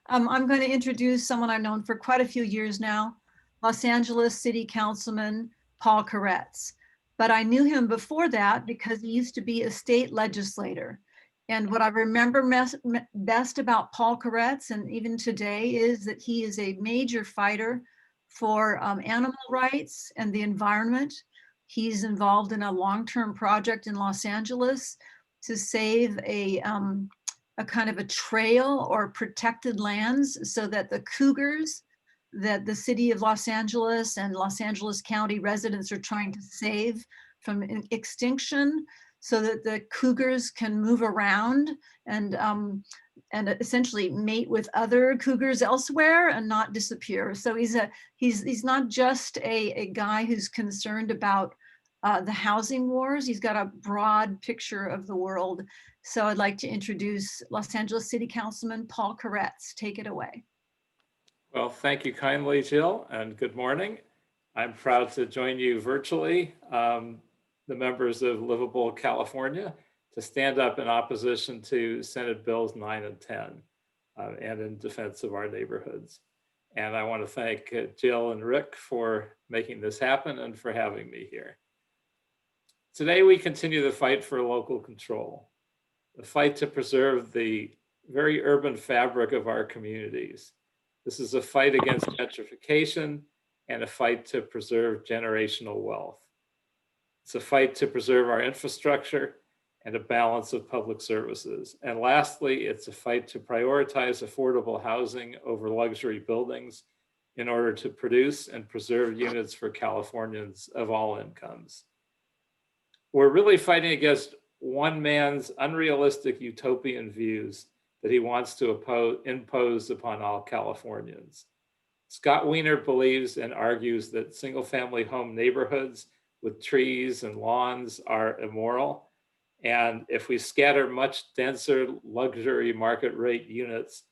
I'm going to introduce someone I've known for quite a few years now, Los Angeles City Councilman Paul Koretz. But I knew him before that because he used to be a state legislator. And what I remember best about Paul Koretz, and even today, is that he is a major fighter for animal rights and the environment. He's involved in a long-term project in Los Angeles to save a kind of a trail or protected lands so that the cougars that the city of Los Angeles and Los Angeles County residents are trying to save from extinction, so that the cougars can move around and essentially mate with other cougars elsewhere and not disappear. So he's not just a guy who's concerned about the housing wars. He's got a broad picture of the world. So I'd like to introduce Los Angeles City Councilman Paul Koretz. Take it away. Well, thank you kindly, Jill, and good morning. I'm proud to join you virtually, the members of Livable California, to stand up in opposition to Senate Bills 9 and 10 and in defense of our neighborhoods. And I want to thank Jill and Rick for making this happen and for having me here. Today, we continue the fight for local control, the fight to preserve the very urban fabric of our communities. This is a fight against gentrification and a fight to preserve generational wealth. It's a fight to preserve our infrastructure and a balance of public services. And lastly, it's a fight to prioritize affordable housing over luxury buildings in order to produce and preserve units for Californians of all incomes. We're really fighting against one man's unrealistic utopian views that he wants to impose upon all Californians. Scott Wiener believes and argues that single-family home neighborhoods with trees and lawns are immoral. And if we scatter much denser luxury market rate units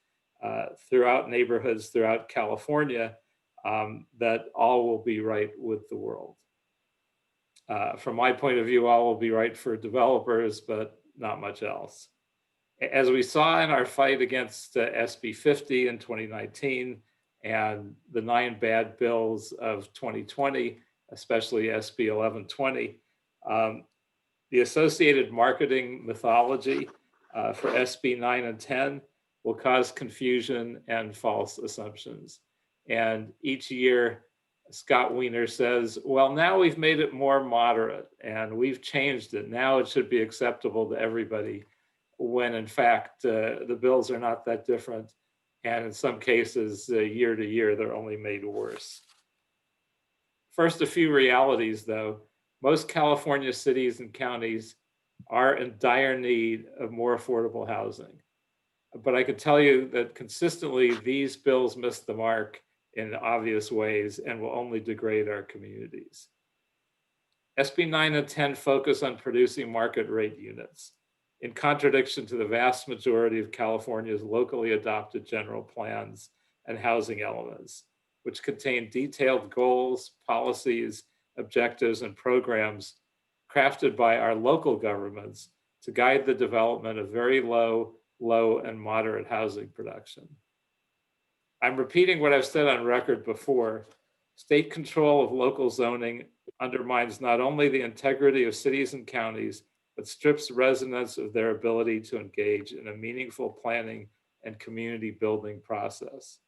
throughout neighborhoods throughout California, that all will be right with the world. From my point of view, all will be right for developers, but not much else. As we saw in our fight against SB 50 in 2019 and the 9 bad bills of 2020, especially SB 1120, the associated marketing mythology for SB 9 and 10 will cause confusion and false assumptions. And each year, Scott Wiener says, well, now we've made it more moderate and we've changed it. Now it should be acceptable to everybody, when in fact, the bills are not that different. And in some cases, year to year, they're only made worse. First, a few realities though. Most California cities and counties are in dire need of more affordable housing. But I can tell you that consistently, these bills miss the mark in obvious ways and will only degrade our communities. SB 9 and 10 focus on producing market rate units, in contradiction to the vast majority of California's locally adopted general plans and housing elements, which contain detailed goals, policies, objectives, and programs crafted by our local governments to guide the development of very low, and moderate housing production. I'm repeating what I've said on record before. State control of local zoning undermines not only the integrity of cities and counties, but strips residents of their ability to engage in a meaningful planning and community building process.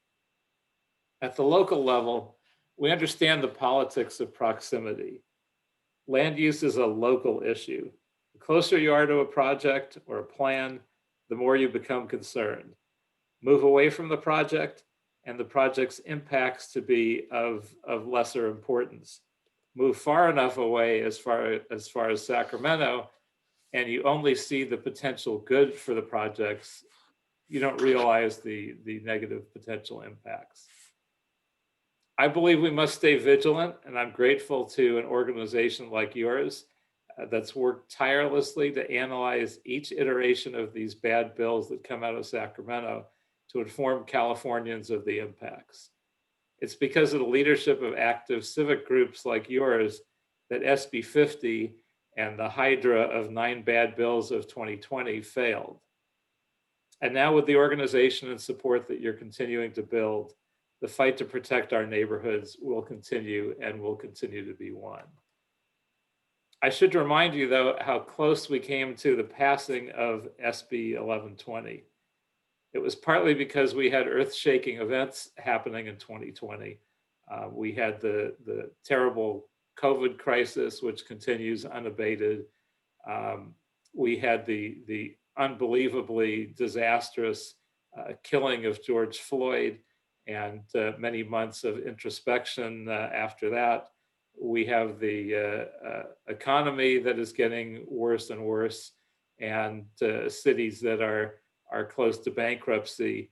At the local level, we understand the politics of proximity. Land use is a local issue. The closer you are to a project or a plan, the more you become concerned. Move away from the project, and the project's impacts to be of lesser importance. Move far enough away as far as Sacramento, and you only see the potential good for the projects. You don't realize the negative potential impacts. I believe we must stay vigilant, and I'm grateful to an organization like yours that's worked tirelessly to analyze each iteration of these bad bills that come out of Sacramento to inform Californians of the impacts. It's because of the leadership of active civic groups like yours that SB 50 and the hydra of 9 bad bills of 2020 failed. And now with the organization and support that you're continuing to build, the fight to protect our neighborhoods will continue and will continue to be won. I should remind you, though, how close we came to the passing of SB 1120. It was partly because we had earth-shaking events happening in 2020. We had the terrible COVID crisis, which continues unabated. We had the unbelievably disastrous killing of George Floyd and many months of introspection after that. We have the economy that is getting worse and worse, and cities that are close to bankruptcy,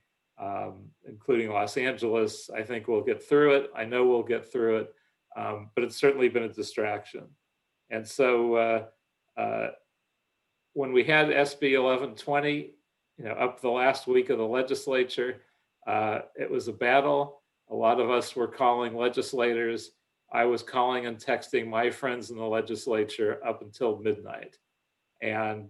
including Los Angeles. I think we'll get through it. I know we'll get through it, but it's certainly been a distraction. And so when we had SB 1120, up the last week of the legislature, it was a battle. A lot of us were calling legislators. I was calling and texting my friends in the legislature up until midnight. And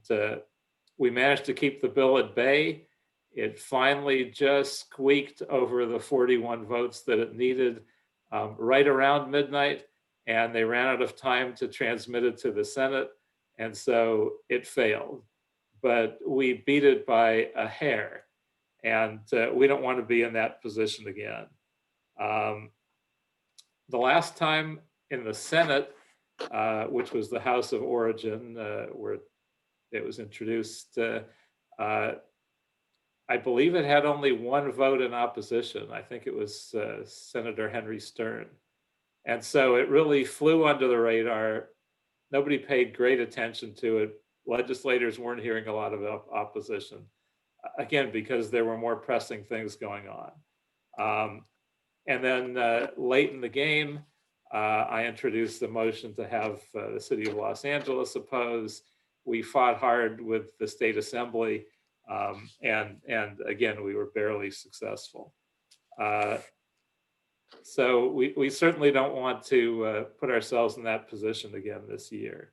we managed to keep the bill at bay. It finally just squeaked over the 41 votes that it needed right around midnight, and they ran out of time to transmit it to the Senate, and so it failed. But we beat it by a hair, and we don't want to be in that position again. The last time in the Senate, which was the House of Origin, where it was introduced, I believe it had only one vote in opposition. I think it was Senator Henry Stern. And so it really flew under the radar. Nobody paid great attention to it. Legislators weren't hearing a lot of opposition, again, because there were more pressing things going on. And then late in the game, I introduced the motion to have the city of Los Angeles oppose. We fought hard with the state assembly, and again, we were barely successful. So we certainly don't want to put ourselves in that position again this year.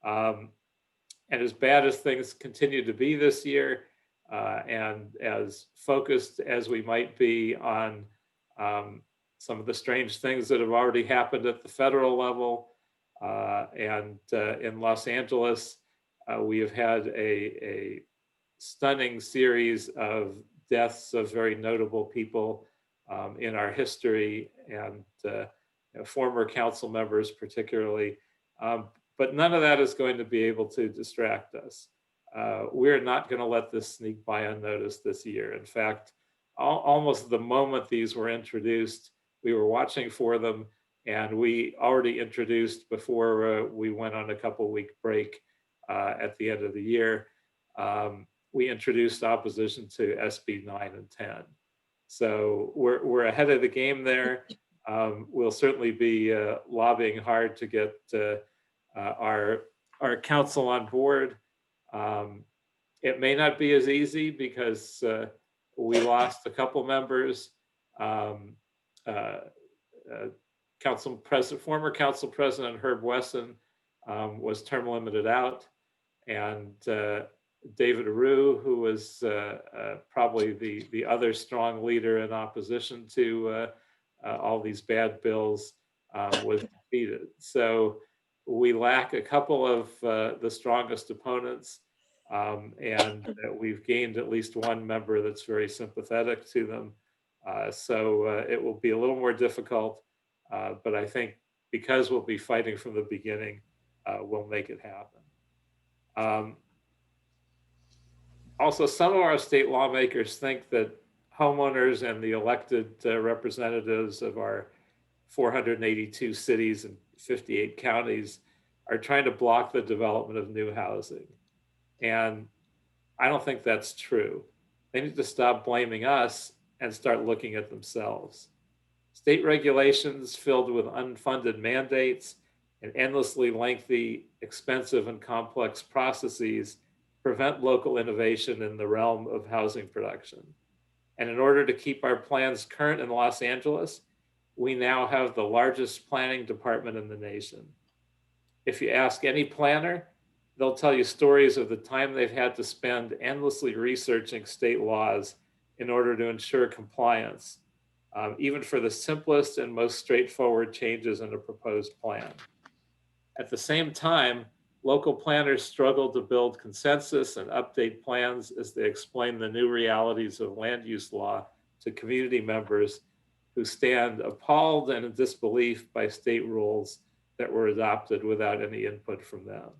And as bad as things continue to be this year, and as focused as we might be on some of the strange things that have already happened at the federal level, and in Los Angeles, we have had a stunning series of deaths of very notable people in our history, and former council members particularly. But none of that is going to be able to distract us. We're not going to let this sneak by unnoticed this year. In fact, almost the moment these were introduced, we were watching for them, and we already introduced, before we went on a couple-week break at the end of the year, we introduced opposition to SB 9 and 10. So we're ahead of the game there. We'll certainly be lobbying hard to get our council on board. It may not be as easy because we lost a couple members. Former Council President Herb Wesson was term limited out, and David Aru, who was probably the other strong leader in opposition to all these bad bills, was defeated. So we lack a couple of the strongest opponents, and we've gained at least one member that's very sympathetic to them. So it will be a little more difficult, but I think because we'll be fighting from the beginning, we'll make it happen. Also, some of our state lawmakers think that homeowners and the elected representatives of our 482 cities and 58 counties are trying to block the development of new housing. And I don't think that's true. They need to stop blaming us and start looking at themselves. State regulations filled with unfunded mandates and endlessly lengthy, expensive, and complex processes prevent local innovation in the realm of housing production. And in order to keep our plans current in Los Angeles, we now have the largest planning department in the nation. If you ask any planner, They'll tell you stories of the time they've had to spend endlessly researching state laws in order to ensure compliance, even for the simplest and most straightforward changes in a proposed plan. At the same time, local planners struggle to build consensus and update plans as they explain the new realities of land use law to community members who stand appalled and in disbelief by state rules that were adopted without any input from them.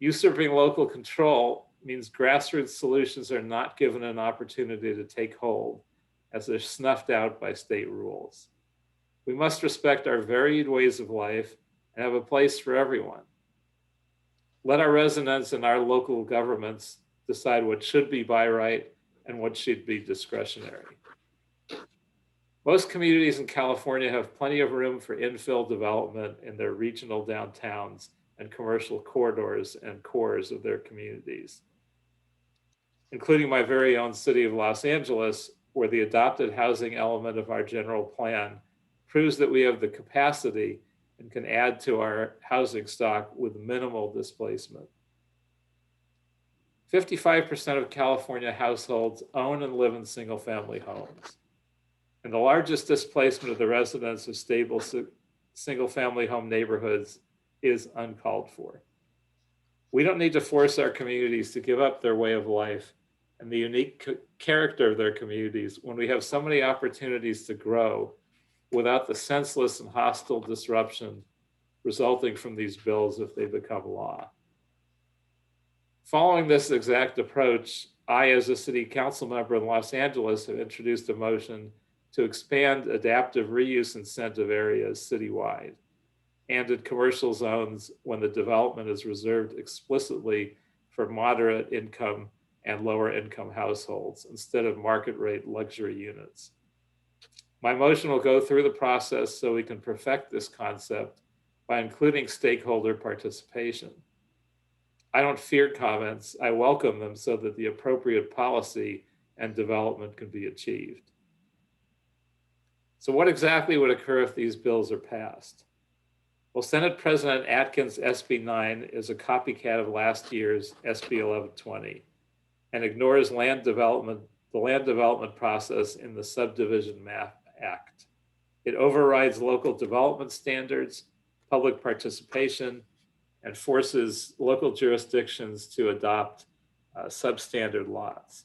Usurping local control means grassroots solutions are not given an opportunity to take hold as they're snuffed out by state rules. We must respect our varied ways of life and have a place for everyone. Let our residents and our local governments decide what should be by right and what should be discretionary. Most communities in California have plenty of room for infill development in their regional downtowns and commercial corridors and cores of their communities, including my very own city of Los Angeles, where the adopted housing element of our general plan proves that we have the capacity and can add to our housing stock with minimal displacement. 55% of California households own and live in single-family homes. And the largest displacement of the residents of stable single-family home neighborhoods is uncalled for. We don't need to force our communities to give up their way of life and the unique character of their communities when we have so many opportunities to grow without the senseless and hostile disruption resulting from these bills if they become law. Following this exact approach, I, as a city council member in Los Angeles, have introduced a motion to expand adaptive reuse incentive areas citywide and in commercial zones when the development is reserved explicitly for moderate income and lower income households instead of market rate luxury units. My motion will go through the process so we can perfect this concept by including stakeholder participation. I don't fear comments, I welcome them so that the appropriate policy and development can be achieved. So what exactly would occur if these bills are passed? Well, Senate President Atkins' SB 9 is a copycat of last year's SB 1120 and ignores the land development process in the Subdivision Map Act. It overrides local development standards, public participation, and forces local jurisdictions to adopt substandard lots.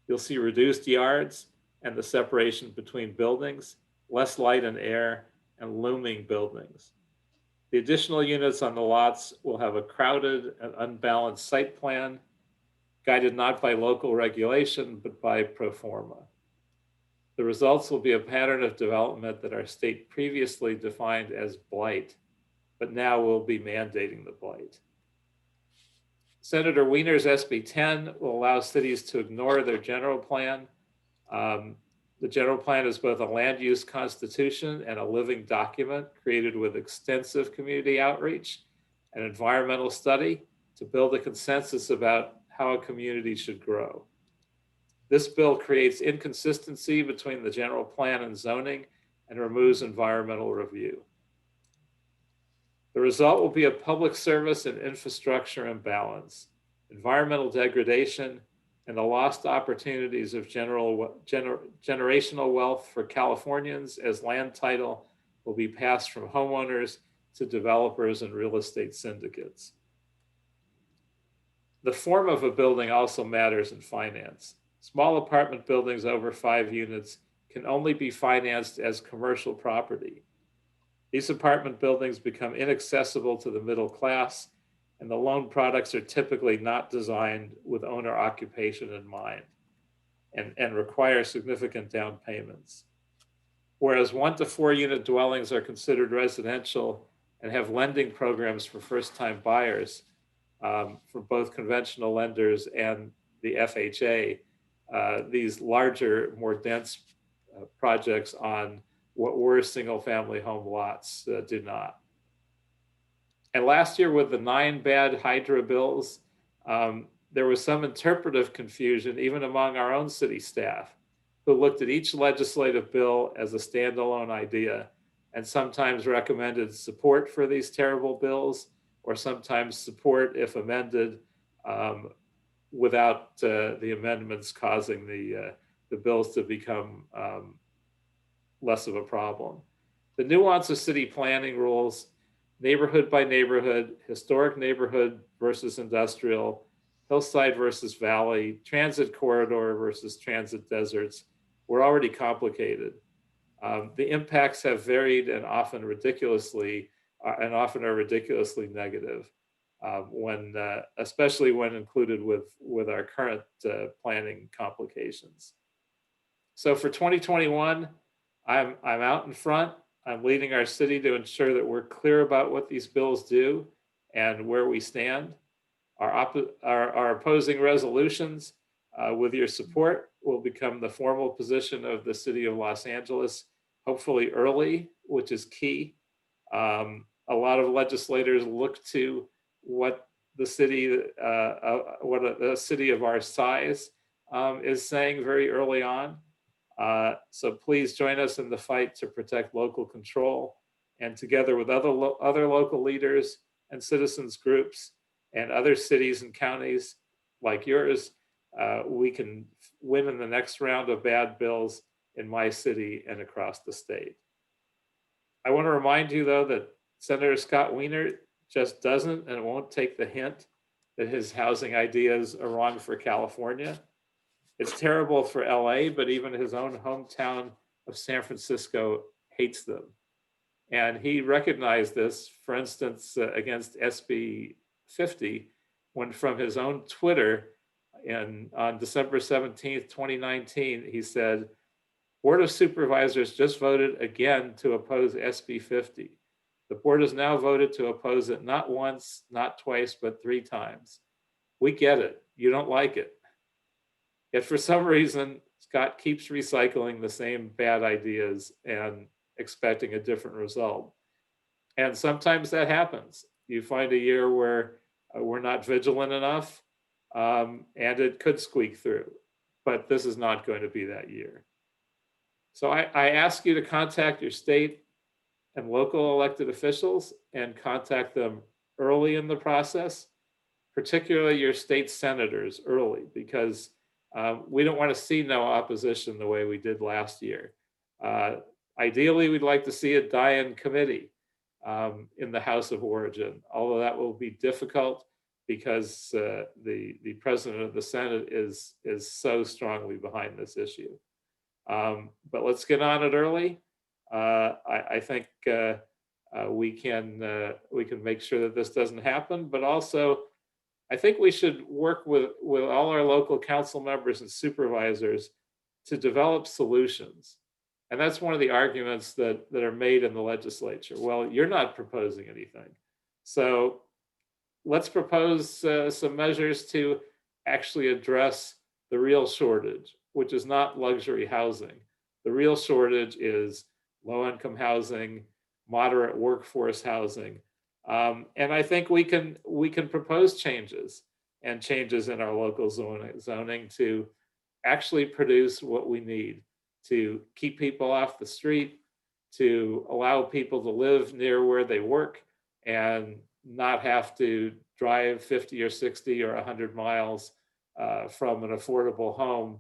You'll see reduced yards and the separation between buildings, less light and air, and looming buildings. The additional units on the lots will have a crowded and unbalanced site plan, guided not by local regulation, but by pro forma. The results will be a pattern of development that our state previously defined as blight, but now will be mandating the blight. Senator Wiener's SB 10 will allow cities to ignore their general plan. The general plan is both a land use constitution and a living document created with extensive community outreach and environmental study to build a consensus about how a community should grow. This bill creates inconsistency between the general plan and zoning and removes environmental review. The result will be a public service and infrastructure imbalance, environmental degradation, and the lost opportunities of generational wealth for Californians as land title will be passed from homeowners to developers and real estate syndicates. The form of a building also matters in finance. Small apartment buildings over 5 units can only be financed as commercial property. These apartment buildings become inaccessible to the middle class, and the loan products are typically not designed with owner occupation in mind and require significant down payments. Whereas 1 to 4 unit dwellings are considered residential and have lending programs for first-time buyers for both conventional lenders and the FHA, these larger, more dense projects on what were single-family home lots do not. And last year with the 9 bad Hydra bills, there was some interpretive confusion even among our own city staff who looked at each legislative bill as a standalone idea and sometimes recommended support for these terrible bills or sometimes support if amended, without the amendments causing the bills to become less of a problem. The nuance of city planning rules, neighborhood by neighborhood, historic neighborhood versus industrial, hillside versus valley, transit corridor versus transit deserts, were already complicated. The impacts have varied and often are ridiculously negative, especially when included with our current planning complications. So for 2021, I'm out in front. I'm leading our city to ensure that we're clear about what these bills do and where we stand. Our opposing resolutions, with your support, will become the formal position of the city of Los Angeles, hopefully early, which is key. A lot of legislators look to what the city, what a city of our size is saying very early on. So please join us in the fight to protect local control, and together with other local leaders and citizens groups and other cities and counties like yours, we can win in the next round of bad bills in my city and across the state. I want to remind you, though, that Senator Scott Wiener just doesn't and won't take the hint that his housing ideas are wrong for California. It's terrible for LA, but even his own hometown of San Francisco hates them. And he recognized this, for instance, against SB 50, when from his own Twitter on December 17th, 2019, he said, Board of Supervisors just voted again to oppose SB 50. The board has now voted to oppose it not once, not twice, but 3 times. We get it. You don't like it. Yet for some reason, Scott keeps recycling the same bad ideas and expecting a different result. And sometimes that happens. You find a year where we're not vigilant enough, and it could squeak through. But this is not going to be that year. So I ask you to contact your state and local elected officials and contact them early in the process, particularly your state senators early, because we don't want to see no opposition the way we did last year. Ideally, we'd like to see it die in committee in the House of Origin, although that will be difficult because the president of the Senate is so strongly behind this issue. But let's get on it early. I think we can make sure that this doesn't happen, but also I think we should work with all our local council members and supervisors to develop solutions. And that's one of the arguments that are made in the legislature. Well, you're not proposing anything. So let's propose some measures to actually address the real shortage, which is not luxury housing. The real shortage is low-income housing, moderate workforce housing. And I think we can propose changes in our local zoning to actually produce what we need to keep people off the street, to allow people to live near where they work and not have to drive 50 or 60 or 100 miles from an affordable home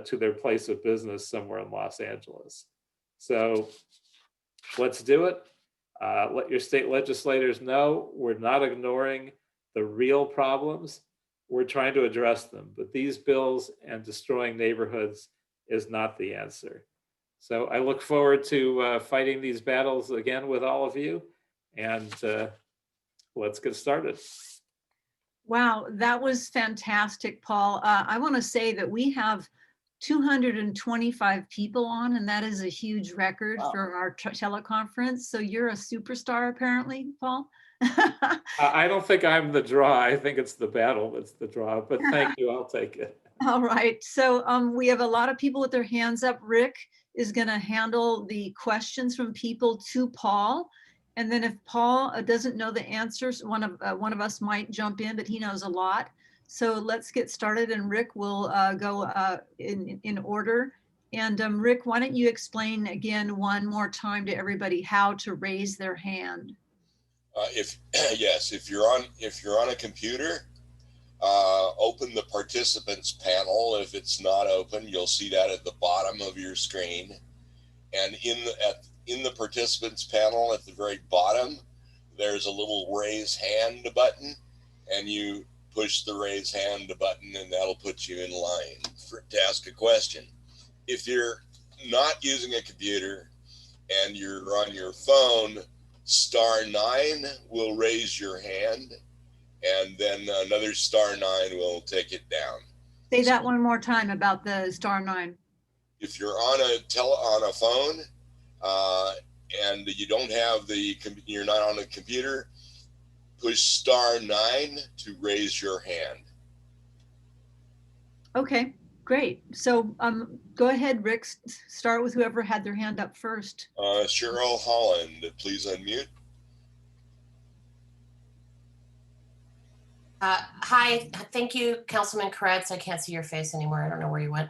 to their place of business somewhere in Los Angeles. So let's do it. Let your state legislators know we're not ignoring the real problems. We're trying to address them, but these bills and destroying neighborhoods is not the answer. So I look forward to fighting these battles again with all of you, and let's get started. Wow, that was fantastic, Paul. I want to say that we have 225 people on, and that is a huge record for our teleconference. So you're a superstar, apparently, Paul. I don't think I'm the draw. I think it's the battle that's the draw, but thank you. I'll take it. All right. So we have a lot of people with their hands up. Rick is going to handle the questions from people to Paul. And then if Paul doesn't know the answers, one of us might jump in, but he knows a lot. So let's get started, and Rick will go in order. And Rick, why don't you explain again one more time to everybody how to raise their hand? If yes, if you're on a computer, open the participants panel. If it's not open, you'll see that at the bottom of your screen. And in the participants panel at the very bottom, there's a little raise hand button, and you push the raise hand button, and that'll put you in line to ask a question. If you're not using a computer and you're on your phone, *9 will raise your hand, and then another *9 will take it down. Say that one more time about the *9. If you're on a phone and you don't have you're not on a computer, push *9 to raise your hand. Okay, great. So go ahead, Rick. Start with whoever had their hand up first. Cheryl Holland, please unmute. Hi, thank you, Councilman Koretz. I can't see your face anymore. I don't know where you went.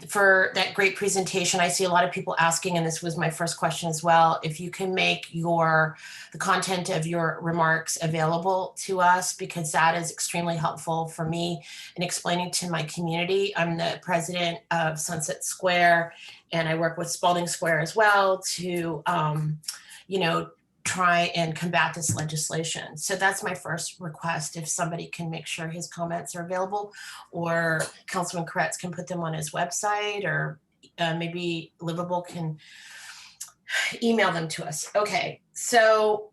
For that great presentation. I see a lot of people asking, and this was my first question as well, if you can make the content of your remarks available to us, because that is extremely helpful for me in explaining to my community. I'm the president of Sunset Square, and I work with Spalding Square as well to, try and combat this legislation. So that's my first request, if somebody can make sure his comments are available, or Councilman Koretz can put them on his website, or maybe Livable can email them to us. Okay, so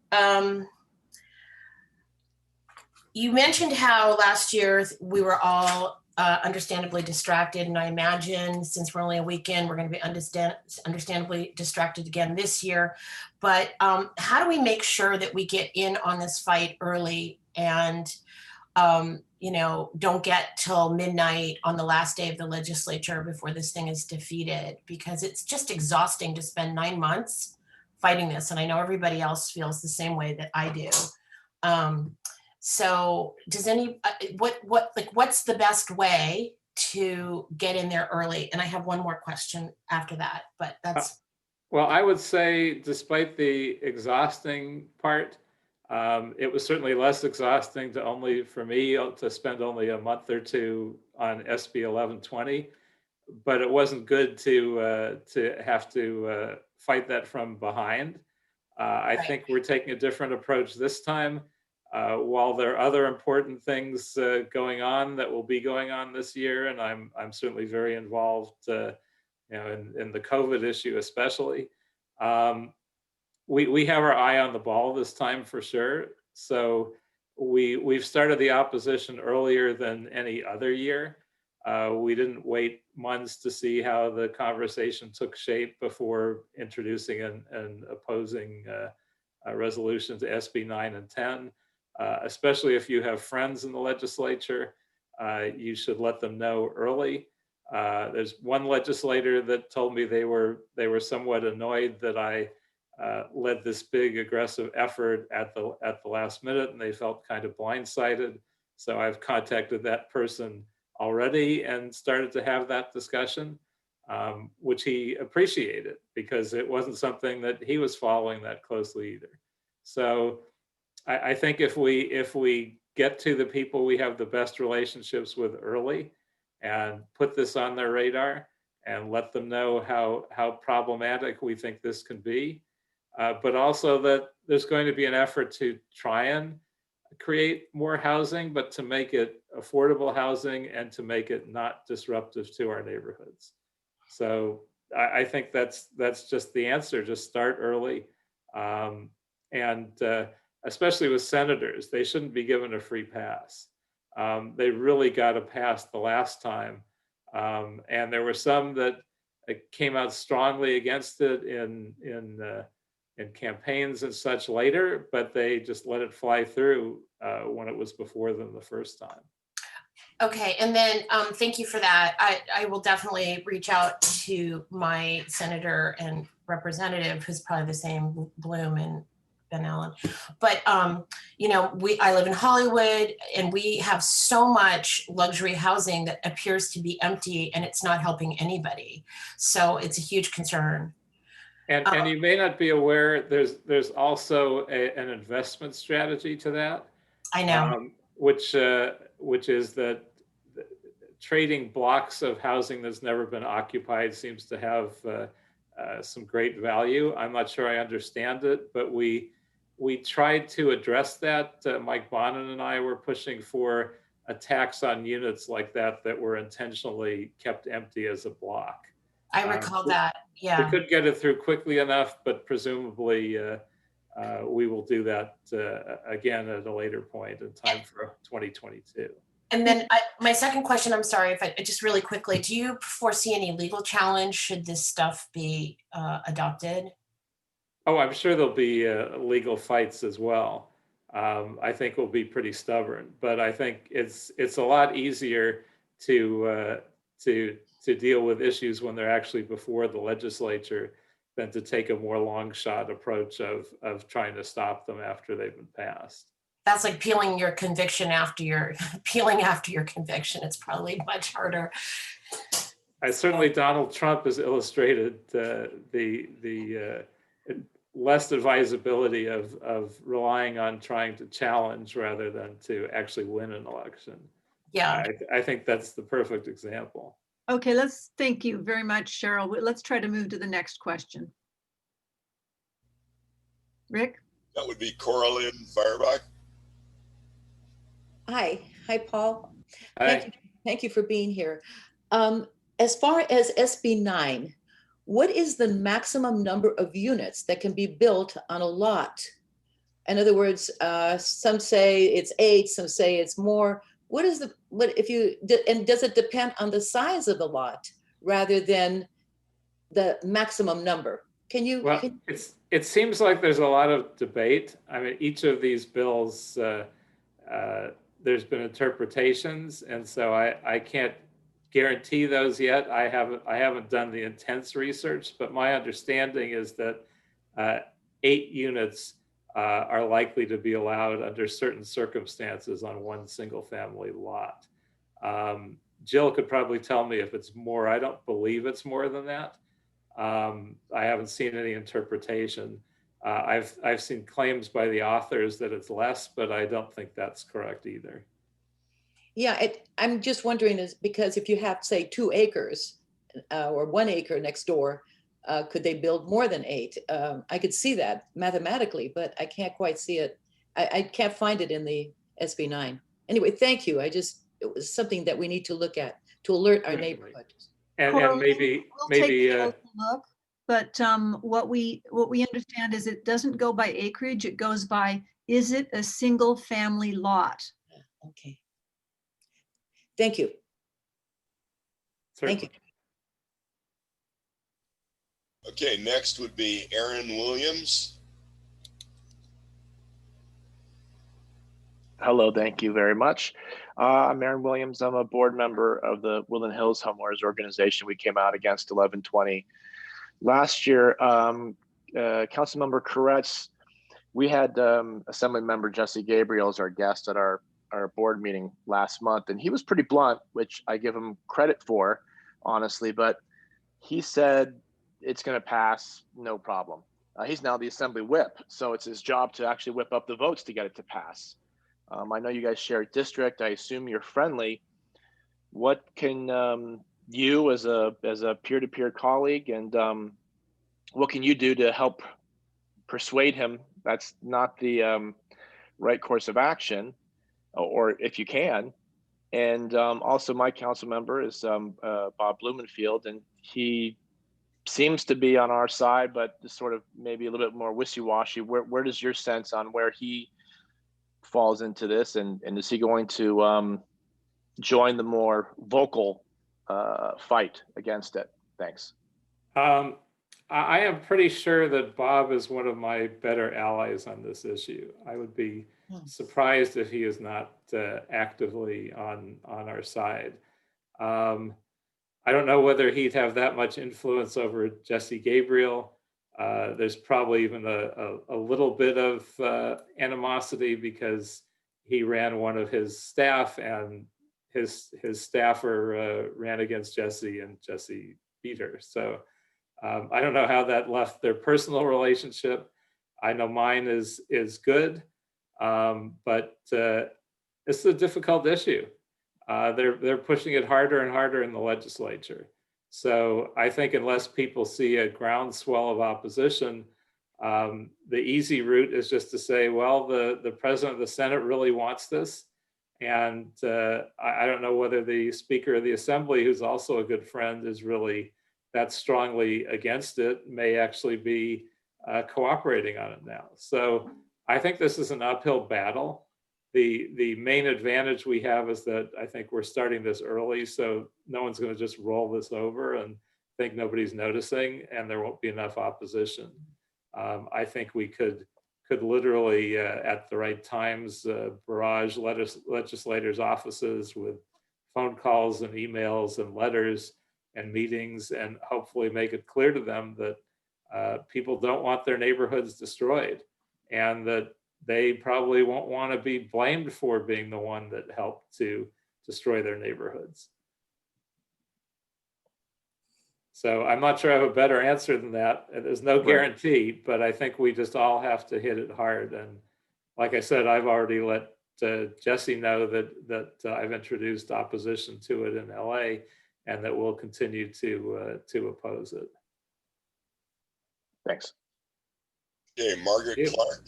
you mentioned how last year we were all understandably distracted, and I imagine since we're only a weekend, we're going to be understandably distracted again this year. But how do we make sure that we get in on this fight early and don't get till midnight on the last day of the legislature before this thing is defeated? Because it's just exhausting to spend 9 months fighting this, and I know everybody else feels the same way that I do. So does what's the best way to get in there early? And I have one more question after that, but that's. Well, I would say, despite the exhausting part, it was certainly less exhausting for me to spend only a month or two on SB 1120, but it wasn't good to have to fight that from behind. I think we're taking a different approach this time. While there are other important things going on that will be going on this year, and I'm certainly very involved, in the COVID issue especially. We have our eye on the ball this time for sure. So we've started the opposition earlier than any other year. We didn't wait months to see how the conversation took shape before introducing and opposing a resolution to SB 9 and 10. Especially if you have friends in the legislature, you should let them know early. There's one legislator that told me they were somewhat annoyed that I led this big aggressive effort at the last minute, and they felt kind of blindsided. So I've contacted that person already and started to have that discussion, which he appreciated, because it wasn't something that he was following that closely either. So I think if we get to the people we have the best relationships with early and put this on their radar and let them know how problematic we think this can be, but also that there's going to be an effort to try and create more housing, but to make it affordable housing and to make it not disruptive to our neighborhoods. So I think that's just the answer. Just start early, and especially with senators, they shouldn't be given a free pass. They really got a pass the last time. And there were some that came out strongly against it in campaigns and such later, but they just let it fly through when it was before them the first time. Okay, and then thank you for that. I will definitely reach out to my senator and representative, who's probably the same, Bloom and Ben Allen. But I live in Hollywood, and we have so much luxury housing that appears to be empty, and it's not helping anybody. So it's a huge concern. And you may not be aware, there's also an investment strategy to that, I know. which is that trading blocks of housing that's never been occupied seems to have some great value. I'm not sure I understand it, but we tried to address that. Mike Bonin and I were pushing for a tax on units like that were intentionally kept empty as a block. I recall We that. Yeah. couldn't get it through quickly enough, but presumably we will do that again at a later point in time for 2022. And then my second question, I'm sorry if I just really quickly, do you foresee any legal challenge should this stuff be adopted? Oh, I'm sure there'll be legal fights as well. I think we'll be pretty stubborn, but I think it's a lot easier to deal with issues when they're actually before the legislature than to take a more long shot approach of trying to stop them after they've been passed. That's like peeling your conviction after your peeling after your conviction. It's probably much harder. Certainly Donald Trump has illustrated the less advisability of relying on trying to challenge rather than to actually win an election. Yeah. I think that's the perfect example. Okay, thank you very much, Cheryl. Let's try to move to the next question. Rick? That would be Coraline Firebach. Hi, Paul. Hi. Thank you for being here. As far as SB 9, what is the maximum number of units that can be built on a lot? In other words, some say it's 8, some say it's more. And does it depend on the size of the lot rather than the maximum number? Well, it seems like there's a lot of debate. I mean, each of these bills, there's been interpretations, and so I can't guarantee those yet. I haven't done the intense research, but my understanding is that 8 units are likely to be allowed under certain circumstances on one single family lot. Jill could probably tell me if it's more. I don't believe it's more than that. I haven't seen any interpretation. I've seen claims by the authors that it's less, but I don't think that's correct either. Yeah, I'm just wondering is because if you have, say, 2 acres or 1 acre next door, could they build more than 8? I could see that mathematically, but I can't quite see it. I can't find it in the SB 9. Anyway, thank you. It was something that we need to look at to alert our neighborhood. And Coraline, maybe we'll take a closer look. But what we understand is it doesn't go by acreage. It goes by, is it a single family lot? Okay. Thank you. certainly. Thank you. Okay, next would be Aaron Williams. Hello, thank you very much. I'm Aaron Williams. I'm a board member of the Woodland Hills Homeowners Organization. We came out against 1120. Last year, Councilmember Koretz, we had Assembly Member Jesse Gabriel as our guest at our board meeting last month, and he was pretty blunt, which I give him credit for, honestly, but he said it's going to pass, no problem. He's now the Assembly whip, so it's his job to actually whip up the votes to get it to pass. I know you guys share a district. I assume you're friendly. What can you as a peer-to-peer colleague, and what can you do to help persuade him that's not the right course of action, or if you can? And also my council member is Bob Blumenfield, and he seems to be on our side, but just sort of maybe a little bit more wishy-washy. Where does your sense on where he falls into this, and is he going to join the more vocal fight against it? Thanks. I am pretty sure that Bob is one of my better allies on this issue. I would be surprised if he is not actively on our side. I don't know whether he'd have that much influence over Jesse Gabriel. There's probably even a little bit of animosity because he ran one of his staff, and his staffer ran against Jesse, and Jesse beat her. So I don't know how that left their personal relationship. I know mine is good, but it's a difficult issue. They're pushing it harder and harder in the legislature. So I think unless people see a groundswell of opposition, the easy route is just to say, well, the president of the Senate really wants this. And I don't know whether the Speaker of the Assembly, who's also a good friend, is really that strongly against it, may actually be cooperating on it now. So I think this is an uphill battle. The main advantage we have is that I think we're starting this early, so no one's going to just roll this over and think nobody's noticing, and there won't be enough opposition. I think we could literally, at the right times, barrage legislators' offices with phone calls and emails and letters and meetings, and hopefully make it clear to them that people don't want their neighborhoods destroyed, and that they probably won't want to be blamed for being the one that helped to destroy their neighborhoods. So I'm not sure I have a better answer than that. There's no guarantee, but I think we just all have to hit it hard. And like I said, I've already let Jesse know that I've introduced opposition to it in LA, and that we'll continue to oppose it. Thanks. Okay, Margaret Clark.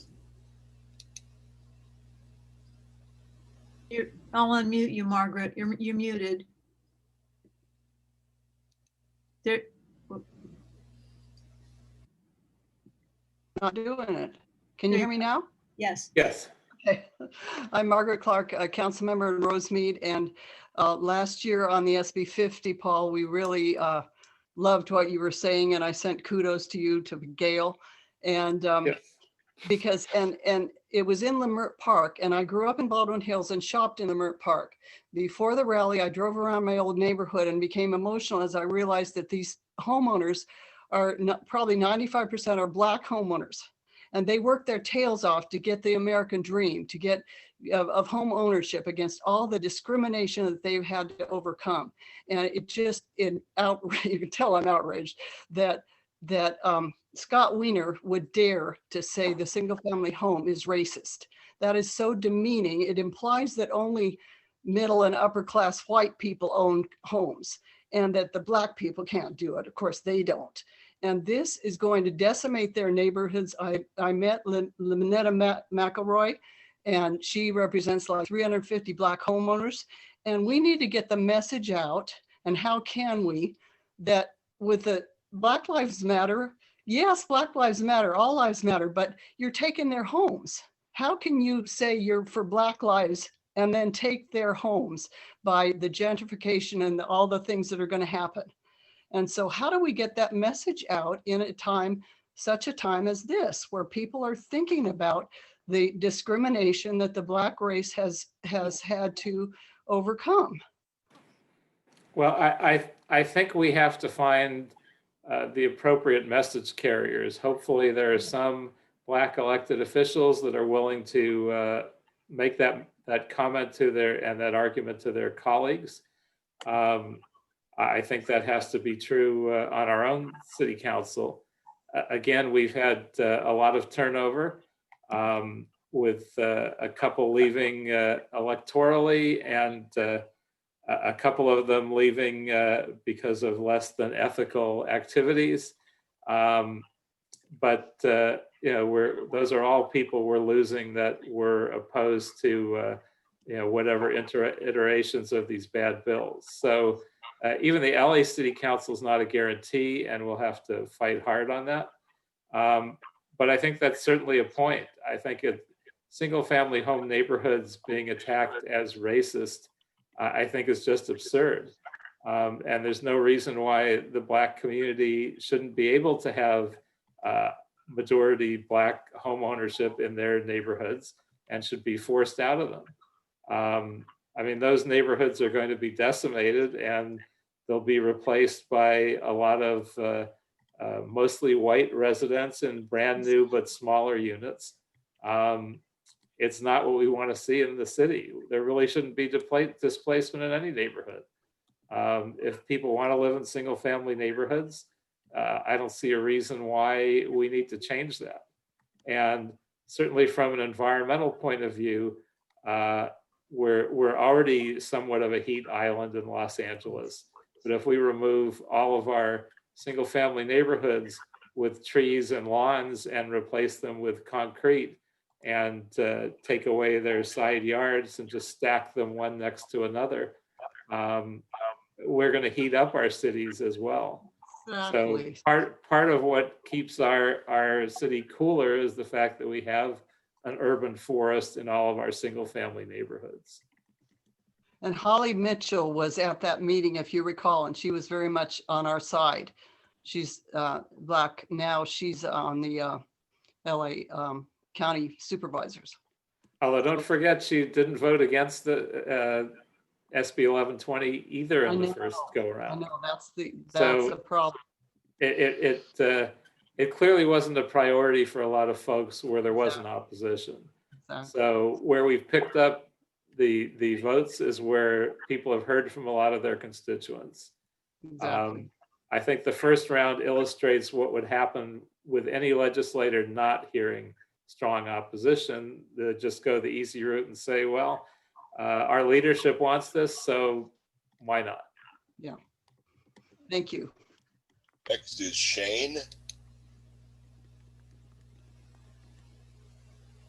I'll unmute you, Margaret. You're muted. There. Not doing it. Can you hear me now? Yes. Yes. Okay. I'm Margaret Clark, a council member in Rosemead, and last year on the SB 50, Paul, we really loved what you were saying, and I sent kudos to you, to Gail, and Yes. because and it was in Lemert Park, and I grew up in Baldwin Hills and shopped in Lemert Park. Before the rally, I drove around my old neighborhood and became emotional as I realized that these homeowners are probably 95% are Black homeowners, and they work their tails off to get the American dream, to get of home ownership against all the discrimination that they've had to overcome. And it just, you can tell I'm outraged that Scott Wiener would dare to say the single family home is racist. That is so demeaning. It implies that only middle and upper class white people own homes, and that the Black people can't do it. Of course, they don't. And this is going to decimate their neighborhoods. I met Lynetta McElroy, and she represents like 350 Black homeowners. And we need to get the message out. And how can we, that with the Black Lives Matter, yes, Black Lives Matter, all lives matter, but you're taking their homes. How can you say you're for Black lives and then take their homes by the gentrification and all the things that are going to happen? And so how do we get that message out in a time, such a time as this, where people are thinking about the discrimination that the Black race has had to overcome? Well, I think we have to find the appropriate message carriers. Hopefully there are some Black elected officials that are willing to make that comment to and that argument to their colleagues. I think that has to be true on our own city council. Again, we've had a lot of turnover with a couple leaving electorally, and a couple of them leaving because of less than ethical activities. But those are all people we're losing that were opposed to whatever iterations of these bad bills. So even the LA City Council is not a guarantee, and we'll have to fight hard on that. But I think that's certainly a point. I think single family home neighborhoods being attacked as racist, I think is just absurd. And there's no reason why the Black community shouldn't be able to have majority Black home ownership in their neighborhoods and should be forced out of them. I mean, those neighborhoods are going to be decimated, and they'll be replaced by a lot of mostly white residents in brand new but smaller units. It's not what we want to see in the city. There really shouldn't be displacement in any neighborhood. If people want to live in single family neighborhoods, I don't see a reason why we need to change that. And certainly from an environmental point of view, we're already somewhat of a heat island in Los Angeles. But if we remove all of our single family neighborhoods with trees and lawns and replace them with concrete and take away their side yards and just stack them one next to another, we're going to heat up our cities as well. Exactly. So part of what keeps our city cooler is the fact that we have an urban forest in all of our single family neighborhoods. And Holly Mitchell was at that meeting, if you recall, and she was very much on our side. She's Black now. She's on the LA County Supervisors. Although don't forget, she didn't vote against the SB 1120 either in the first go I around. know that's the So problem. It clearly wasn't a priority for a lot of folks where there wasn't opposition. Exactly. So where we've picked up the votes is where people have heard from a lot of their constituents. Exactly. I think the first round illustrates what would happen with any legislator not hearing strong opposition. They just go the easy route and say, well, our leadership wants this, so why not? Yeah. Thank you. Next is Shane.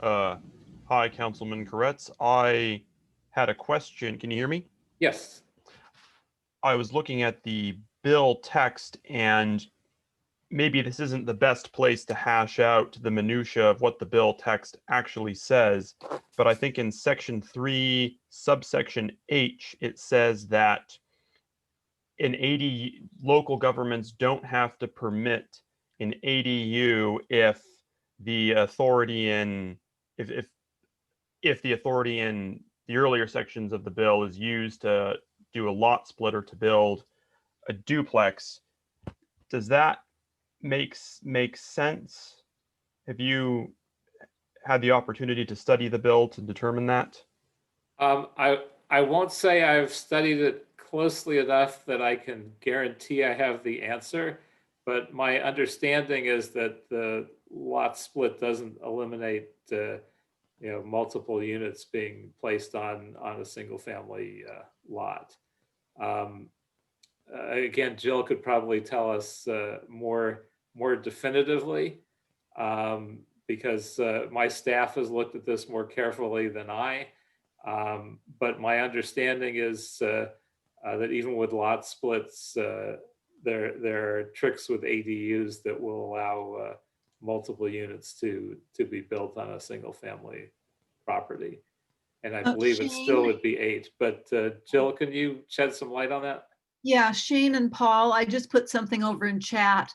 Hi, Councilman Koretz. I had a question. Can you hear me? Yes. I was looking at the bill text, and maybe this isn't the best place to hash out the minutia of what the bill text actually says, but I think in section 3, subsection H, it says that in local governments don't have to permit an ADU if the authority in if the authority in the earlier sections of the bill is used to do a lot split or to build a duplex. Does that make sense? Have you had the opportunity to study the bill to determine that? I won't say I've studied it closely enough that I can guarantee I have the answer, but my understanding is that the lot split doesn't eliminate multiple units being placed on a single family lot. Again, Jill could probably tell us more definitively because my staff has looked at this more carefully than I. But my understanding is that even with lot splits, there are tricks with ADUs that will allow multiple units to be built on a single family property. And I believe it still would be 8. But Jill, can you shed some light on that? Yeah, Shane and Paul, I just put something over in chat.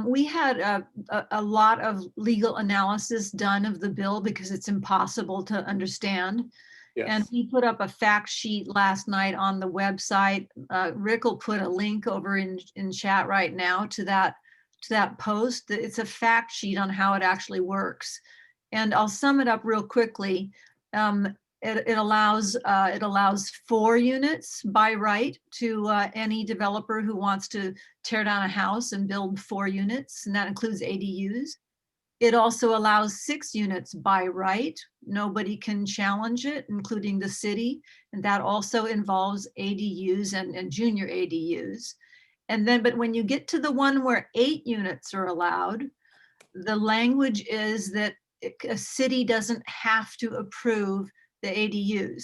We had a lot of legal analysis done of the bill because it's impossible to understand. Yes. And we put up a fact sheet last night on the website. Rick will put a link over in chat right now to that post. It's a fact sheet on how it actually works. And I'll sum it up real quickly. It allows 4 units by right to any developer who wants to tear down a house and build 4 units, and that includes ADUs. It also allows 6 units by right. Nobody can challenge it, including the city, and that also involves ADUs and junior ADUs. And then, but when you get to the one where 8 units are allowed, the language is that a city doesn't have to approve the ADUs.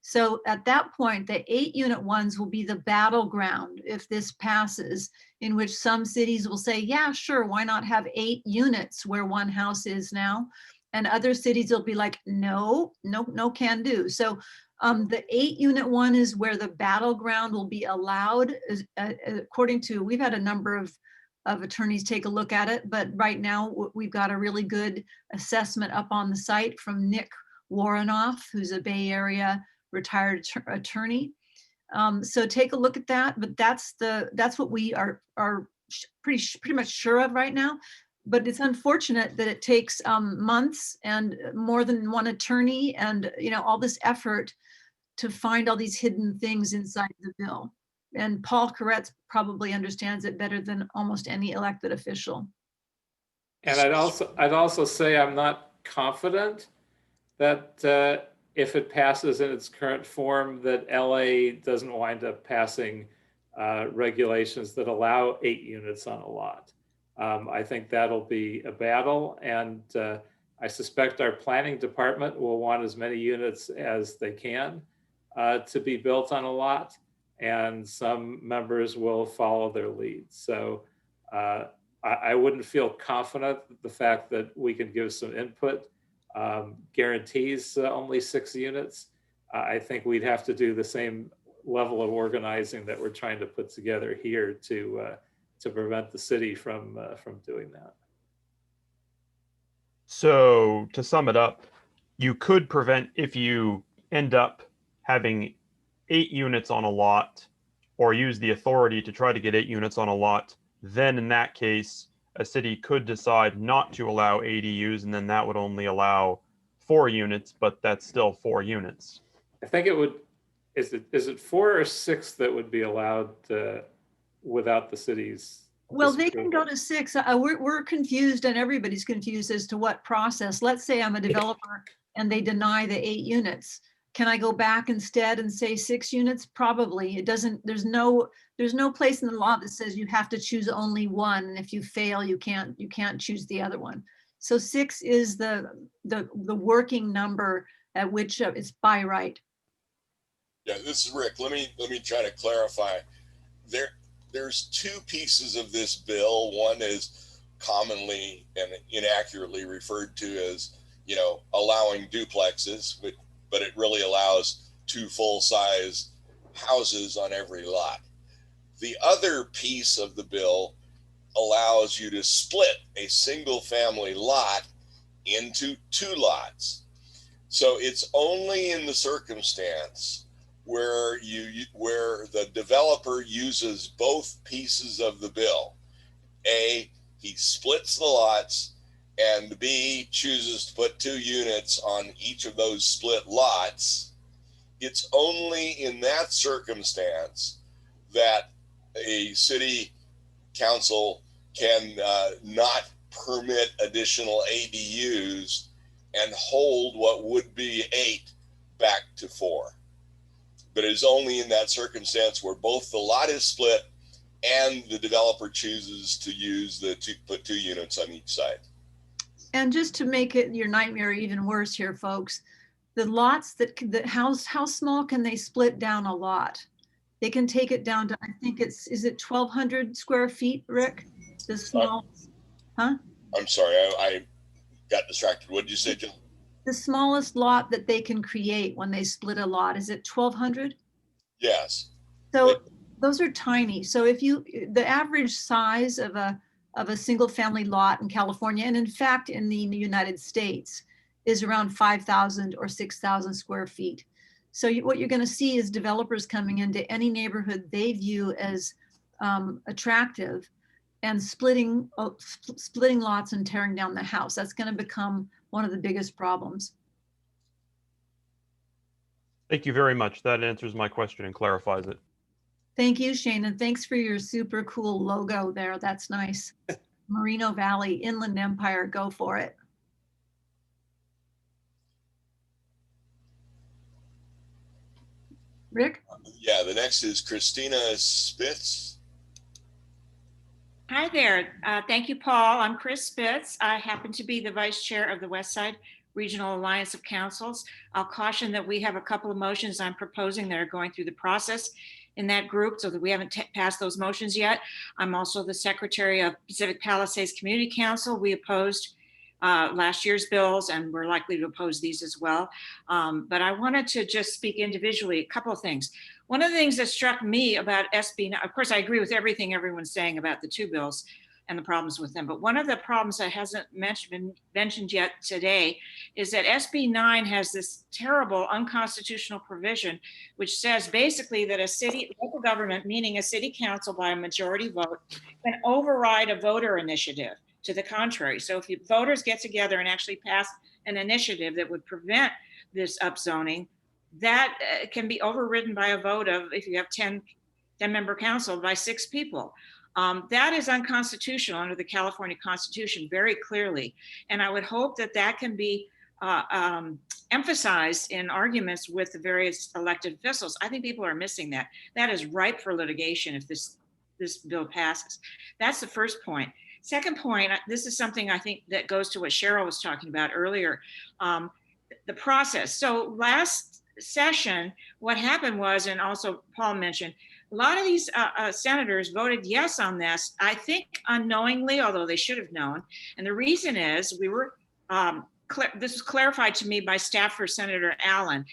So at that point, the 8-unit ones will be the battleground if this passes, in which some cities will say, yeah, sure, why not have 8 units where one house is now? And other cities will be like, no can do. So the 8-unit one is where the battleground will be allowed, according to, we've had a number of attorneys take a look at it, but right now we've got a really good assessment up on the site from Nick Warrenoff, who's a Bay Area retired attorney. So take a look at that, but that's what we are pretty much sure of right now. But it's unfortunate that it takes months and more than one attorney and all this effort to find all these hidden things inside the bill. And Paul Koretz probably understands it better than almost any elected official. And I'd also say I'm not confident that if it passes in its current form, that LA doesn't wind up passing regulations that allow 8 units on a lot. I think that'll be a battle, and I suspect our planning department will want as many units as they can to be built on a lot, and some members will follow their lead. So I wouldn't feel confident that the fact that we can give some input guarantees only 6 units. I think we'd have to do the same level of organizing that we're trying to put together here to prevent the city from doing that. So to sum it up, you could prevent, if you end up having 8 units on a lot, or use the authority to try to get 8 units on a lot, then in that case, a city could decide not to allow ADUs, and then that would only allow 4 units, but that's still 4 units. I think it would, is it 4 or 6 that would be allowed without the city's? Well, they can go to 6. We're confused, and everybody's confused as to what process. Let's say I'm a developer and they deny the 8 units. Can I go back instead and say 6 units? Probably. It doesn't, there's no place in the law that says you have to choose only one. And if you fail, you can't choose the other one. So 6 is the working number at which it's by right. Yeah, this is Rick. Let me try to clarify. There's 2 pieces of this bill. One is commonly and inaccurately referred to as, allowing duplexes, but it really allows 2 full-size houses on every lot. The other piece of the bill allows you to split a single-family lot into 2 lots. So it's only in the circumstance where the developer uses both pieces of the bill. A, he splits the lots, and B, chooses to put 2 units on each of those split lots. It's only in that circumstance that a city council can not permit additional ADUs and hold what would be 8 back to 4. But it is only in that circumstance where both the lot is split and the developer chooses to use put 2 units on each side. And just to make it your nightmare even worse here, folks, the lots how small can they split down a lot? They can take it down to, I think is it 1,200 square feet, Rick? The small, huh? I'm sorry, I got distracted. What did you say, Jill? The smallest lot that they can create when they split a lot, is it 1,200? Yes. So those are tiny. So if the average size of a single family lot in California, and in fact in the United States, is around 5,000 or 6,000 square feet. So what you're going to see is developers coming into any neighborhood they view as attractive and splitting lots and tearing down the house. That's going to become one of the biggest problems. Thank you very much. That answers my question and clarifies it. Thank you, Shane, and thanks for your super cool logo there. That's nice. Moreno Valley, Inland Empire, go for it. Rick? Yeah, the next is Christina Spitz. Hi there. Thank you, Paul. I'm Chris Spitz. I happen to be the vice chair of the West Side Regional Alliance of Councils. I'll caution that we have a couple of motions I'm proposing that are going through the process in that group, so that we haven't passed those motions yet. I'm also the secretary of Pacific Palisades Community Council. We opposed last year's bills, and we're likely to oppose these as well. But I wanted to just speak individually, a couple of things. One of the things that struck me about SB, of course, I agree with everything everyone's saying about the 2 bills and the problems with them. But one of the problems that hasn't been mentioned yet today is that SB 9 has this terrible unconstitutional provision, which says basically that a local government, meaning a city council by a majority vote, can override a voter initiative to the contrary. So if voters get together and actually pass an initiative that would prevent this upzoning, that can be overridden by a vote of, if you have 10 10-member council by 6 people. That is unconstitutional under the California Constitution very clearly. And I would hope that that can be emphasized in arguments with the various elected officials. I think people are missing that. That is ripe for litigation if this bill passes. That's the first point. Second point, this is something I think that goes to what Cheryl was talking about earlier, the process. So last session, what happened was, and also Paul mentioned, a lot of these senators voted yes on this, I think unknowingly, although they should have known. And the reason is we were, this was clarified to me by staff for Senator Allen.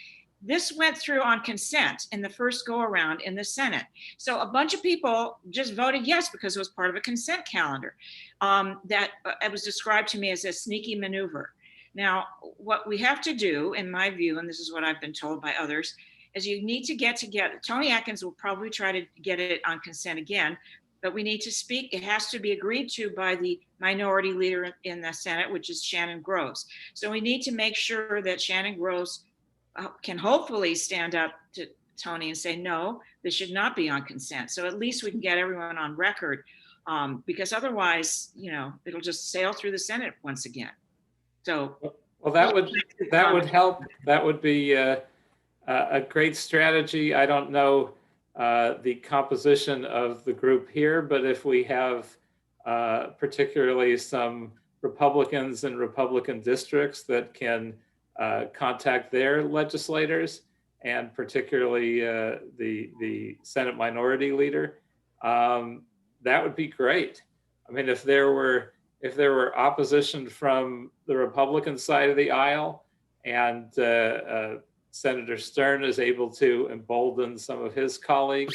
This went through on consent in the first go around in the Senate. So a bunch of people just voted yes because it was part of a consent calendar. That it was described to me as a sneaky maneuver. Now, what we have to do, in my view, and this is what I've been told by others, is you need to get together. Tony Atkins will probably try to get it on consent again, but we need to speak. It has to be agreed to by the minority leader in the Senate, which is Shannon Groves. So we need to make sure that Shannon Groves can hopefully stand up to Tony and say, no, this should not be on consent. So at least we can get everyone on record, because otherwise, you know, it'll just sail through the Senate once again. So, well, that would help. That would be a great strategy. I don't know the composition of the group here, but if we have particularly some Republicans in Republican districts that can contact their legislators, and particularly the Senate Minority Leader, that would be great. I mean, if there were opposition from the Republican side of the aisle, and Senator Stern is able to embolden some of his colleagues,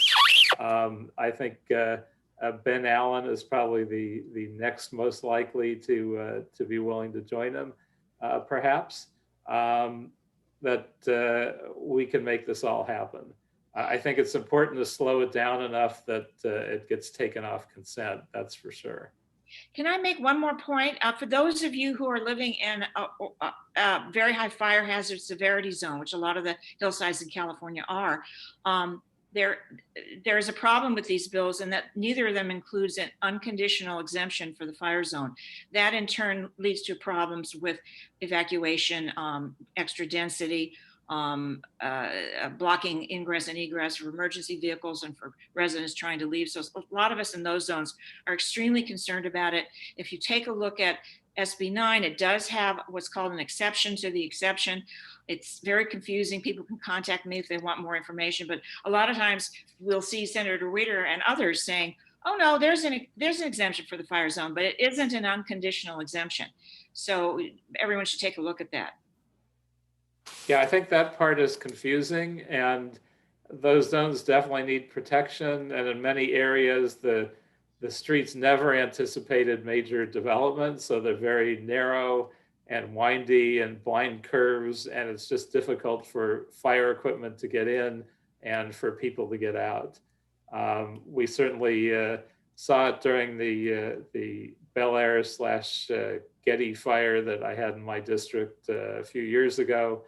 I think Ben Allen is probably the next most likely to be willing to join him, perhaps. That we can make this all happen. I think it's important to slow it down enough that it gets taken off consent, that's for sure. Can I make one more point? For those of you who are living in a very high fire hazard severity zone, which a lot of the hillsides in California are, there's a problem with these bills, and that neither of them includes an unconditional exemption for the fire zone. That in turn leads to problems with evacuation, extra density, blocking ingress and egress for emergency vehicles and for residents trying to leave. So a lot of us in those zones are extremely concerned about it. If you take a look at SB 9, it does have what's called an exception to the exception. It's very confusing. People can contact me if they want more information, but a lot of times we'll see Senator Reeder and others saying, oh no, there's an exemption for the fire zone, but it isn't an unconditional exemption. So everyone should take a look at that. Yeah, I think that part is confusing, and those zones definitely need protection. And in many areas, the streets never anticipated major development, so they're very narrow and windy and blind curves, and it's just difficult for fire equipment to get in and for people to get out. We certainly saw it during the Bel Air / Getty fire that I had in my district a few years ago.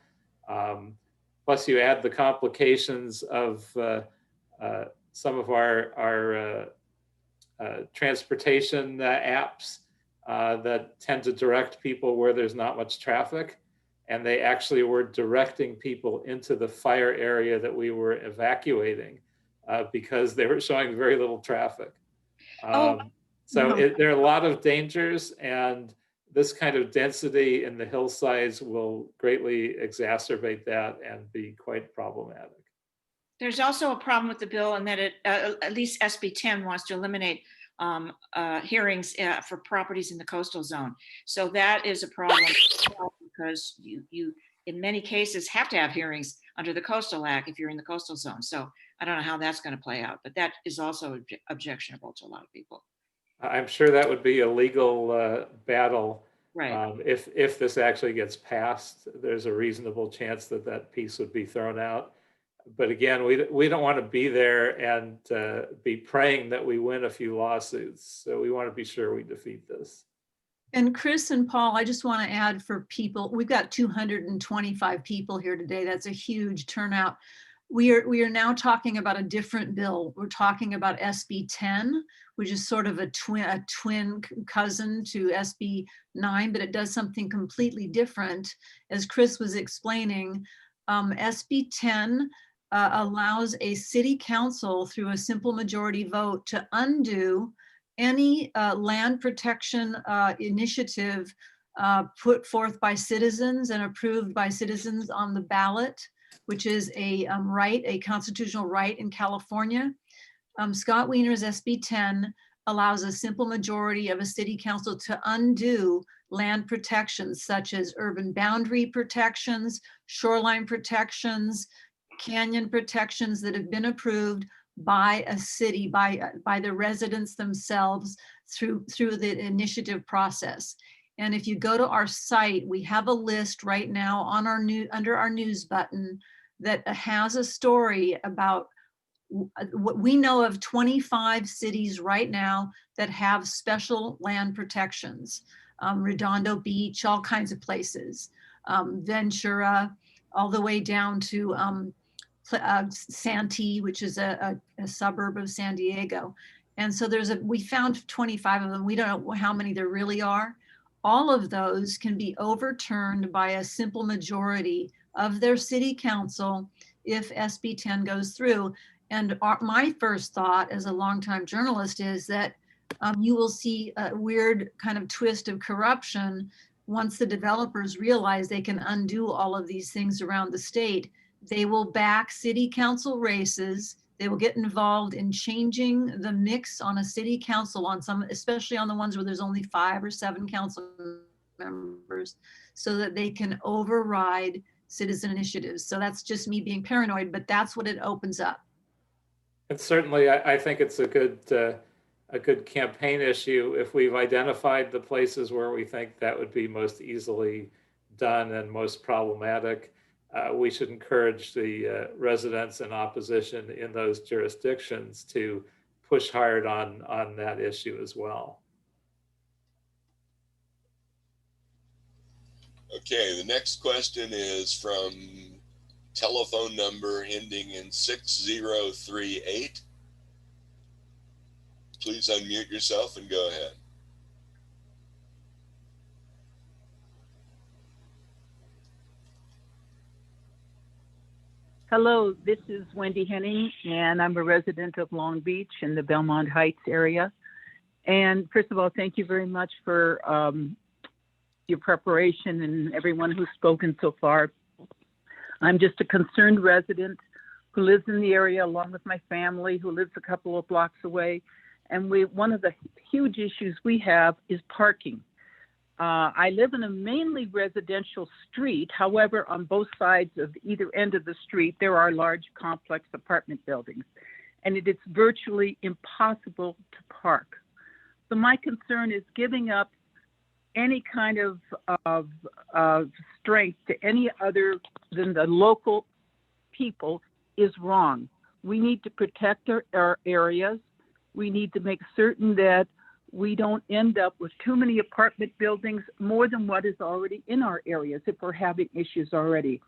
Plus you add the complications of some of our transportation apps that tend to direct people where there's not much traffic. And they actually were directing people into the fire area that we were evacuating because they were showing very little traffic. There are a lot of dangers, and this kind of density in the hillsides will greatly exacerbate that and be quite problematic. There's also a problem with the bill in that it, at least SB 10 wants to eliminate hearings for properties in the coastal zone. So that is a problem because you in many cases have to have hearings under the Coastal Act if you're in the coastal zone. So I don't know how that's going to play out, but that is also objectionable to a lot of people. I'm sure that would be a legal battle. Right. If this actually gets passed, there's a reasonable chance that that piece would be thrown out. But again, we don't want to be there and be praying that we win a few lawsuits. So we want to be sure we defeat this. And Chris and Paul, I just want to add for people, we've got 225 people here today. That's a huge turnout. we are now talking about a different bill. We're talking about SB 10, which is sort of a twin cousin to SB 9, but it does something completely different. As Chris was explaining, SB 10 allows a city council through a simple majority vote to undo any land protection initiative put forth by citizens and approved by citizens on the ballot, which is a constitutional right in California. Scott Wiener's SB 10 allows a simple majority of a city council to undo land protections such as urban boundary protections, shoreline protections, canyon protections that have been approved by a city, by the residents themselves through the initiative process. And if you go to our site, we have a list right now on our under our news button that has a story about what we know of 25 cities right now that have special land protections. Redondo Beach, all kinds of places. Ventura, all the way down to Santee, which is a suburb of San Diego. And so we found 25 of them. We don't know how many there really are. All of those can be overturned by a simple majority of their city council if SB 10 goes through. And my first thought as a longtime journalist is that you will see a weird kind of twist of corruption once the developers realize they can undo all of these things around the state. They will back city council races. They will get involved in changing the mix on a city council on some, especially on the ones where there's only 5 or 7 council members, so that they can override citizen initiatives. So that's just me being paranoid, but that's what it opens up. And certainly, I think it's a good campaign issue. If we've identified the places where we think that would be most easily done and most problematic, we should encourage the residents in opposition in those jurisdictions to push hard on that issue as well. Okay, the next question is from telephone number ending in 6038. Please unmute yourself and go ahead. Hello, this is Wendy Henning, and I'm a resident of Long Beach in the Belmont Heights area. And first of all, thank you very much for your preparation and everyone who's spoken so far. I'm just a concerned resident who lives in the area along with my family who lives a couple of blocks away. And one of the huge issues we have is parking. I live in a mainly residential street. However, on both sides of either end of the street, there are large complex apartment buildings, and it is virtually impossible to park. So my concern is giving up any kind of strength to any other than the local people is wrong. We need to protect our areas. We need to make certain that we don't end up with too many apartment buildings, more than what is already in our areas if we're having issues already.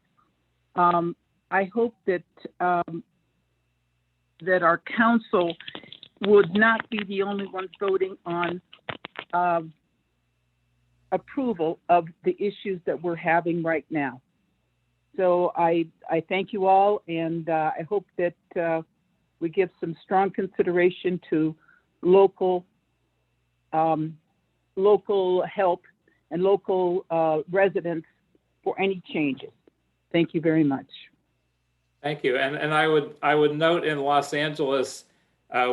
I hope that that our council would not be the only ones voting on approval of the issues that we're having right now. So I thank you all, and I hope that we give some strong consideration to local help and local residents for any changes. Thank you very much. Thank you. And I would note in Los Angeles,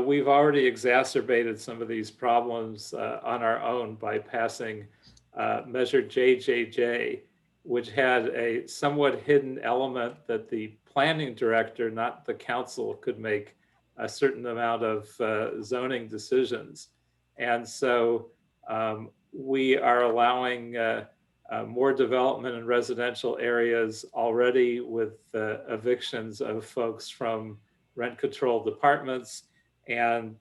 we've already exacerbated some of these problems on our own by passing Measure JJJ, which had a somewhat hidden element that the planning director, not the council, could make a certain amount of zoning decisions. And so we are allowing more development in residential areas already with evictions of folks from rent-controlled apartments and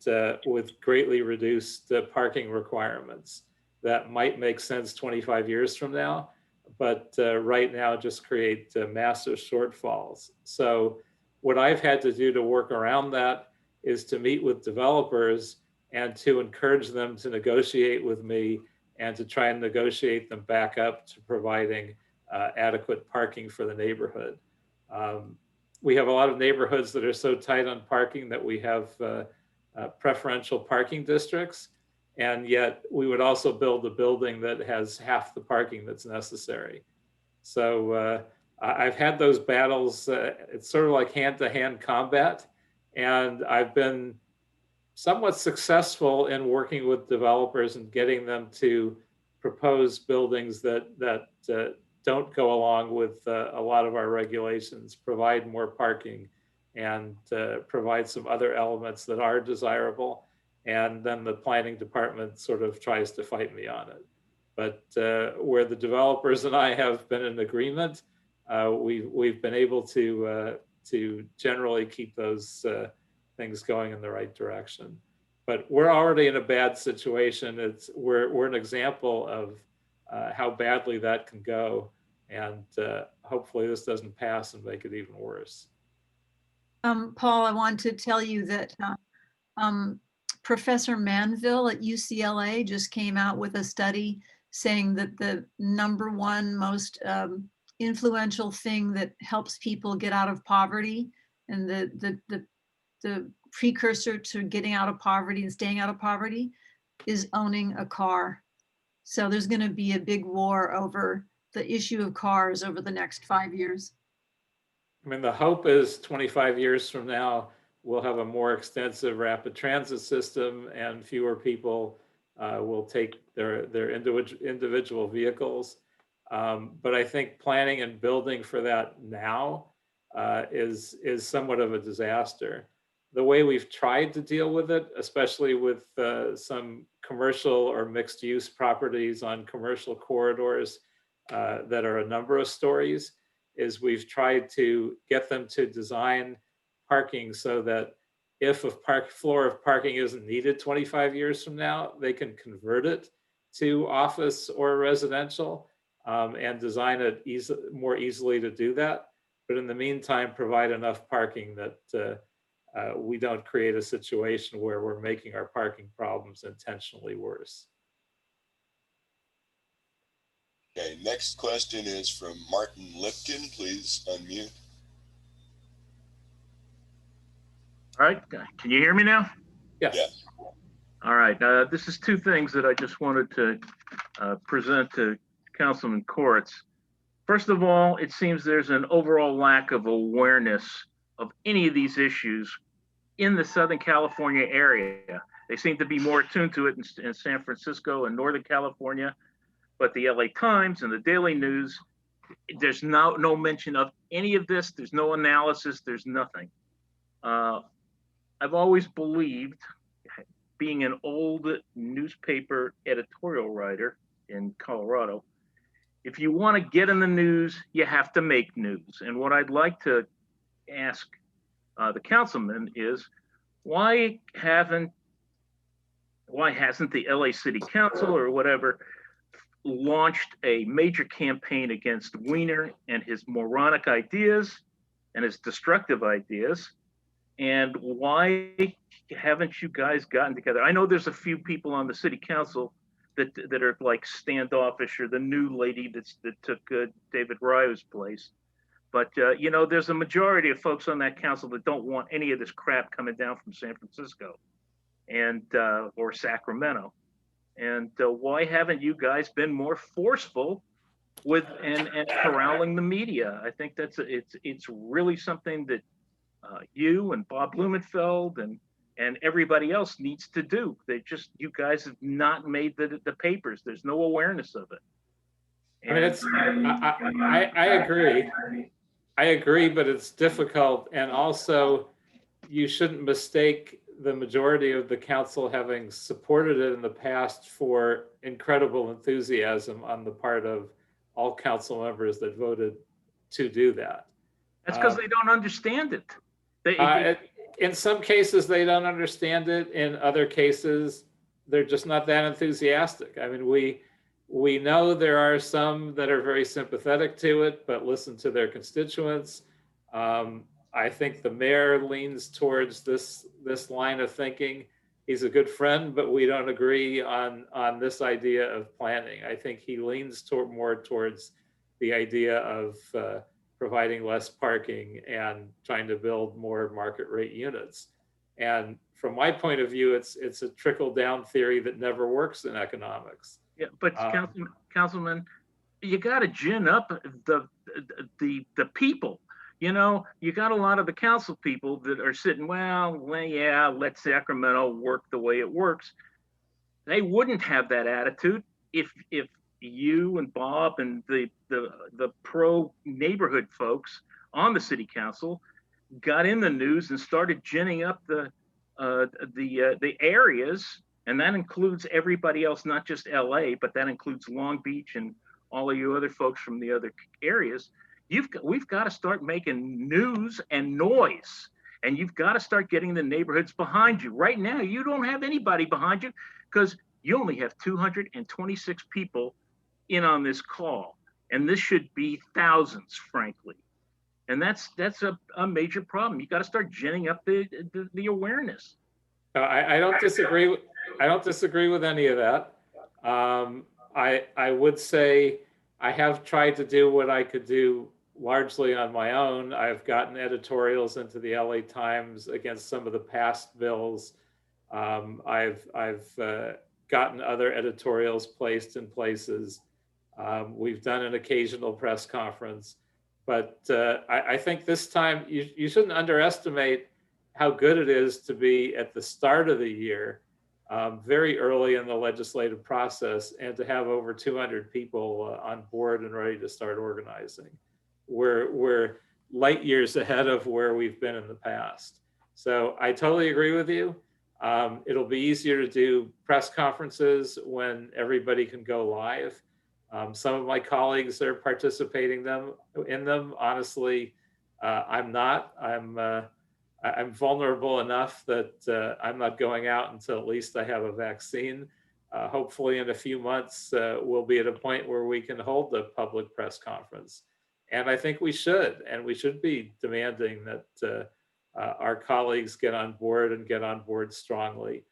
with greatly reduced parking requirements. That might make sense 25 years from now, but right now just create massive shortfalls. So what I've had to do to work around that is to meet with developers and to encourage them to negotiate with me and to try and negotiate them back up to providing adequate parking for the neighborhood. We have a lot of neighborhoods that are so tight on parking that we have preferential parking districts, and yet we would also build a building that has half the parking that's necessary. So I've had those battles. It's sort of like hand-to-hand combat, and I've been somewhat successful in working with developers and getting them to propose buildings that don't go along with a lot of our regulations, provide more parking, and provide some other elements that are desirable. And then the planning department sort of tries to fight me on it. But where the developers and I have been in agreement, we've been able to generally keep those things going in the right direction. But we're already in a bad situation. We're an example of how badly that can go, and hopefully this doesn't pass and make it even worse. Paul, I want to tell you that Professor Manville at UCLA just came out with a study saying that the #1 most influential thing that helps people get out of poverty, and the precursor to getting out of poverty and staying out of poverty, is owning a car. So there's going to be a big war over the issue of cars over the next 5 years. I mean, the hope is 25 years from now, we'll have a more extensive rapid transit system and fewer people will take their individual vehicles. But I think planning and building for that now is somewhat of a disaster. The way we've tried to deal with it, especially with some commercial or mixed use properties on commercial corridors that are a number of stories, is we've tried to get them to design parking so that if a floor of parking isn't needed 25 years from now, they can convert it to office or residential and design it more easily to do that. But in the meantime, provide enough parking that we don't create a situation where we're making our parking problems intentionally worse. Okay, next question is from Martin Lipkin. Please unmute. All right, can you hear me now? Yes. Yeah. All right, this is two things that I just wanted to present to Councilman Koretz. First of all, it seems there's an overall lack of awareness of any of these issues in the Southern California area. They seem to be more attuned to it in San Francisco and Northern California, but the LA Times and the Daily News, there's no mention of any of this. There's no analysis, there's nothing. I've always believed, being an old newspaper editorial writer in Colorado, if you want to get in the news, you have to make news. And what I'd like to ask the councilman is, why hasn't the LA City Council or whatever launched a major campaign against Wiener and his moronic ideas and his destructive ideas? And why haven't you guys gotten together? I know there's a few people on the city council that are like standoffish, or the new lady that took David Ryo's place. But you know, there's a majority of folks on that council that don't want any of this crap coming down from San Francisco and or Sacramento. And why haven't you guys been more forceful with and corralling the media? I think it's really something that you and Bob Blumenfeld and everybody else needs to do. You guys have not made the papers. There's no awareness of it. And I agree. I agree, but it's difficult. And also, you shouldn't mistake the majority of the council having supported it in the past for incredible enthusiasm on the part of all council members that voted to do that. That's because they don't understand it. In some cases, they don't understand it. In other cases, they're just not that enthusiastic. I mean, we know there are some that are very sympathetic to it, but listen to their constituents. I think the mayor leans towards this line of thinking. He's a good friend, but we don't agree on this idea of planning. I think he leans more towards the idea of providing less parking and trying to build more market rate units. And from my point of view, it's a trickle down theory that never works in economics. Yeah, but Councilman, you got to gin up the people. You know, you got a lot of the council people that are sitting, well, yeah, let Sacramento work the way it works. They wouldn't have that attitude if you and Bob and the pro neighborhood folks on the city council got in the news and started ginning up the areas, and that includes everybody else, not just LA, but that includes Long Beach and all of you other folks from the other areas. We've got to start making news and noise, and you've got to start getting the neighborhoods behind you. Right now, you don't have anybody behind you because you only have 226 people in on this call, and this should be thousands, frankly. And that's a major problem. You got to start ginning up the awareness. I don't disagree. I don't disagree with any of that. I would say I have tried to do what I could do largely on my own. I've gotten editorials into the LA Times against some of the past bills. I've gotten other editorials placed in places. We've done an occasional press conference, but I think this time you shouldn't underestimate how good it is to be at the start of the year, very early in the legislative process, and to have over 200 people on board and ready to start organizing. We're light years ahead of where we've been in the past. So I totally agree with you. It'll be easier to do press conferences when everybody can go live. Some of my colleagues are participating in them. Honestly, I'm not. I'm vulnerable enough that I'm not going out until at least I have a vaccine. Hopefully in a few months, we'll be at a point where we can hold the public press conference. And I think we should, and we should be demanding that our colleagues get on board and get on board strongly.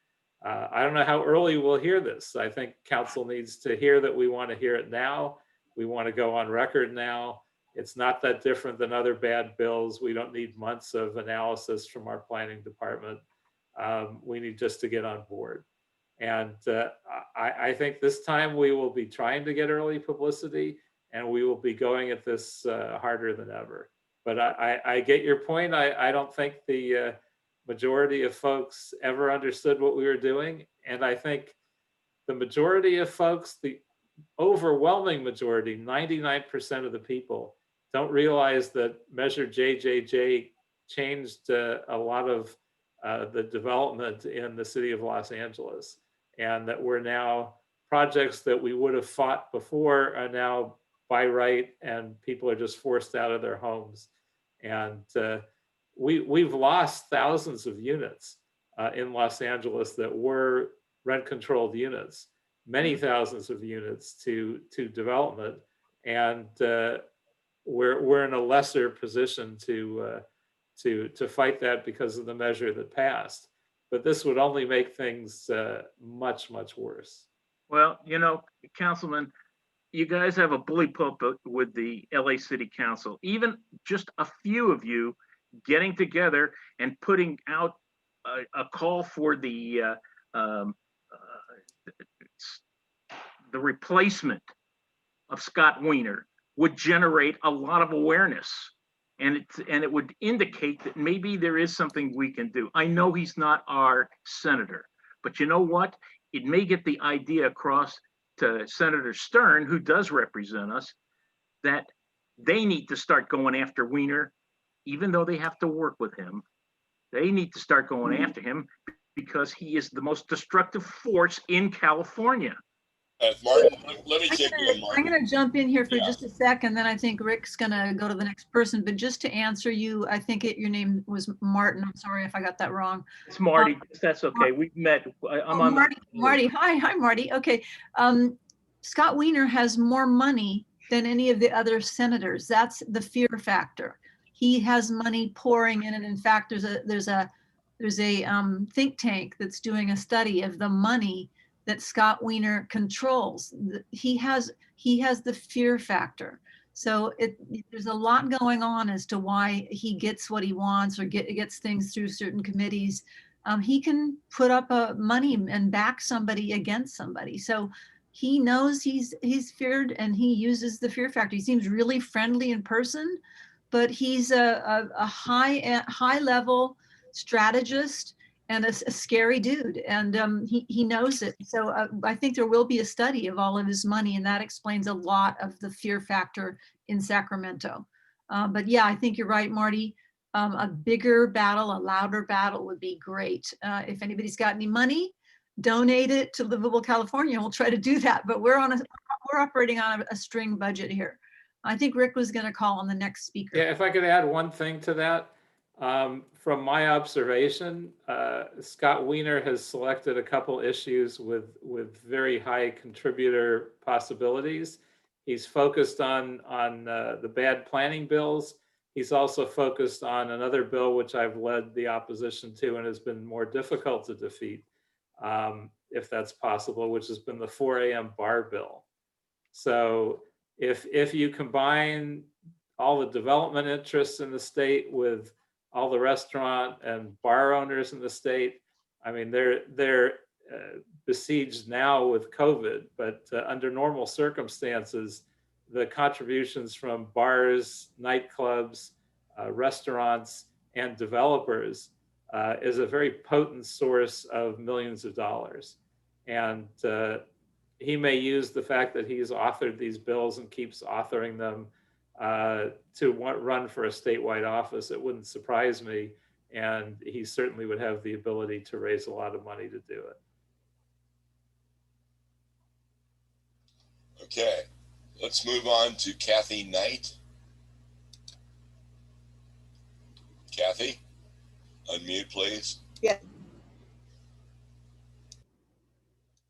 I don't know how early we'll hear this. I think council needs to hear that we want to hear it now. We want to go on record now. It's not that different than other bad bills. We don't need months of analysis from our planning department. We need just to get on board. And I think this time we will be trying to get early publicity, and we will be going at this harder than ever. But I get your point. I don't think the majority of folks ever understood what we were doing. And I think the majority of folks, the overwhelming majority, 99% of the people, don't realize that Measure JJJ changed a lot of the development in the city of Los Angeles, and that we're now, projects that we would have fought before are now by right, and people are just forced out of their homes. And we've lost thousands of units in Los Angeles that were rent-controlled units, many thousands of units to development, and we're in a lesser position to fight that because of the measure that passed. But this would only make things much, much worse. Well, you know, Councilman, you guys have a bully pulpit with the LA City Council. Even just a few of you getting together and putting out a call for the replacement of Scott Wiener would generate a lot of awareness, and it would indicate that maybe there is something we can do. I know he's not our senator, but you know what? It may get the idea across to Senator Stern, who does represent us, that they need to start going after Wiener, even though they have to work with him. They need to start going after him because he is the most destructive force in California. Martin, let me take you in, Martin. I'm going to jump in here for just a second, then I think Rick's going to go to the next person. But just to answer you, I think your name was Martin. I'm sorry if I got that wrong. It's Marty. That's okay. We met. I'm on Marty. Hi, Marty. Okay. Scott Wiener has more money than any of the other senators. That's the fear factor. he has money pouring in. And in fact, there's a think tank that's doing a study of the money that Scott Wiener controls. He has the fear factor. So there's a lot going on as to why he gets what he wants or gets things through certain committees. He can put up money and back somebody against somebody. So he knows he's feared, and he uses the fear factor. He seems really friendly in person, but he's a high level strategist and a scary dude, and he knows it. So I think there will be a study of all of his money, and that explains a lot of the fear factor in Sacramento. But yeah, I think you're right, Marty. A bigger battle, a louder battle would be great. If anybody's got any money, donate it to Livable California. We'll try to do that, but we're operating on a string budget here. I think Rick was going to call on the next speaker. Yeah, if I could add one thing to that. From my observation, Scott Wiener has selected a couple issues with very high contributor possibilities. He's focused on the bad planning bills. He's also focused on another bill which I've led the opposition to and has been more difficult to defeat, if that's possible, which has been the 4 a.m. bar bill. So if you combine all the development interests in the state with all the restaurant and bar owners in the state, I mean, they're besieged now with COVID, but under normal circumstances, the contributions from bars, nightclubs, restaurants, and developers is a very potent source of millions of dollars. And he may use the fact that he's authored these bills and keeps authoring them to run for a statewide office. It wouldn't surprise me. And he certainly would have the ability to raise a lot of money to do it. Okay, let's move on to Kathy Knight. Kathy, unmute, please. Yeah.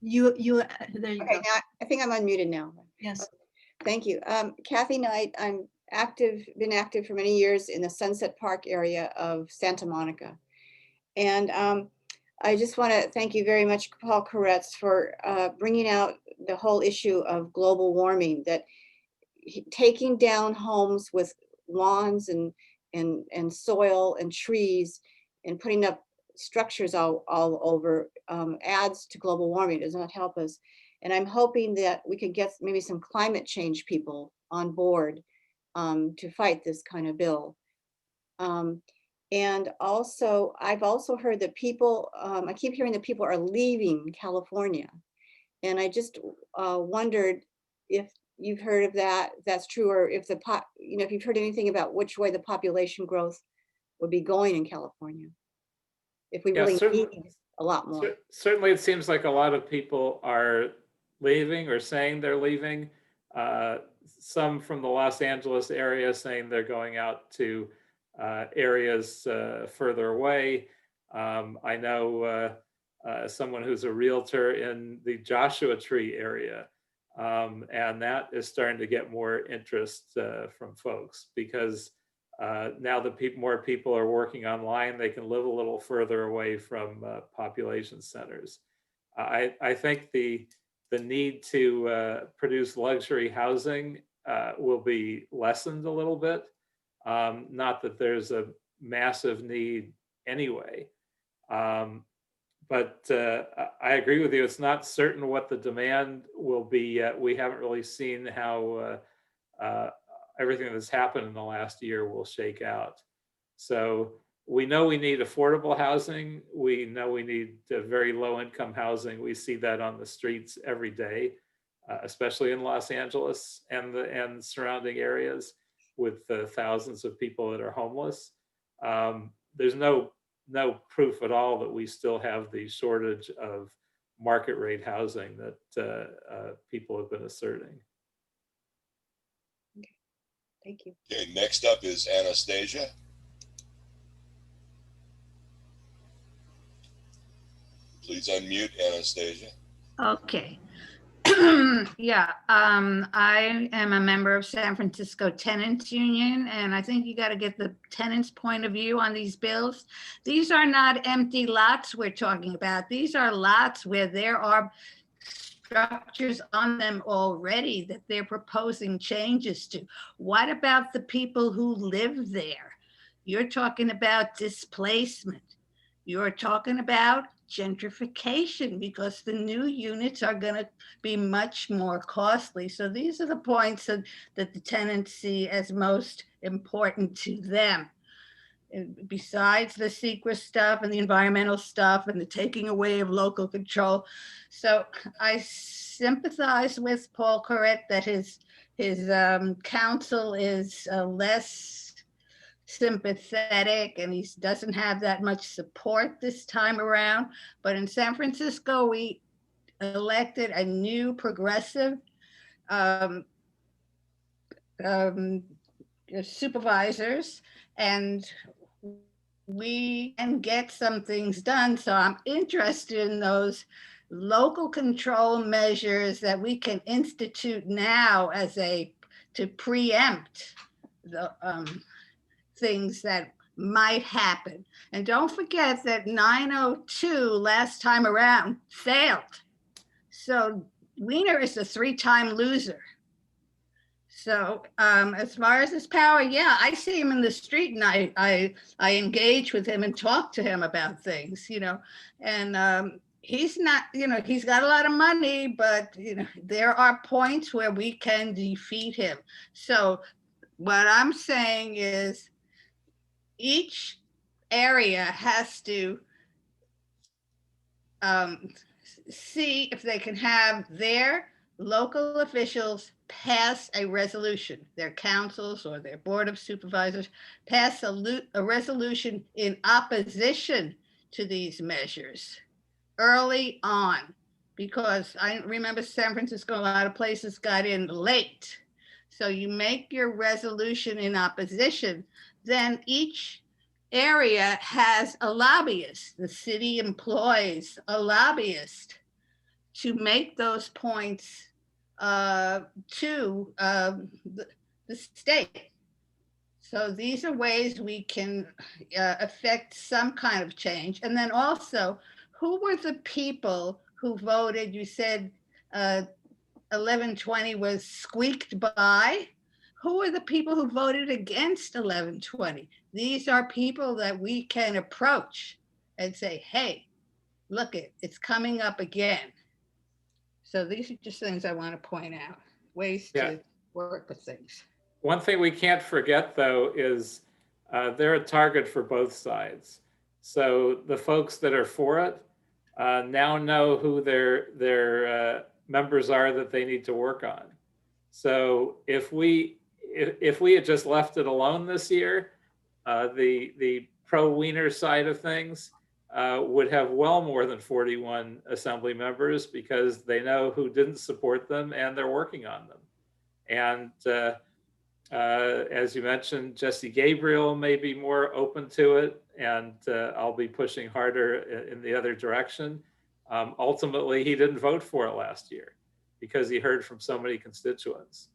There you Okay, go. now I think I'm unmuted now. Yes. Thank you. Kathy Knight, I'm been active for many years in the Sunset Park area of Santa Monica. And I just want to thank you very much, Paul Koretz, for bringing out the whole issue of global warming, that taking down homes with lawns and soil and trees and putting up structures all over adds to global warming, does not help us. And I'm hoping that we could get maybe some climate change people on board to fight this kind of bill. And also, I've also heard that people, I keep hearing that people are leaving California. And I just wondered if you've heard of that, if that's true, or if if you've heard anything about which way the population growth would be going in California, if we really need a lot more. Certainly, it seems like a lot of people are leaving or saying they're leaving. Some from the Los Angeles area saying they're going out to areas further away. I know someone who's a realtor in the Joshua Tree area, and that is starting to get more interest from folks because now that more people are working online, they can live a little further away from population centers. I think the need to produce luxury housing will be lessened a little bit. Not that there's a massive need anyway. But I agree with you. It's not certain what the demand will be yet. We haven't really seen how everything that's happened in the last year will shake out. So we know we need affordable housing. We know we need very low income housing. We see that on the streets every day, especially in Los Angeles and surrounding areas with thousands of people that are homeless. There's no proof at all that we still have the shortage of market rate housing that people have been asserting. Okay. Thank you. Okay, next up is Anastasia. Please unmute Anastasia. Okay. Yeah, I am a member of San Francisco Tenants Union, and I think you got to get the tenants' point of view on these bills. These are not empty lots we're talking about. These are lots where there are structures on them already that they're proposing changes to. What about the people who live there? You're talking about displacement. You're talking about gentrification because the new units are going to be much more costly. So these are the points that the tenants see as most important to them. And besides the secret stuff and the environmental stuff and the taking away of local control. So I sympathize with Paul Koretz that his council is less sympathetic and he doesn't have that much support this time around. But in San Francisco, we elected a new progressive supervisors, and we can get some things done. So I'm interested in those local control measures that we can institute now as to preempt the things that might happen. And don't forget that 902 last time around failed. So Wiener is a 3-time loser. So as far as his power, yeah, I see him in the street and I engage with him and talk to him about things, and he's not, he's got a lot of money, but, there are points where we can defeat him. So what I'm saying is each area has to see if they can have their local officials pass a resolution, their councils or their board of supervisors pass a resolution in opposition to these measures early on, because I remember San Francisco, a lot of places got in late. So you make your resolution in opposition, then each area has a lobbyist. The city employs a lobbyist to make those points to the state. So these are ways we can affect some kind of change. And then also, who were the people who voted? You said 1120 was squeaked by. Who are the people who voted against 1120? These are people that we can approach and say, hey, look, it's coming up again. So these are just things I want to point out, ways to work with things. One thing we can't forget, though, is they're a target for both sides. So the folks that are for it now know who their members are that they need to work on. So if we had just left it alone this year, the pro-Wiener side of things would have well more than 41 assembly members because they know who didn't support them and they're working on them. And as you mentioned, Jesse Gabriel may be more open to it, and I'll be pushing harder in the other direction. Ultimately, he didn't vote for it last year because he heard from so many constituents.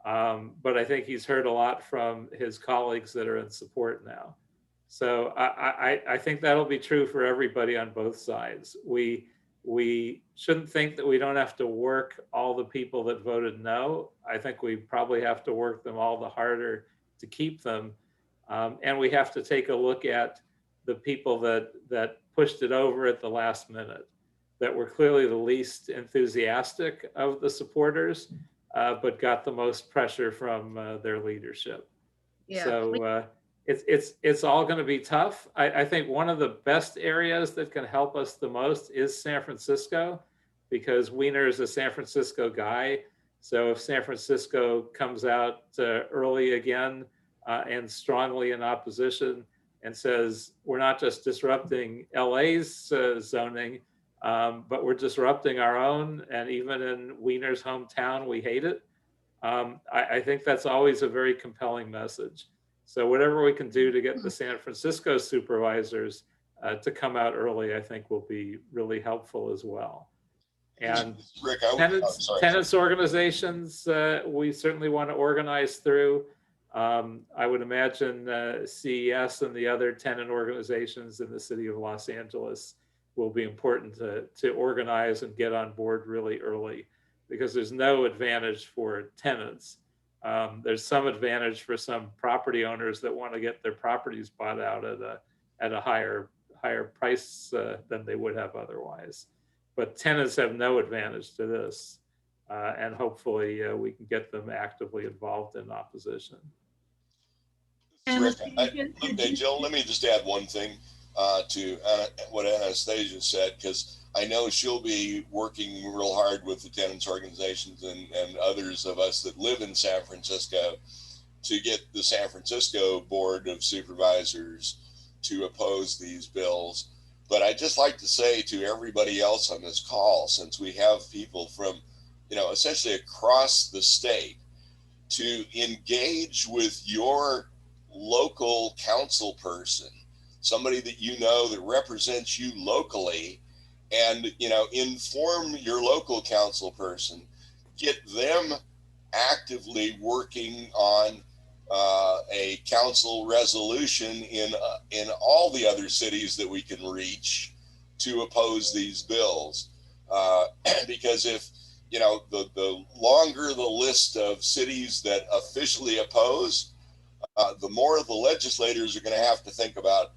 But I think he's heard a lot from his colleagues that are in support now. So I think that'll be true for everybody on both sides. We shouldn't think that we don't have to work all the people that voted no. I think we probably have to work them all the harder to keep them. And we have to take a look at the people that pushed it over at the last minute, that were clearly the least enthusiastic of the supporters, but got the most pressure from their leadership. Yeah. So it's all going to be tough. I think one of the best areas that can help us the most is San Francisco, because Wiener is a San Francisco guy. So if San Francisco comes out early again and strongly in opposition and says, we're not just disrupting LA's zoning, but we're disrupting our own, and even in Wiener's hometown, we hate it. I think that's always a very compelling message. So whatever we can do to get the San Francisco supervisors to come out early, I think will be really helpful as well. And Rick, tenants organizations, we certainly want to organize through. I would imagine CES and the other tenant organizations in the city of Los Angeles will be important to organize and get on board really early, because there's no advantage for tenants. There's some advantage for some property owners that want to get their properties bought out at a higher price than they would have otherwise. But tenants have no advantage to this. And hopefully we can get them actively involved in opposition. Rick, hey, Jill, let me just add one thing to what Anastasia said, because I know she'll be working real hard with the tenants organizations and others of us that live in San Francisco to get the San Francisco Board of Supervisors to oppose these bills. But I'd just like to say to everybody else on this call, since we have people from, essentially across the state, to engage with your local council person, somebody that you know that represents you locally, and inform your local council person, get them actively working on a council resolution in all the other cities that we can reach to oppose these bills, because if the longer the list of cities that officially oppose, the more the legislators are going to have to think about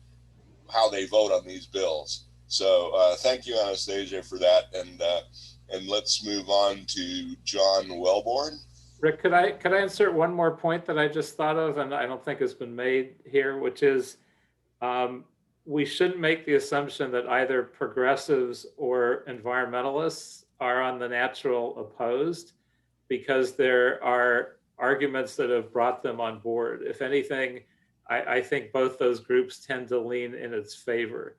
how they vote on these bills. So thank you, Anastasia, for that. And let's move on to John Wellborn. Rick, could I insert one more point that I just thought of, and I don't think has been made here, which is we shouldn't make the assumption that either progressives or environmentalists are on the natural opposed, because there are arguments that have brought them on board. If anything, I think both those groups tend to lean in its favor.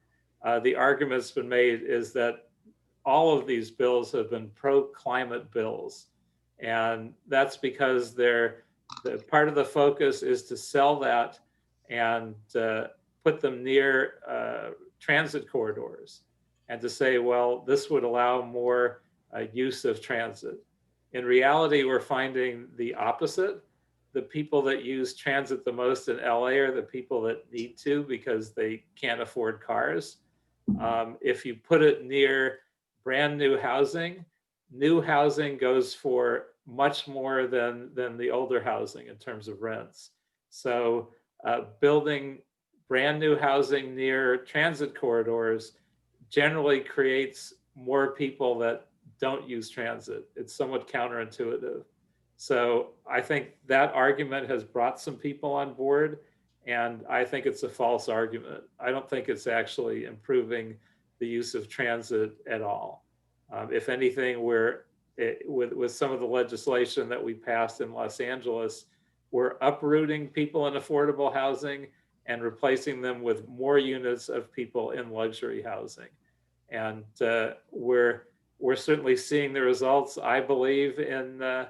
The argument's been made is that all of these bills have been pro-climate bills. And that's because part of the focus is to sell that and put them near transit corridors, and to say, well, this would allow more use of transit. In reality, we're finding the opposite. The people that use transit the most in LA are the people that need to because they can't afford cars. If you put it near brand new housing goes for much more than the older housing in terms of rents. So building brand new housing near transit corridors generally creates more people that don't use transit. It's somewhat counterintuitive. So I think that argument has brought some people on board, and I think it's a false argument. I don't think it's actually improving the use of transit at all. If anything, with some of the legislation that we passed in Los Angeles, we're uprooting people in affordable housing and replacing them with more units of people in luxury housing. And we're certainly seeing the results, I believe, in the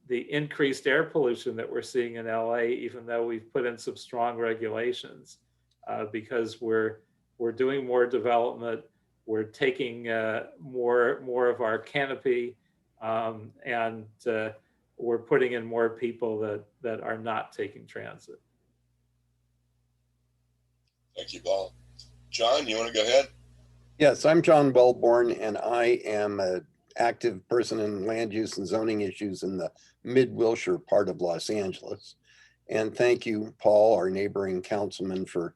increased air pollution that we're seeing in LA, even though we've put in some strong regulations, because we're doing more development, we're taking more of our canopy, and we're putting in more people that are not taking transit. Thank you, Paul. John, you want to go ahead? Yes, I'm John Wellborn, and I am an active person in land use and zoning issues in the mid-Wilshire part of Los Angeles. And thank you, Paul, our neighboring councilman, for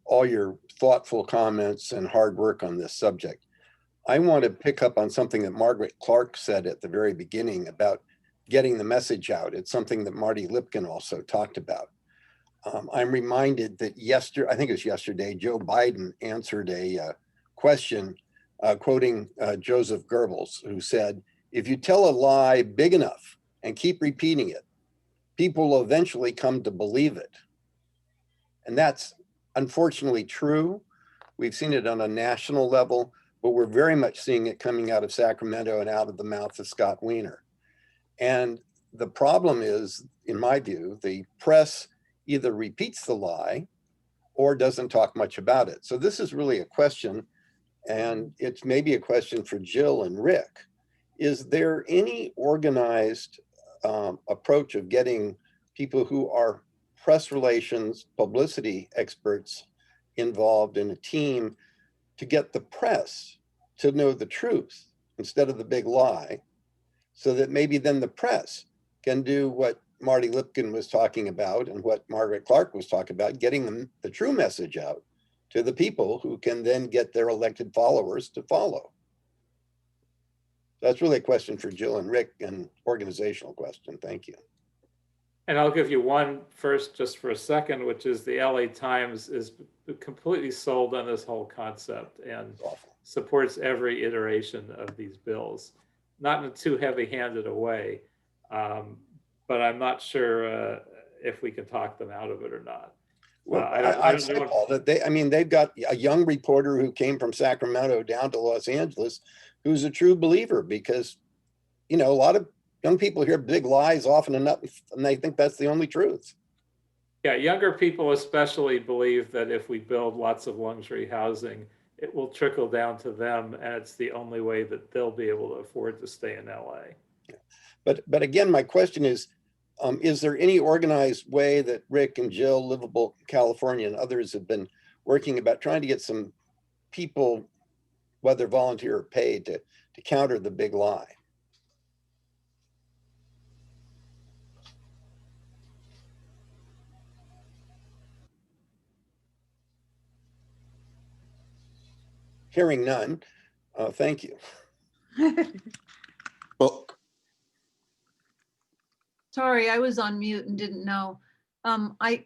all your thoughtful comments and hard work on this subject. I want to pick up on something that Margaret Clark said at the very beginning about getting the message out. It's something that Marty Lipkin also talked about. I'm reminded that I think it was yesterday, Joe Biden answered a question quoting Joseph Goebbels, who said, if you tell a lie big enough and keep repeating it, people will eventually come to believe it. And that's unfortunately true. We've seen it on a national level, but we're very much seeing it coming out of Sacramento and out of the mouth of Scott Wiener. And the problem is, in my view, the press either repeats the lie or doesn't talk much about it. So this is really a question and it's maybe a question for Jill and Rick. Is there any organized approach of getting people who are press relations, publicity experts involved in a team to get the press to know the truth instead of the big lie, so that maybe then the press can do what Marty Lipkin was talking about and what Margaret Clark was talking about, getting them the true message out to the people who can then get their elected followers to follow? That's really a question for Jill and Rick, and organizational question. Thank you. And I'll give you one first, just for a second, which is the LA Times is completely sold on this whole concept and supports every iteration of these bills, not in a too heavy-handed a way, but I'm not sure if we can talk them out of it or not. Well, I don't know. Paul, that they've got a young reporter who came from Sacramento down to Los Angeles, who's a true believer, because, you know, a lot of young people hear big lies often enough, and they think that's the only truth. Yeah, younger people especially believe that if we build lots of luxury housing, it will trickle down to them, and it's the only way that they'll be able to afford to stay in LA. Yeah. But again, my question is there any organized way that Rick and Jill, Livable California, and others have been working about trying to get some people, whether volunteer or paid, to counter the big lie? Hearing none, thank you. Well, Sorry, I was on mute and didn't know. I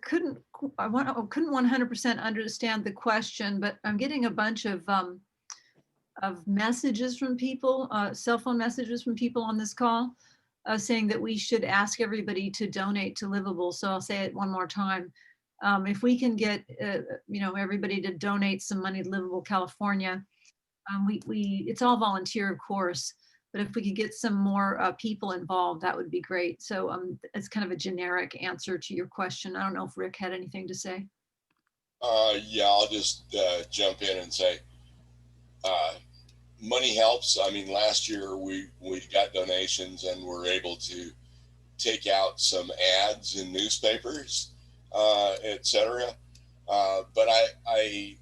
couldn't 100% understand the question, but I'm getting a bunch of messages from people, cell phone messages from people on this call, saying that we should ask everybody to donate to Livable. So I'll say it one more time. If we can get everybody to donate some money to Livable California, it's all volunteer, of course, but if we could get some more people involved, that would be great. So it's kind of a generic answer to your question. I don't know if Rick had anything to say. Yeah, I'll just jump in and say, money helps. I mean, last year we got donations and were able to take out some ads in newspapers, etc. But I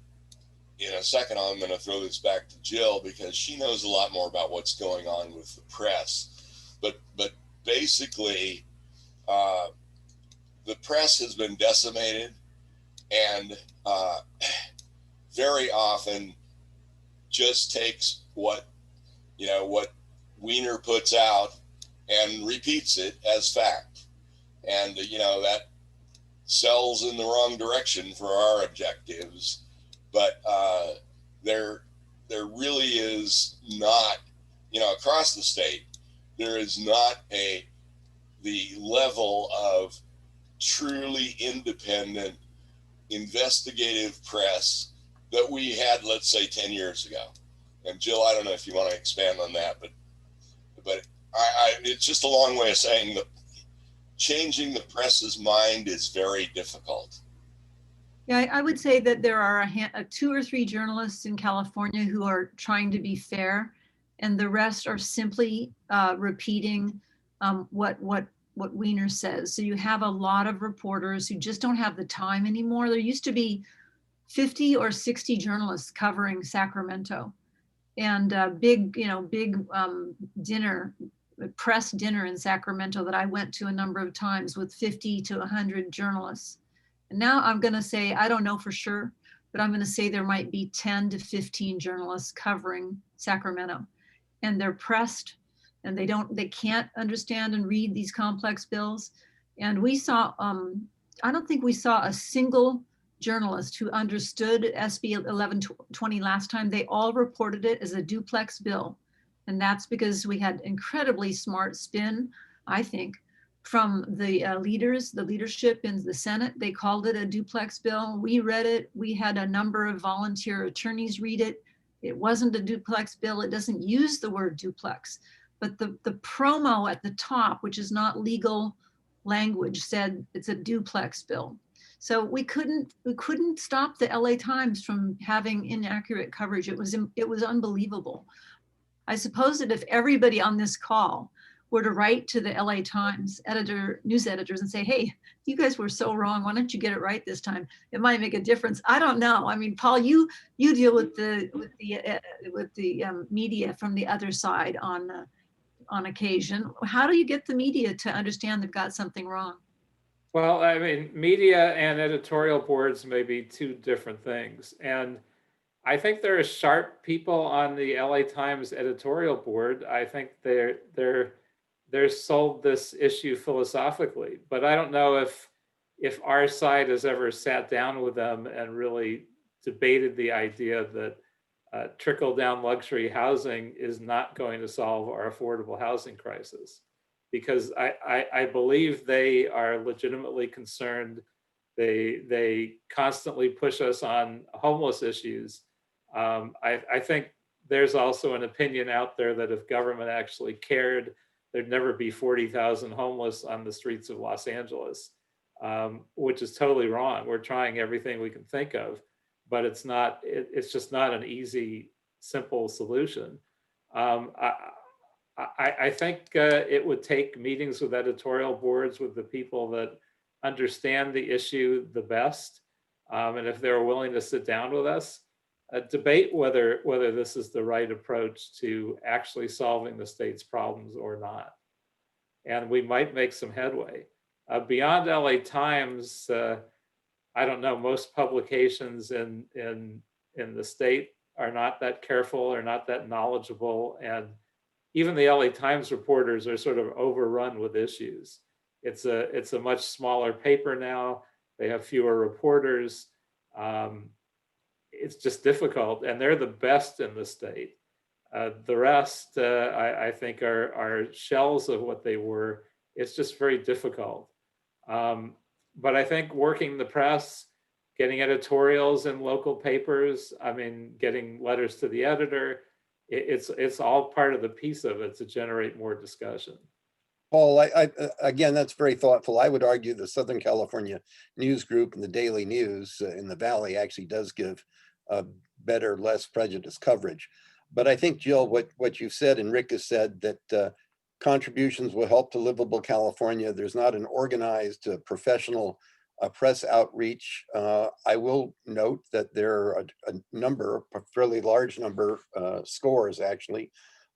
in a second, I'm going to throw this back to Jill because she knows a lot more about what's going on with the press. But basically, the press has been decimated, and very often just takes what Wiener puts out and repeats it as fact, and that sells in the wrong direction for our objectives. But there really is not, across the state, there is not the level of truly independent investigative press that we had, let's say, 10 years ago. And Jill, I don't know if you want to expand on that, but it's just a long way of saying that changing the press's mind is very difficult. Yeah, I would say that there are 2 or 3 journalists in California who are trying to be fair, and the rest are simply repeating what Wiener says. So you have a lot of reporters who just don't have the time anymore. There used to be 50 or 60 journalists covering Sacramento, and big press dinner in Sacramento that I went to a number of times with 50 to 100 journalists. And now I'm going to say, I don't know for sure, but I'm going to say there might be 10 to 15 journalists covering Sacramento, and they're pressed, and they can't understand and read these complex bills. And we saw, I don't think we saw a single journalist who understood SB 1120 last time. They all reported it as a duplex bill. And that's because we had incredibly smart spin, I think, from the leadership in the Senate. They called it a duplex bill. We read it. We had a number of volunteer attorneys read it. It wasn't a duplex bill. It doesn't use the word duplex, but the promo at the top, which is not legal language, said it's a duplex bill. So we couldn't stop the LA Times from having inaccurate coverage. It was unbelievable. I suppose that if everybody on this call were to write to the LA Times news editors and say, hey, you guys were so wrong, why don't you get it right this time? It might make a difference. I don't know. I mean, Paul, you deal with the media from the other side on occasion. How do you get the media to understand they've got something wrong? Well, I mean, media and editorial boards may be two different things. And I think there are sharp people on the LA Times editorial board. I think they're sold this issue philosophically, but I don't know if our side has ever sat down with them and really debated the idea that trickle down luxury housing is not going to solve our affordable housing crisis, because I believe they are legitimately concerned. They constantly push us on homeless issues. I think there's also an opinion out there that if government actually cared, there'd never be 40,000 homeless on the streets of Los Angeles, which is totally wrong. We're trying everything we can think of, but it's just not an easy, simple solution. I think it would take meetings with editorial boards with the people that understand the issue the best. And if they're willing to sit down with us, debate whether this is the right approach to actually solving the state's problems or not. And we might make some headway. Beyond LA Times, I don't know, most publications in the state are not that careful or not that knowledgeable. And even the LA Times reporters are sort of overrun with issues. It's a much smaller paper now. They have fewer reporters. It's just difficult, and they're the best in the state. The rest, I think, are shells of what they were. It's just very difficult. But I think working the press, getting editorials in local papers, I mean, getting letters to the editor, it's all part of the piece of it to generate more discussion. Paul, again, that's very thoughtful. I would argue the Southern California News Group and the Daily News in the Valley actually does give better, less prejudiced coverage. But I think, Jill, what you've said and Rick has said, that contributions will help to Livable California. There's not an organized professional press outreach. I will note that there are a fairly large number, scores actually,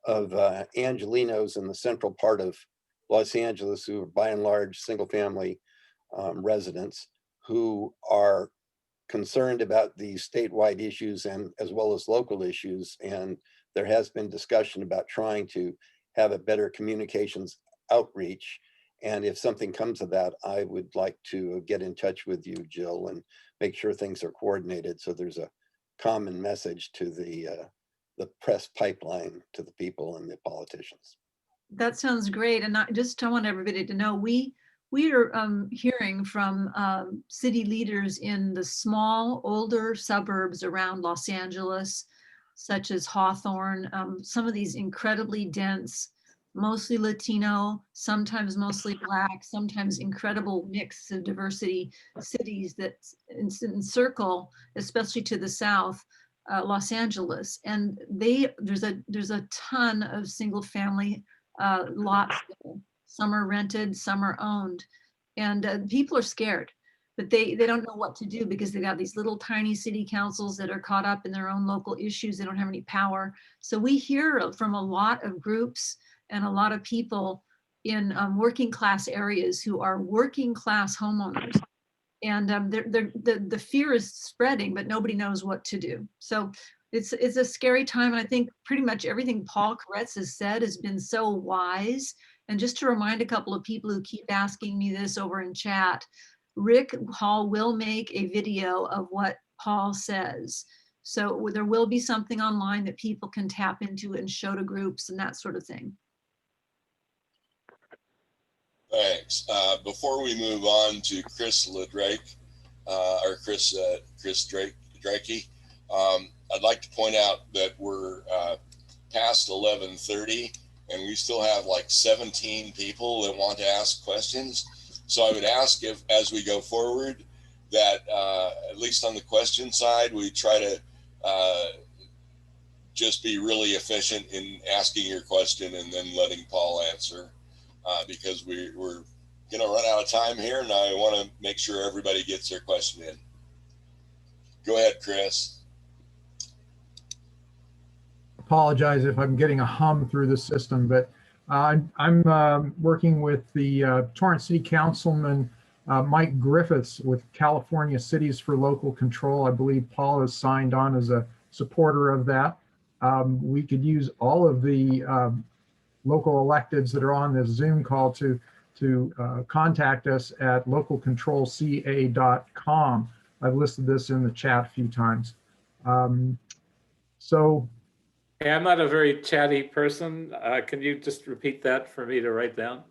of Angelenos in the central part of Los Angeles who are by and large single family residents who are concerned about these statewide issues and as well as local issues. And there has been discussion about trying to have a better communications outreach. And if something comes of that, I would like to get in touch with you, Jill, and make sure things are coordinated so there's a common message to the press pipeline to the people and the politicians. That sounds great. And I want everybody to know we are hearing from city leaders in the small, older suburbs around Los Angeles, such as Hawthorne, some of these incredibly dense, mostly Latino, sometimes mostly Black, sometimes incredible mix of diversity cities that encircle, especially to the south, Los Angeles. And there's a ton of single family lots. Some are rented, some are owned, and people are scared, but they don't know what to do because they got these little tiny city councils that are caught up in their own local issues. They don't have any power. So we hear from a lot of groups and a lot of people in working class areas who are working class homeowners, and the fear is spreading, but nobody knows what to do. So it's a scary time, and I think pretty much everything Paul Koretz has said has been so wise. And just to remind a couple of people who keep asking me this over in chat, Rick Hall will make a video of what Paul says. So there will be something online that people can tap into and show to groups and that sort of thing. Thanks. Before we move on to Chris LaDrake, or Chris Drakey, I'd like to point out that we're past 11:30 and we still have like 17 people that want to ask questions. So I would ask if, as we go forward, that at least on the question side, we try to just be really efficient in asking your question and then letting Paul answer, because we're going to run out of time here, and I want to make sure everybody gets their question in. Go ahead, Chris. Apologize if I'm getting a hum through the system, but I'm working with the Torrance City Councilman Mike Griffiths with California Cities for Local Control. I believe Paul has signed on as a supporter of that. We could use all of the local electeds that are on this Zoom call to contact us at localcontrolca.com. I've listed this in the chat a few times. Hey, I'm not a very chatty person. Can you just repeat that for me to write down?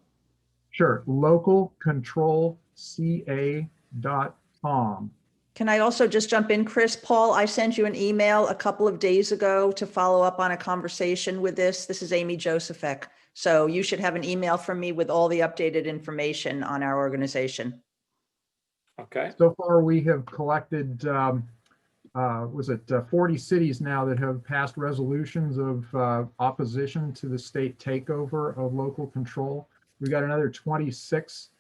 Sure, localcontrolca.com. Can I also just jump in, Chris? Paul, I sent you an email a couple of days ago to follow up on a conversation with this. This is Amy Josephek. So you should have an email from me with all the updated information on our organization. Okay. So far, we have collected, 40 cities now that have passed resolutions of opposition to the state takeover of local control. We've got another 26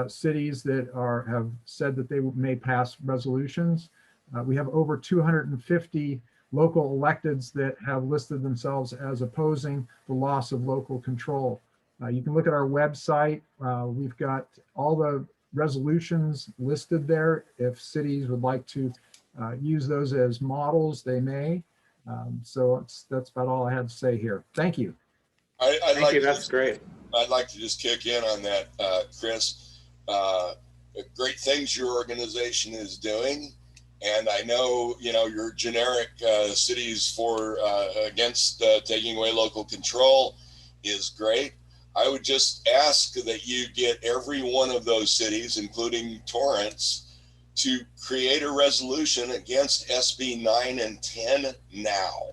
cities that have said that they may pass resolutions. We have over 250 local electeds that have listed themselves as opposing the loss of local control. You can look at our website. We've got all the resolutions listed there. If cities would like to use those as models, they may. So that's about all I had to say here. Thank you. Thank you. That's great. I'd like to just kick in on that, Chris. Great things your organization is doing, and I know your generic cities for against taking away local control is great. I would just ask that you get every one of those cities, including Torrance, to create a resolution against SB 9 and 10 now,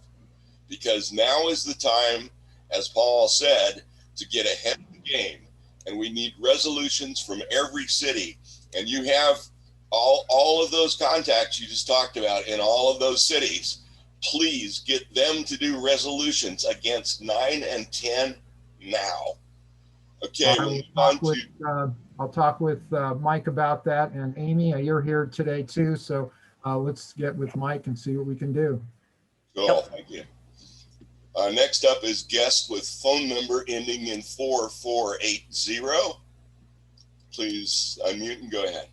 because now is the time, as Paul said, to get ahead of the game, and we need resolutions from every city. And you have all of those contacts you just talked about in all of those cities. Please get them to do resolutions against 9 and 10 now. Okay, I'll talk with Mike about that, and Amy, you're here today too, so let's get with Mike and see what we can do. Cool, thank you. Next up is guest with phone number ending in 4480. Please unmute and go ahead.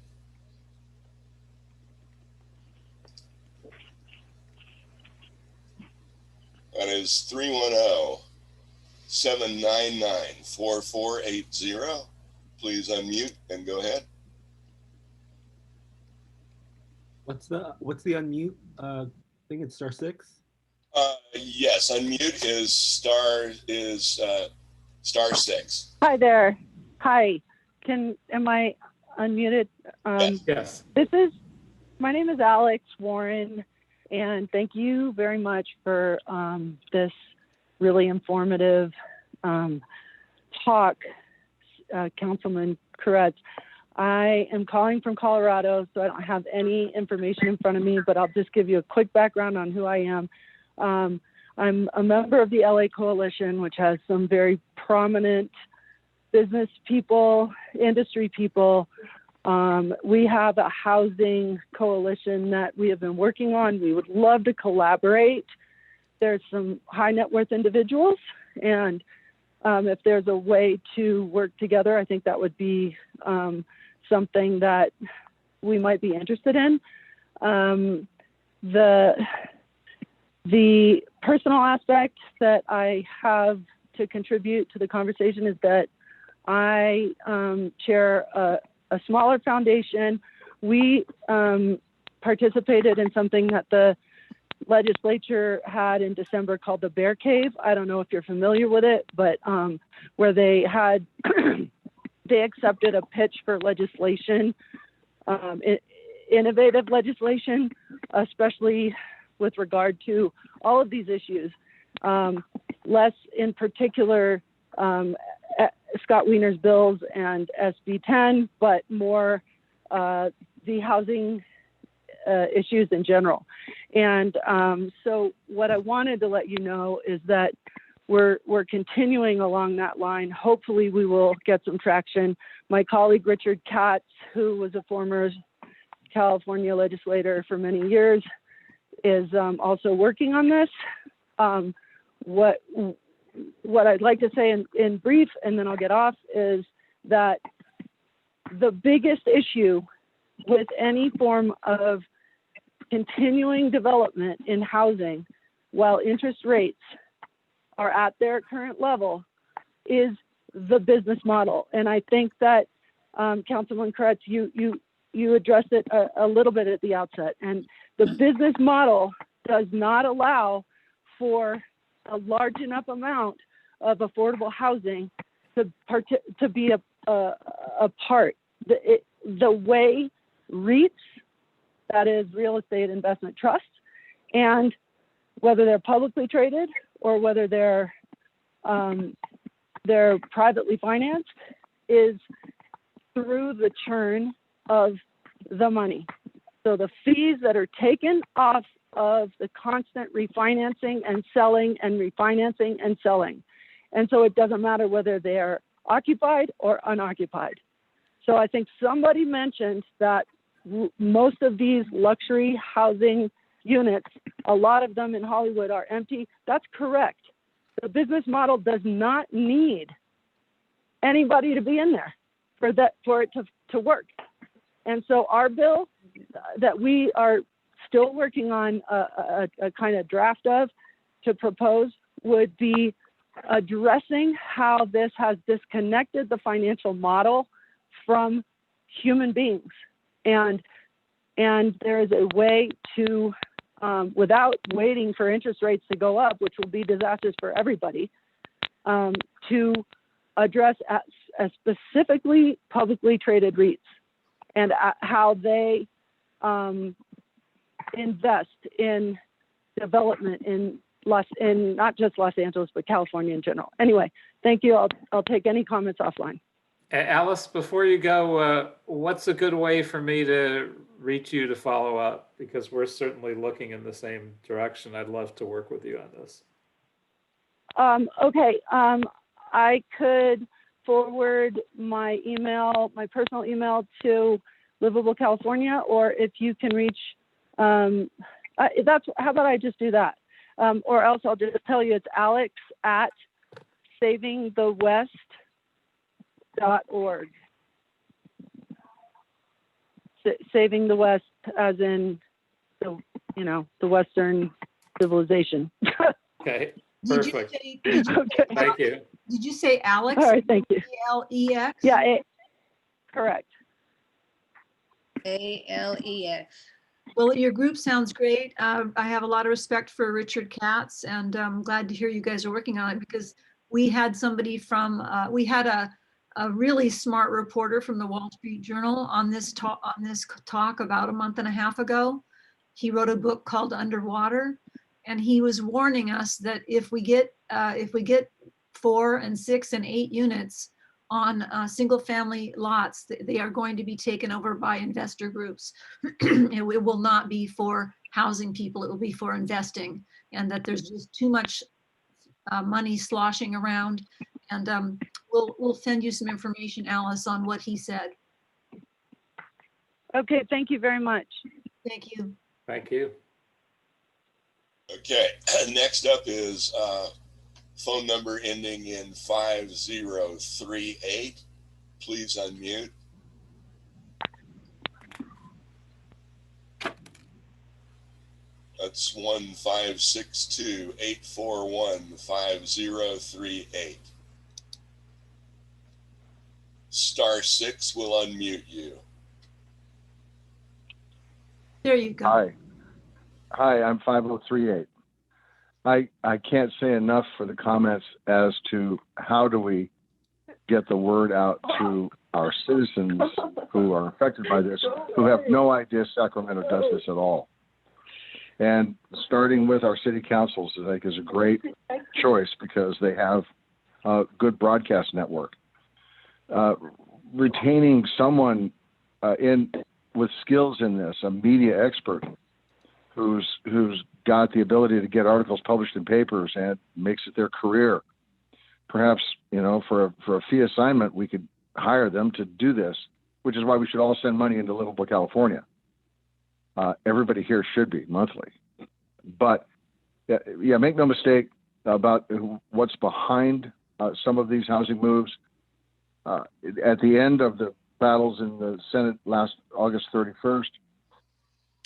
That is 310-799-4480. Please unmute and go ahead. What's the unmute thing? It's *6. Yes, unmute is *6. Hi there. Hi. Am I unmuted? Yes. My name is Alex Warren, and thank you very much for this really informative talk, Councilman Koretz. I am calling from Colorado, so I don't have any information in front of me, but I'll just give you a quick background on who I am. I'm a member of the LA Coalition, which has some very prominent business people, industry people. We have a housing coalition that we have been working on. We would love to collaborate. There's some high net worth individuals, and if there's a way to work together, I think that would be something that we might be interested in. The personal aspect that I have to contribute to the conversation is that I chair a smaller foundation. We participated in something that the legislature had in December called the Bear Cave. I don't know if you're familiar with it, but where they had they accepted a pitch for legislation, innovative legislation, especially with regard to all of these issues. Less in particular Scott Wiener's bills and SB 10, but more the housing issues in general. And so what I wanted to let you know is that we're continuing along that line. Hopefully we will get some traction. My colleague Richard Katz, who was a former California legislator for many years, is also working on this. What I'd like to say in brief, and then I'll get off, is that the biggest issue with any form of continuing development in housing while interest rates are at their current level is the business model. And I think that Councilman Koretz, you addressed it a little bit at the outset. And the business model does not allow for a large enough amount of affordable housing to be a part. The way REITs, that is real estate investment trusts, and whether they're publicly traded or whether they're privately financed, is through the churn of the money. So the fees that are taken off of the constant refinancing and selling and refinancing and selling. And so it doesn't matter whether they're occupied or unoccupied. So I think somebody mentioned that most of these luxury housing units, a lot of them in Hollywood, are empty. That's correct. The business model does not need anybody to be in there for it to work. And so our bill that we are still working on a kind of draft of to propose would be addressing how this has disconnected the financial model from human beings. And there is a way to, without waiting for interest rates to go up, which will be disastrous for everybody, to address specifically publicly traded REITs and how they invest in development in not just Los Angeles, but California in general. Anyway, thank you. I'll take any comments offline. Alice, before you go, what's a good way for me to reach you to follow up? Because we're certainly looking in the same direction. I'd love to work with you on this. Okay. I could forward my email, my personal email, to Livable California, or if you can reach, how about I just do that? Or else I'll just tell you it's alex@savingthewest.org. Saving the West, as in the Western civilization. Okay, perfect. Thank you. Did you say Alex? All right, thank you. ALEX? Yeah, correct. ALEX. Well, your group sounds great. I have a lot of respect for Richard Katz, and I'm glad to hear you guys are working on it, because we had somebody from, we had a really smart reporter from the Wall Street Journal on this talk about a month and a half ago. He wrote a book called Underwater, and he was warning us that if we get 4 and 6 and 8 units on single family lots, they are going to be taken over by investor groups. It will not be for housing people, it will be for investing, and that there's just too much money sloshing around. And we'll send you some information, Alice, on what he said. Okay, thank you very much. Thank you. Thank you. Okay, next up is phone number ending in 5038. Please unmute. That's 1-562-841-5038. *6 will unmute you. There you go. Hi, I'm 5038. I can't say enough for the comments as to how do we get the word out to our citizens who are affected by this, who have no idea Sacramento does this at all. And starting with our city councils, I think, is a great choice because they have a good broadcast network. Retaining someone in with skills in this, a media expert who's got the ability to get articles published in papers and makes it their career. Perhaps, you know, for a fee assignment, we could hire them to do this, which is why we should all send money into Livable California. Everybody here should be monthly. But yeah, make no mistake about what's behind some of these housing moves. At the end of the battles in the Senate last August 31st,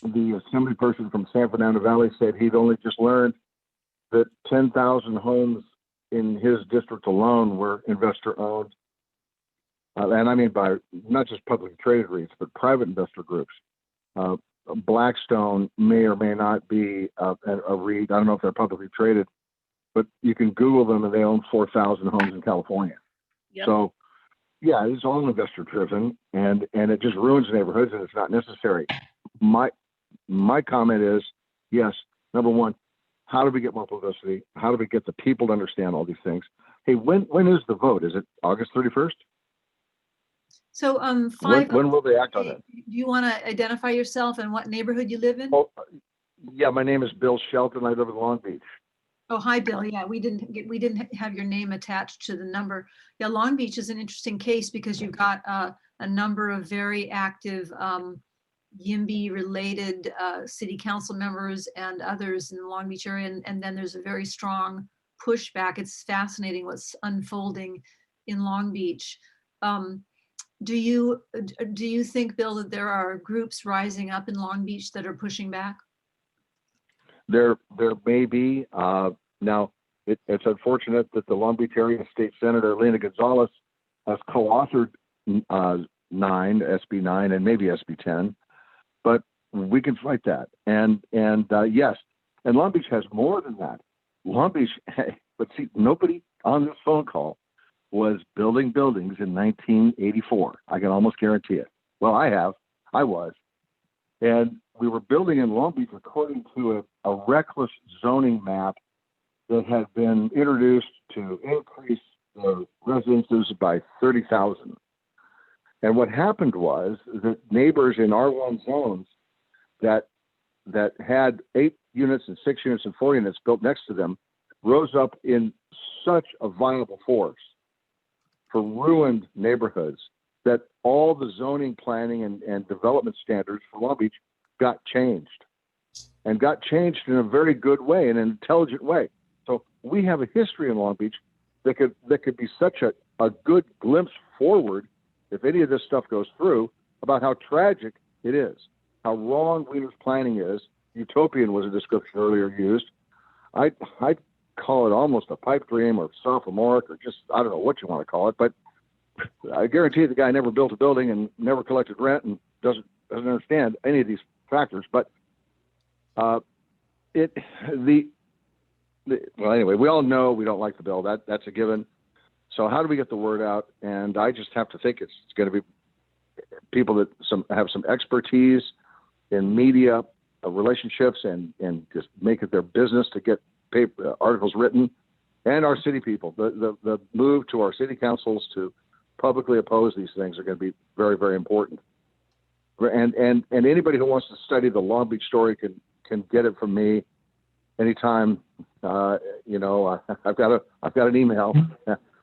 the assembly person from San Fernando Valley said he'd only just learned that 10,000 homes in his district alone were investor owned. And I mean by not just publicly traded REITs, but private investor groups. Blackstone may or may not be a REIT. I don't know if they're publicly traded, but you can Google them and they own 4,000 homes in California. Yep. So yeah, it's all investor driven and it just ruins neighborhoods and it's not necessary. My comment is, yes, number one, how do we get more publicity? How do we get the people to understand all these things? Hey, when is the vote? Is it August 31st? So when will they act on it? Do you want to identify yourself and what neighborhood you live in? Oh, yeah, my name is Bill Shelton. I live in Long Beach. Oh, hi, Bill. Yeah, we didn't have your name attached to the number. Yeah, Long Beach is an interesting case because you've got a number of very active YIMBY related city council members and others in the Long Beach area. And then there's a very strong pushback. It's fascinating what's unfolding in Long Beach. Do you think, Bill, that there are groups rising up in Long Beach that are pushing back? There may be. Now, it's unfortunate that the Long Beach area state senator, Lena Gonzalez, has co-authored SB 9 and maybe SB 10, but we can fight that. And yes, and Long Beach has more than that. Long Beach, but see, nobody on this phone call was building buildings in 1984. I can almost guarantee it. Well, I was. And we were building in Long Beach according to a reckless zoning map that had been introduced to increase the residences by 30,000. And what happened was that neighbors in R1 zones that had 8 units and 6 units and 4 units built next to them rose up in such a viable force for ruined neighborhoods that all the zoning planning and development standards for Long Beach got changed and got changed in a very good way, in an intelligent way. So we have a history in Long Beach that could be such a good glimpse forward if any of this stuff goes through about how tragic it is, how wrong Wiener's planning is. Utopian was a description earlier used. I'd call it almost a pipe dream or sophomoric or just, I don't know what you want to call it, but I guarantee the guy never built a building and never collected rent and doesn't understand any of these factors. But well, anyway, we all know we don't like the bill. That's a given. So how do we get the word out? And I just have to think it's going to be people that have some expertise in media relationships and just make it their business to get paper articles written, and our city people. The move to our city councils to publicly oppose these things are going to be very, very important. And anybody who wants to study the Long Beach story can get it from me anytime. You know, I've got an email,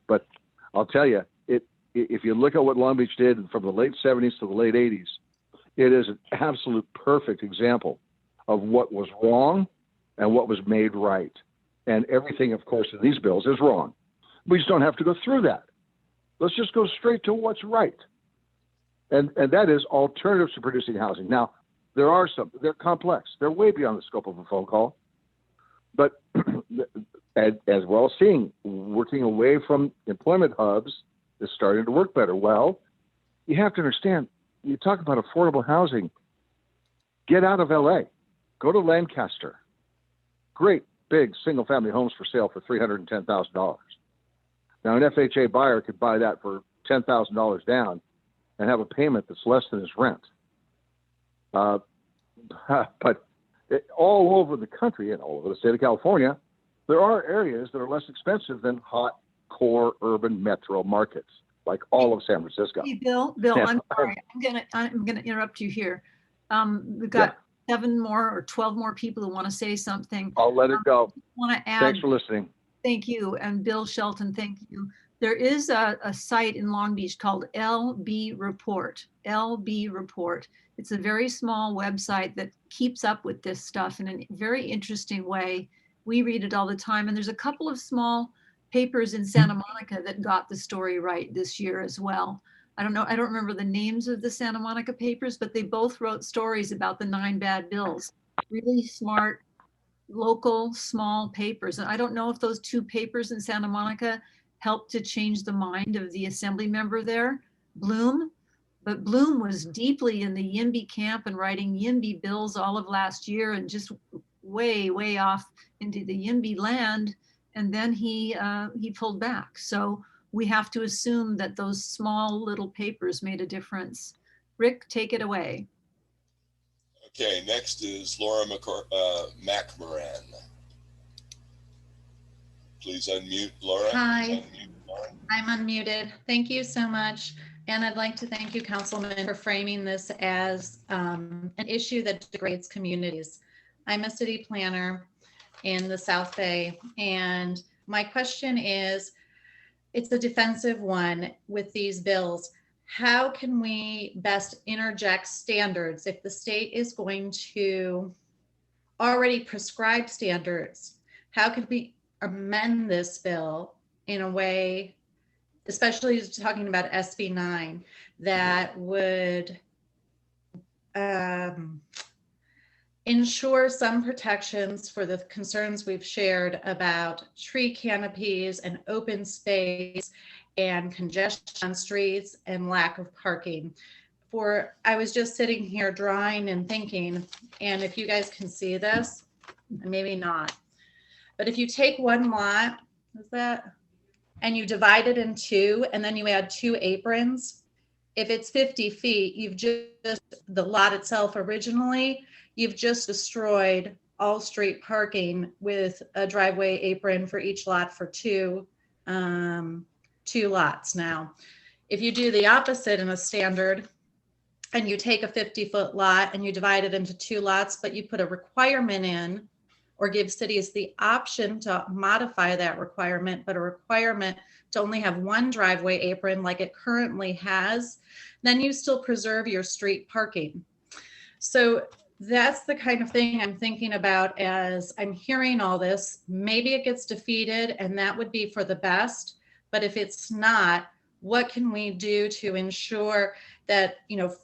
but I'll tell you, if you look at what Long Beach did from the late 70s to the late 80s, it is an absolute perfect example of what was wrong and what was made right. And everything, of course, in these bills is wrong. We just don't have to go through that. Let's just go straight to what's right. And that is alternatives to producing housing. Now, they're complex. They're way beyond the scope of a phone call. But as we're all seeing, working away from employment hubs is starting to work better. Well, you have to understand, you talk about affordable housing, get out of LA, go to Lancaster. Great big single family homes for sale for $310,000. Now an FHA buyer could buy that for $10,000 down and have a payment that's less than his rent. But all over the country and all over the state of California, there are areas that are less expensive than hot core urban metro markets. like all of San Francisco. Hey, Bill, Yeah. I'm sorry. I'm gonna interrupt you here. We've got 7 more or 12 more people who want to say something. I'll let it go. Want to add? Thanks for listening. Thank you. And Bill Shelton, thank you. There is a site in Long Beach called LB Report. LB Report. It's a very small website that keeps up with this stuff in a very interesting way. We read it all the time. And there's a couple of small papers in Santa Monica that got the story right this year as well. I don't remember the names of the Santa Monica papers, but they both wrote stories about the 9 bad bills. Really smart, local, small papers. And I don't know if those 2 papers in Santa Monica helped to change the mind of the assembly member there, Bloom. But Bloom was deeply in the YIMBY camp and writing YIMBY bills all of last year and just way, way off into the YIMBY land. And then he pulled back. So we have to assume that those small little papers made a difference. Rick, take it away. Okay, next is Laura McMoran. Please unmute, Laura. Hi, I'm unmuted. Thank you so much. And I'd like to thank you, Councilman, for framing this as an issue that degrades communities. I'm a city planner in the South Bay, and my question is, it's a defensive one with these bills. How can we best interject standards if the state is going to already prescribe standards? How could we amend this bill in a way, especially talking about SB 9, that would ensure some protections for the concerns we've shared about tree canopies and open space and congestion on streets and lack of parking. I was just sitting here drawing and thinking, and if you guys can see this, maybe not, but if you take one lot, and you divide it in 2, and then you add 2 aprons, if it's 50 feet, you've just, the lot itself originally, you've just destroyed all street parking with a driveway apron for each lot for 2 lots. Now, if you do the opposite in a standard and you take a 50-foot lot and you divide it into 2 lots, but you put a requirement in or give cities the option to modify that requirement, but a requirement to only have 1 driveway apron like it currently has, then you still preserve your street parking. So that's the kind of thing I'm thinking about as I'm hearing all this. Maybe it gets defeated and that would be for the best, but if it's not, what can we do to ensure that,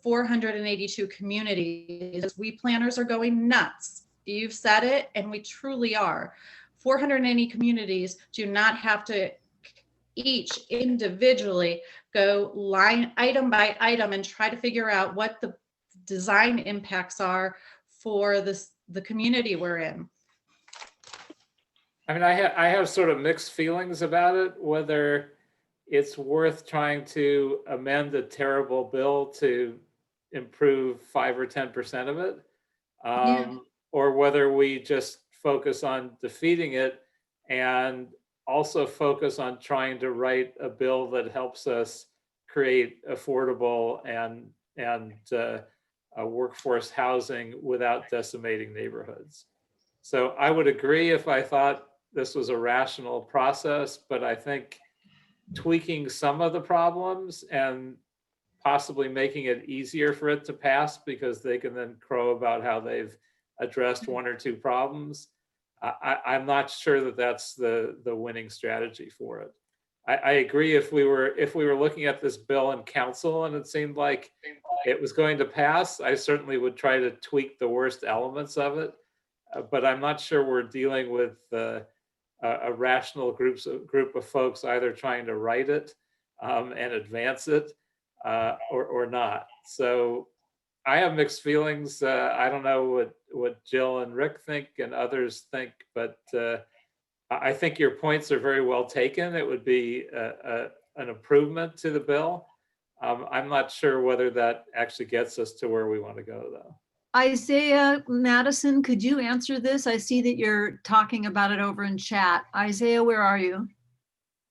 482 communities, we planners are going nuts. You've said it, and we truly are. 480 communities do not have to each individually go line item by item and try to figure out what the design impacts are for the community we're in. I mean, I have sort of mixed feelings about it, whether it's worth trying to amend a terrible bill to improve 5 or 10% of it, or whether we just focus on defeating it and also focus on trying to write a bill that helps us create affordable and workforce housing without decimating neighborhoods. So I would agree if I thought this was a rational process, but I think tweaking some of the problems and possibly making it easier for it to pass because they can then crow about how they've addressed 1 or 2 problems. I'm not sure that that's the winning strategy for it. I agree if we were looking at this bill in council and it seemed like it was going to pass, I certainly would try to tweak the worst elements of it. But I'm not sure we're dealing with a rational group of folks either trying to write it and advance it or not. So I have mixed feelings. I don't know what Jill and Rick think and others think, but I think your points are very well taken. It would be an improvement to the bill. I'm not sure whether that actually gets us to where we want to go, though. Isaiah Madison, could you answer this? I see that you're talking about it over in chat. Isaiah, where are you?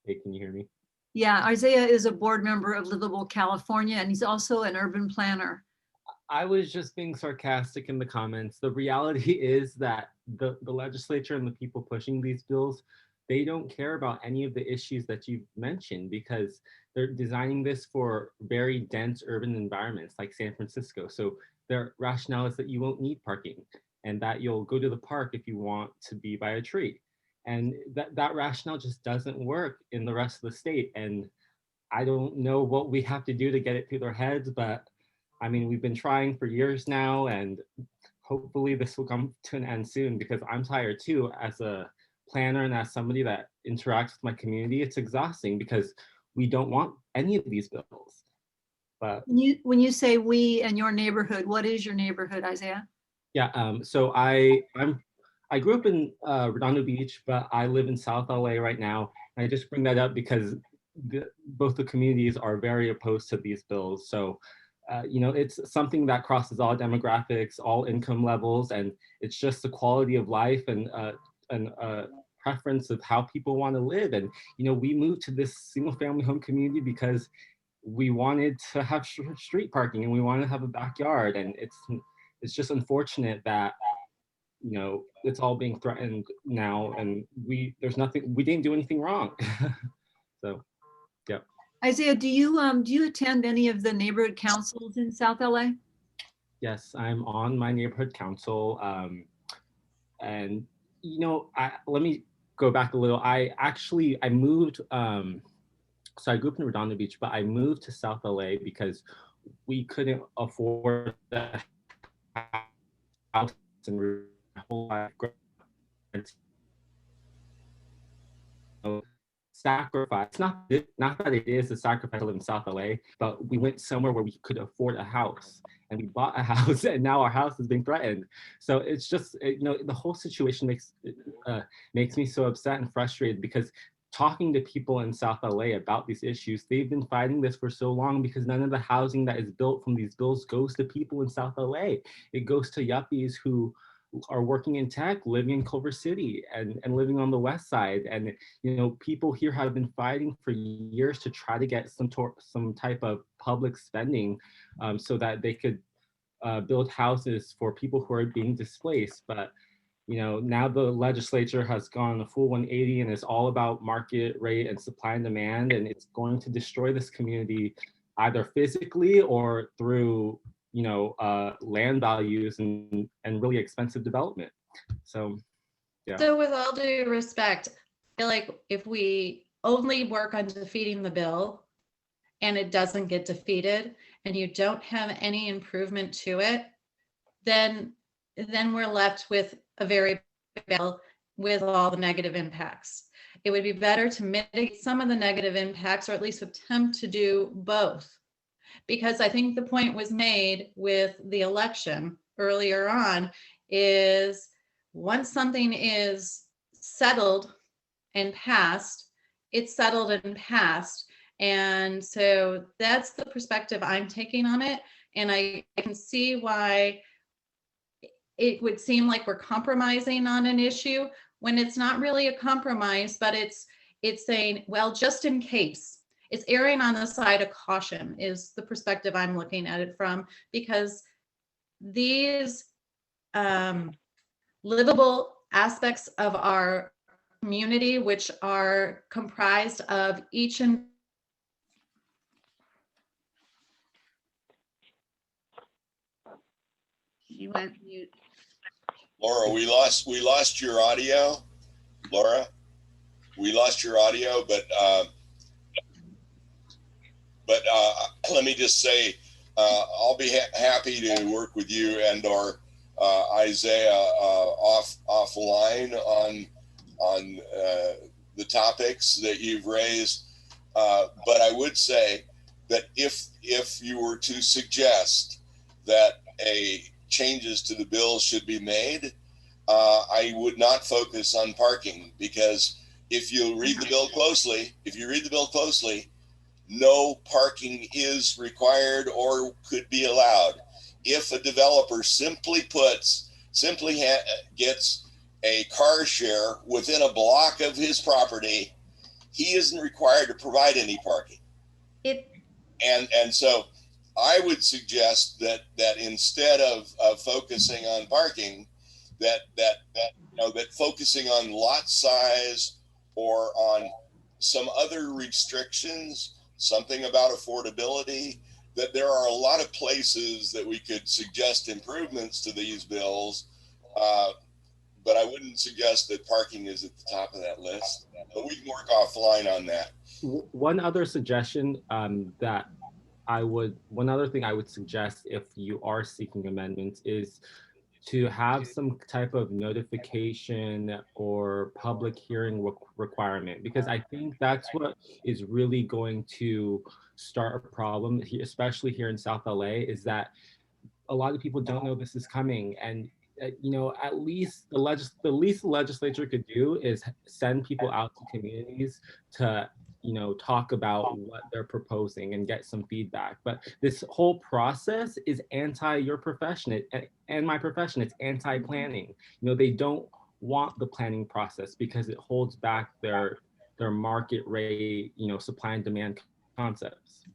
Hey, can you hear me? Yeah, Isaiah is a board member of Livable California, and he's also an urban planner. I was just being sarcastic in the comments. The reality is that the legislature and the people pushing these bills, they don't care about any of the issues that you've mentioned because they're designing this for very dense urban environments like San Francisco. So their rationale is that you won't need parking and that you'll go to the park if you want to be by a tree. And that rationale just doesn't work in the rest of the state. And I don't know what we have to do to get it through their heads, but I mean, we've been trying for years now, and hopefully this will come to an end soon because I'm tired too as a planner and as somebody that interacts with my community. It's exhausting because we don't want any of these bills. But When you say we and your neighborhood, what is your neighborhood, Isaiah? yeah, so I grew up in Redondo Beach, but I live in South LA right now. And I just bring that up because both the communities are very opposed to these bills. So you know, it's something that crosses all demographics, all income levels, and it's just the quality of life and preference of how people want to live. And you know, we moved to this single-family home community because we wanted to have street parking and we wanted to have a backyard. And it's just unfortunate that you know it's all being threatened now, and we didn't do anything wrong. So, yeah. Isaiah, do you attend any of the neighborhood councils in South LA? Yes, I'm on my neighborhood council. And, you know, let me go back a little. I moved, so I grew up in Redondo Beach, but I moved to South LA because we couldn't afford the house and my whole life. Sacrifice, not that it is a sacrifice to live in South LA, but we went somewhere where we could afford a house and we bought a house and now our house is being threatened. So it's just, you know, the whole situation makes me so upset and frustrated because talking to people in South LA about these issues, they've been fighting this for so long because none of the housing that is built from these bills goes to people in South LA. It goes to yuppies who are working in tech, living in Culver City and living on the west side. And, you know, people here have been fighting for years to try to get some type of public spending so that they could build houses for people who are being displaced. But, you know, now the legislature has gone a full 180 and it's all about market rate and supply and demand. And it's going to destroy this community either physically or through you know, land values and really expensive development. So, yeah. So with all due respect, I feel like if we only work on defeating the bill and it doesn't get defeated and you don't have any improvement to it, then we're left with a very big bill with all the negative impacts. It would be better to mitigate some of the negative impacts or at least attempt to do both. Because I think the point was made with the election earlier on is once something is settled and passed, it's settled and passed. And so that's the perspective I'm taking on it. And I can see why it would seem like we're compromising on an issue when it's not really a compromise, but it's saying, well, just in case. It's erring on the side of caution is the perspective I'm looking at it from, because these livable aspects of our community, which are comprised of each and You went mute. Laura, we lost your audio. Laura, we lost your audio, but let me just say, I'll be happy to work with you and or Isaiah offline on the topics that you've raised. But I would say that if you were to suggest that changes to the bill should be made, I would not focus on parking, because if you read the bill closely, no parking is required or could be allowed. If a developer simply gets a car share within a block of his property, he isn't required to provide any parking. And so I would suggest that instead of focusing on parking, that focusing on lot size or on some other restrictions, something about affordability, that there are a lot of places that we could suggest improvements to these bills. But I wouldn't suggest that parking is at the top of that list. But we can work offline on that. One other suggestion one other thing I would suggest if you are seeking amendments is to have some type of notification or public hearing requirement, because I think that's what is really going to start a problem, especially here in South LA, is that a lot of people don't know this is coming. And at least the least the legislature could do is send people out to communities to talk about what they're proposing and get some feedback. But this whole process is anti your profession and my profession. It's anti-planning. They don't want the planning process because it holds back their market rate, supply and demand concepts.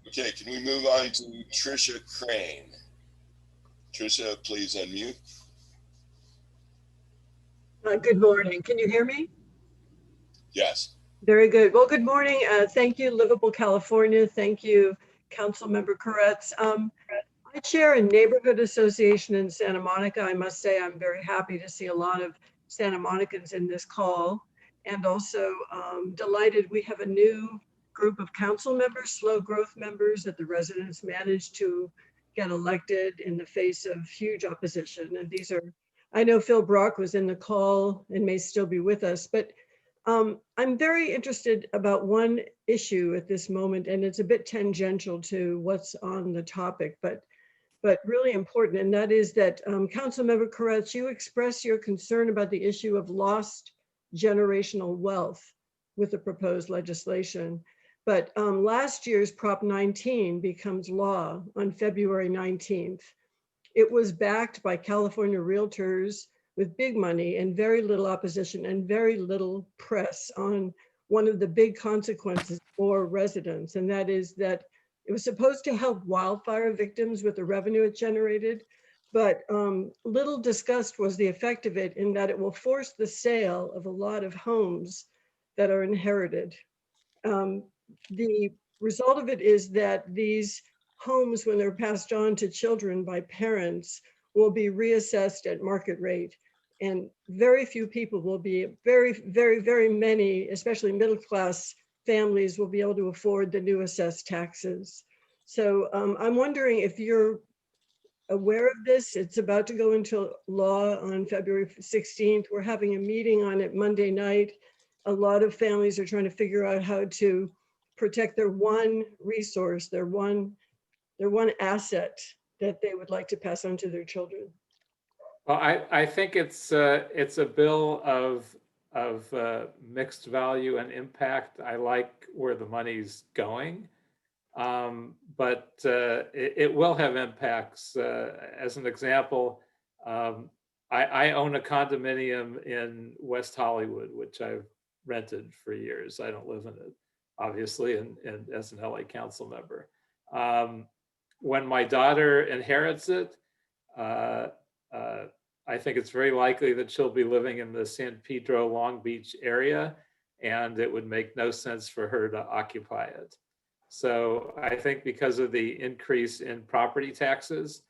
Okay, can we move on to Tricia Crane? Tricia, please unmute. Good morning. Can you hear me? Yes. Very good. Well, good morning. Thank you, Livable California. Thank you, Councilmember Koretz. I chair a neighborhood association in Santa Monica. I must say I'm very happy to see a lot of Santa Monicans in this call, and also delighted we have a new group of council members, slow growth members that the residents managed to get elected in the face of huge opposition. And these are, I know Phil Brock was in the call and may still be with us, but I'm very interested about one issue at this moment, and it's a bit tangential to what's on the topic, but really important, and that is that Councilmember Koretz, you express your concern about the issue of lost generational wealth with the proposed legislation. But last year's Prop 19 becomes law on February 19th. It was backed by California realtors with big money and very little opposition and very little press on one of the big consequences for residents. And that is that it was supposed to help wildfire victims with the revenue it generated, but little discussed was the effect of it in that it will force the sale of a lot of homes that are inherited. The result of it is that these homes, when they're passed on to children by parents, will be reassessed at market rate. And very few people will be, very many, especially middle-class families, will be able to afford the new assessed taxes. So I'm wondering if you're aware of this. It's about to go into law on February 16th. We're having a meeting on it Monday night. A lot of families are trying to figure out how to protect their one resource, their one asset that they would like to pass on to their children. Well, I think it's a bill of mixed value and impact. I like where the money's going, but it will have impacts. As an example, I own a condominium in West Hollywood, which I've rented for years. I don't live in it, obviously, and as an LA council member. When my daughter inherits it, I think it's very likely that she'll be living in the San Pedro, Long Beach area, and it would make no sense for her to occupy it. So I think because of the increase in property taxes,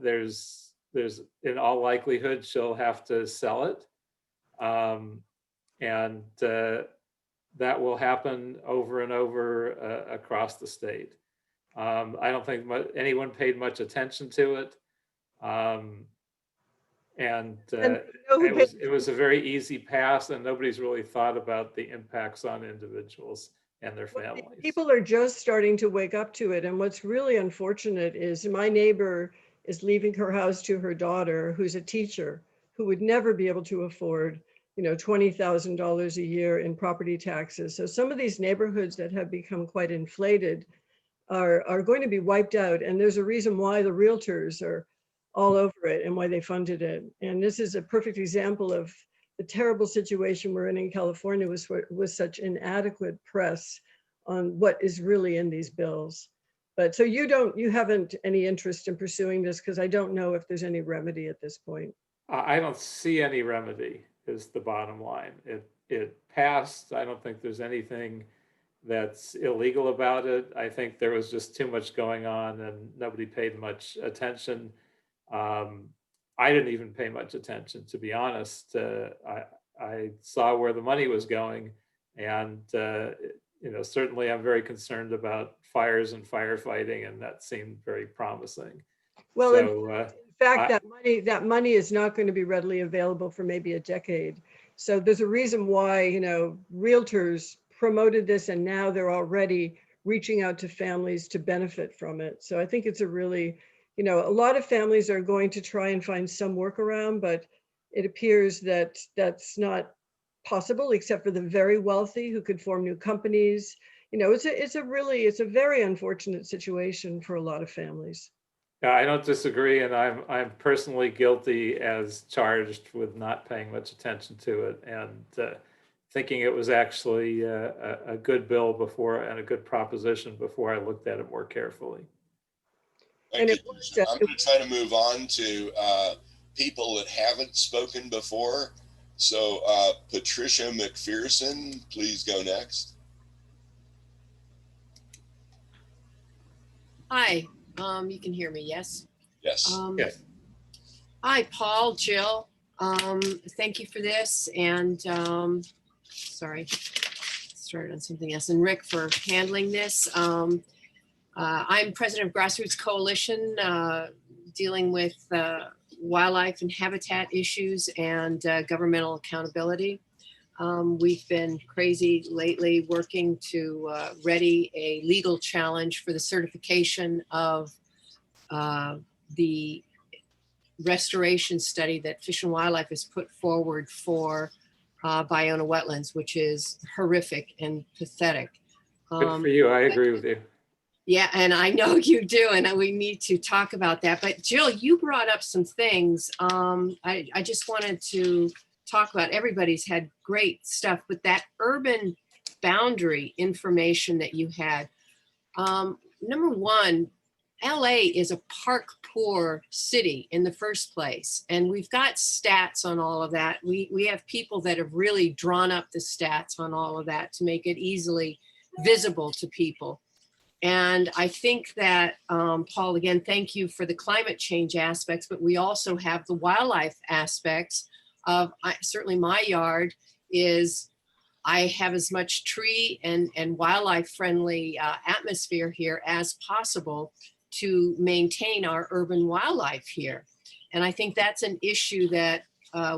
there's in all likelihood she'll have to sell it, and that will happen over and over across the state. I don't think anyone paid much attention to it. It was a very easy pass, and nobody's really thought about the impacts on individuals and their families. People are just starting to wake up to it. And what's really unfortunate is my neighbor is leaving her house to her daughter, who's a teacher, who would never be able to afford, $20,000 a year in property taxes. So some of these neighborhoods that have become quite inflated are going to be wiped out. And there's a reason why the realtors are all over it and why they funded it. And this is a perfect example of the terrible situation we're in California was such inadequate press on what is really in these bills. But so you haven't any interest in pursuing this, because I don't know if there's any remedy at this point. I don't see any remedy is the bottom line. It passed. I don't think there's anything that's illegal about it. I think there was just too much going on and nobody paid much attention. I didn't even pay much attention, to be honest. I saw where the money was going, and certainly I'm very concerned about fires and firefighting, and that seemed very promising. Well, so, in fact, that money is not going to be readily available for maybe a decade. So there's a reason why, realtors promoted this, and now they're already reaching out to families to benefit from it. So I think it's a really, a lot of families are going to try and find some workaround, but it appears that that's not possible, except for the very wealthy who could form new companies. It's a very unfortunate situation for a lot of families. Yeah, I don't disagree, and I'm personally guilty as charged with not paying much attention to it and thinking it was actually a good bill before and a good proposition before I looked at it more carefully. Thank you. I'm going to try to move on to people that haven't spoken before. So Patricia McPherson, please go next. Hi, you can hear me, yes? Yes. Yes. Hi, Paul, Jill. Thank you for this. And sorry, started on something else. And Rick for handling this. I'm president of Grassroots Coalition, dealing with wildlife and habitat issues and governmental accountability. We've been crazy lately working to ready a legal challenge for the certification of the restoration study that Fish and Wildlife has put forward for Ballona wetlands, which is horrific and pathetic. Good for you. I agree with you. Yeah, and I know you do, and we need to talk about that. But Jill, you brought up some things. I just wanted to talk about. Everybody's had great stuff, but that urban boundary information that you had. Number one, LA is a park poor city in the first place, and we've got stats on all of that. We have people that have really drawn up the stats on all of that to make it easily visible to people. And I think that, Paul, again, thank you for the climate change aspects, but we also have the wildlife aspects of, certainly my yard is, I have as much tree and wildlife friendly atmosphere here as possible to maintain our urban wildlife here. And I think that's an issue that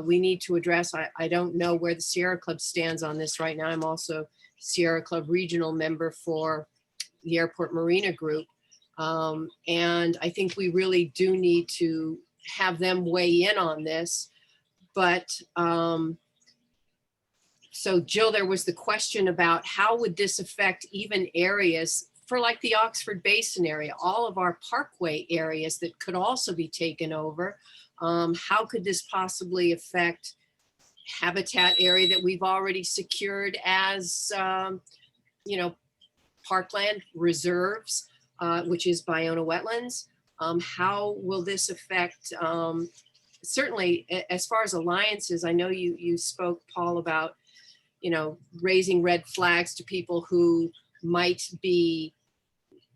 we need to address. I don't know where the Sierra Club stands on this right now. I'm also Sierra Club regional member for the Airport Marina Group. And I think we really do need to have them weigh in on this. But so Jill, there was the question about how would this affect even areas for like the Oxford Basin area, all of our parkway areas that could also be taken over. How could this possibly affect habitat area that we've already secured as, parkland reserves, which is Ballona wetlands? How will this affect, certainly as far as alliances, I know you spoke, Paul, about, raising red flags to people who might be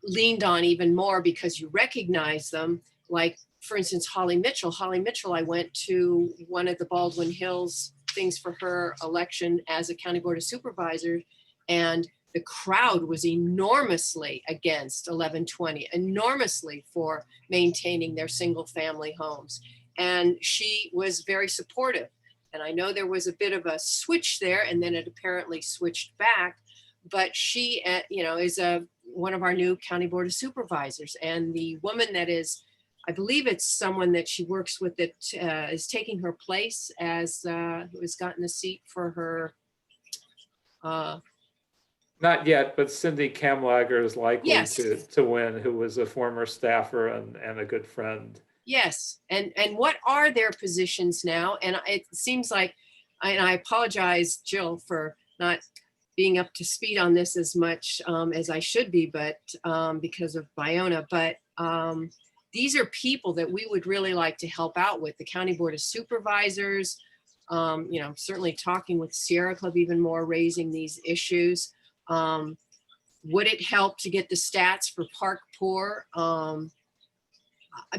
leaned on even more because you recognize them. Like, for instance, Holly Mitchell. Holly Mitchell, I went to one of the Baldwin Hills things for her election as a county board of supervisors, and the crowd was enormously against 1120, enormously for maintaining their single family homes. And she was very supportive. And I know there was a bit of a switch there, and then it apparently switched back. But she, is one of our new county board of supervisors. And the woman that is, I believe it's someone that she works with that is taking her place as who has gotten the seat for her. Not yet, but Cindy Kamlager is likely Yes. to win, who was a former staffer and a good friend. Yes, and what are their positions now? And it seems like I apologize, Jill, for not being up to speed on this as much as I should be, but because of Biona, but these are people that we would really like to help out with. The County Board of Supervisors, you know, certainly talking with Sierra Club even more, raising these issues. Would it help to get the stats for Park Poor?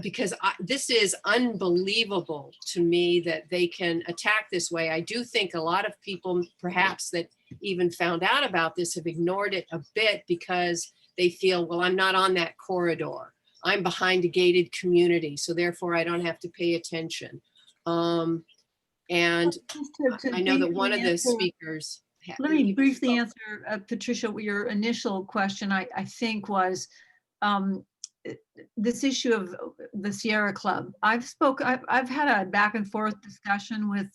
Because this is unbelievable to me that they can attack this way. I do think a lot of people perhaps that even found out about this have ignored it a bit because they feel, well, I'm not on that corridor. I'm behind a gated community, so therefore I don't have to pay attention. And I know that one of the speakers. Let me briefly answer, Patricia, your initial question, I think was this issue of the Sierra Club. I've had a back and forth discussion with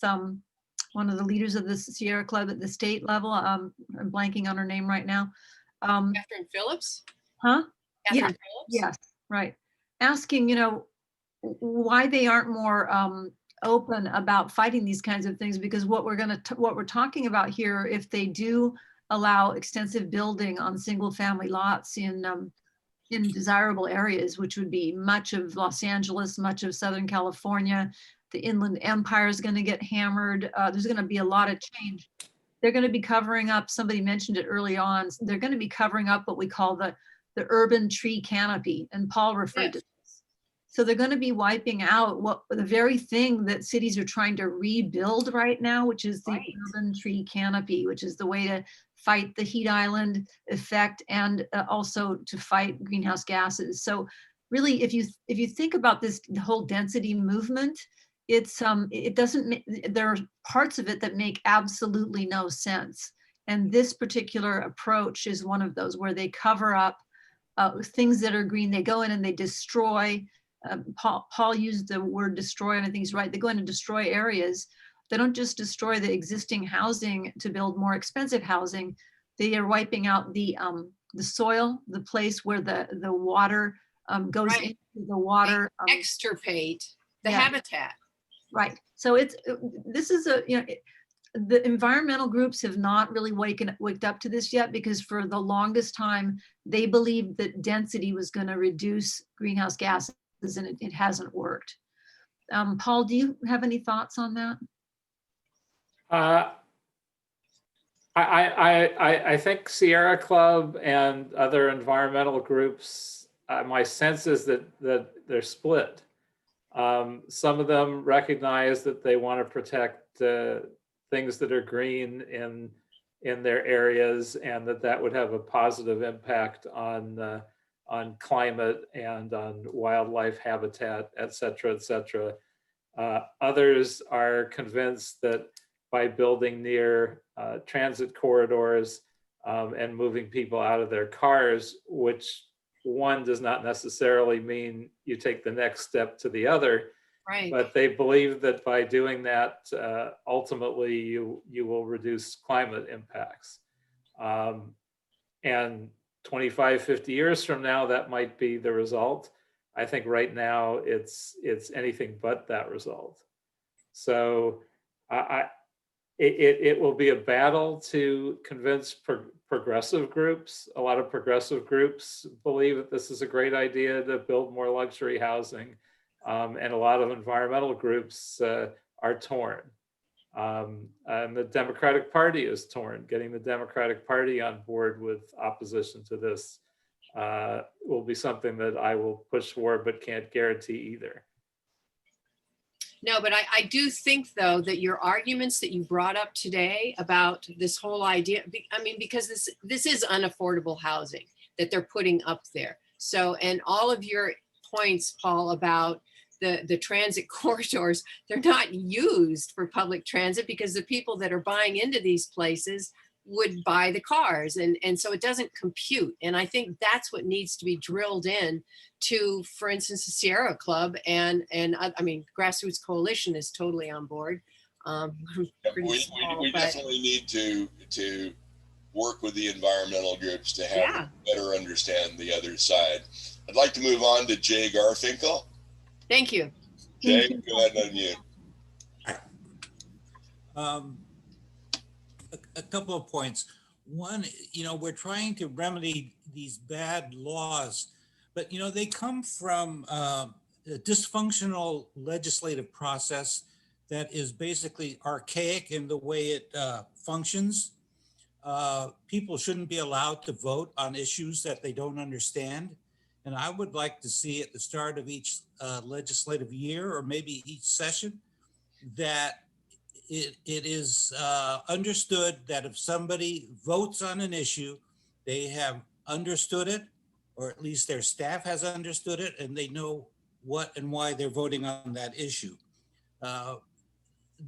one of the leaders of the Sierra Club at the state level. I'm blanking on her name right now. Catherine Phillips? Huh? Catherine Yeah. Phillips? Yes, right. Asking, you know, why they aren't more open about fighting these kinds of things, because what we're talking about here, if they do allow extensive building on single family lots in desirable areas, which would be much of Los Angeles, much of Southern California, the Inland Empire is going to get hammered. There's going to be a lot of change. They're going to be covering up, somebody mentioned it early on, they're going to be covering up what we call the urban tree canopy, and Paul referred to this. So they're going to be wiping out the very thing that cities are trying to rebuild right now, which is the urban tree canopy, which is the way to fight the heat island effect and also to fight greenhouse gases. So really, if you think about this, the whole density movement, there are parts of it that make absolutely no sense. And this particular approach is one of those where they cover up things that are green. They go in and they destroy. Paul used the word destroy, and I think he's right. They go in and destroy areas. They don't just destroy the existing housing to build more expensive housing. They are wiping out the soil, the place where the water goes into the water. Extirpate the habitat. Right. So this is the environmental groups have not really waked up to this yet, because for the longest time they believed that density was going to reduce greenhouse gases, and it hasn't worked. Paul, do you have any thoughts on that? I think Sierra Club and other environmental groups, my sense is that they're split. Some of them recognize that they want to protect things that are green in their areas, and that would have a positive impact on climate and on wildlife habitat, et cetera, et cetera. Others are convinced that by building near transit corridors and moving people out of their cars, which one does not necessarily mean you take the next step to the other, right? But they believe that by doing that, ultimately you will reduce climate impacts. And 25, 50 years from now, that might be the result. I think right now it's anything but that result. So it will be a battle to convince progressive groups. A lot of progressive groups believe that this is a great idea to build more luxury housing. And a lot of environmental groups are torn. And the Democratic Party is torn. Getting the Democratic Party on board with opposition to this will be something that I will push for, but can't guarantee either. No, but I do think, though, that your arguments that you brought up today about this whole idea, I mean, because this is unaffordable housing that they're putting up there. So, and all of your points, Paul, about the transit corridors, they're not used for public transit because the people that are buying into these places would buy the cars, and so it doesn't compute. And I think that's what needs to be drilled in to, for instance, the Sierra Club and I mean, Grassroots Coalition is totally on board. We definitely need to work with the environmental groups to have better understand the other side. I'd like to move on to Jay Garfinkel. Thank you. Jay, go ahead and unmute. Um, a couple of points. One, we're trying to remedy these bad laws, but, they come from a dysfunctional legislative process that is basically archaic in the way it functions. People shouldn't be allowed to vote on issues that they don't understand. And I would like to see at the start of each legislative year, or maybe each session, that it is understood that if somebody votes on an issue, they have understood it, or at least their staff has understood it, and they know what and why they're voting on that issue.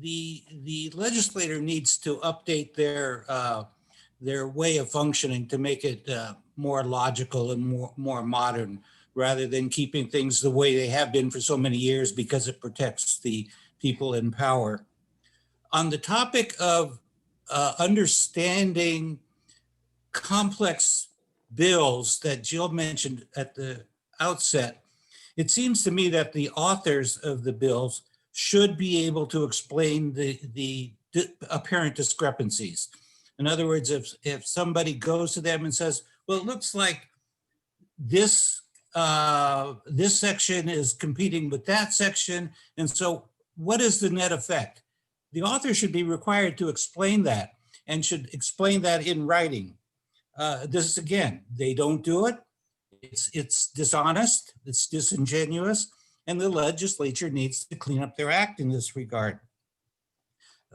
The legislator needs to update their way of functioning to make it more logical and more modern, rather than keeping things the way they have been for so many years because it protects the people in power. On the topic of understanding complex bills that Jill mentioned at the outset, it seems to me that the authors of the bills should be able to explain the apparent discrepancies. In other words, if somebody goes to them and says, well, it looks like this section is competing with that section, and so what is the net effect? The author should be required to explain that, and should explain that in writing. This, again, they don't do it. It's dishonest, it's disingenuous, and the legislature needs to clean up their act in this regard.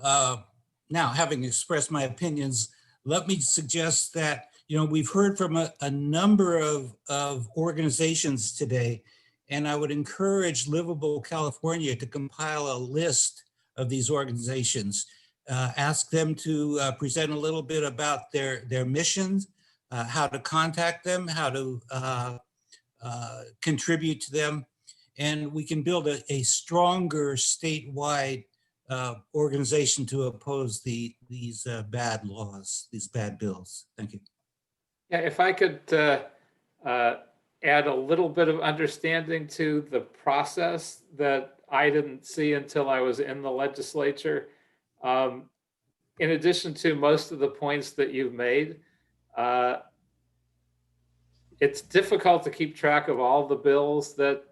Now, having expressed my opinions, let me suggest that, we've heard from a number of organizations today, and I would encourage Livable California to compile a list of these organizations. Ask them to present a little bit about their missions, how to contact them, how to contribute to them, and we can build a stronger statewide organization to oppose these bad laws, these bad bills. Thank you. Yeah, if I could add a little bit of understanding to the process that I didn't see until I was in the legislature. In addition to most of the points that you've made, it's difficult to keep track of all the bills that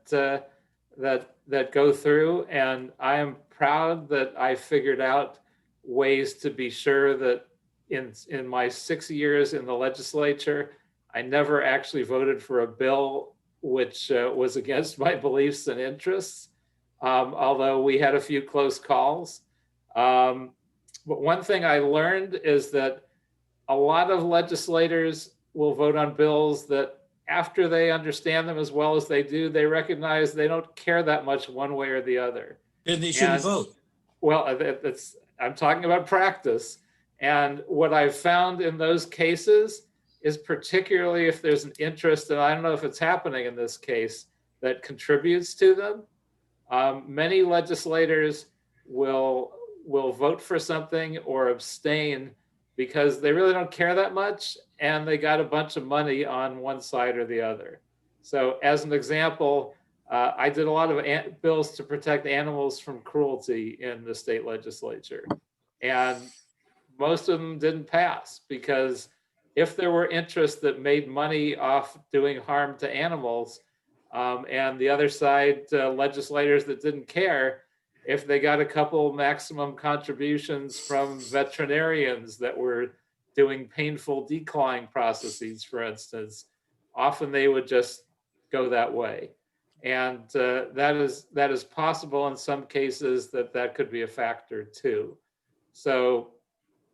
go through, and I am proud that I figured out ways to be sure that in my 6 years in the legislature, I never actually voted for a bill which was against my beliefs and interests, although we had a few close calls. But one thing I learned is that a lot of legislators will vote on bills that after they understand them as well as they do, they recognize they don't care that much one way or the other. Then they shouldn't vote. Well, I'm talking about practice. And what I've found in those cases is, particularly if there's an interest, and I don't know if it's happening in this case, that contributes to them, many legislators will vote for something or abstain because they really don't care that much and they got a bunch of money on one side or the other. So as an example, I did a lot of bills to protect animals from cruelty in the state legislature. And most of them didn't pass because if there were interests that made money off doing harm to animals, and the other side, legislators that didn't care, if they got a couple maximum contributions from veterinarians that were doing painful declawing processes, for instance, often they would just go that way. And that is possible in some cases that could be a factor too. So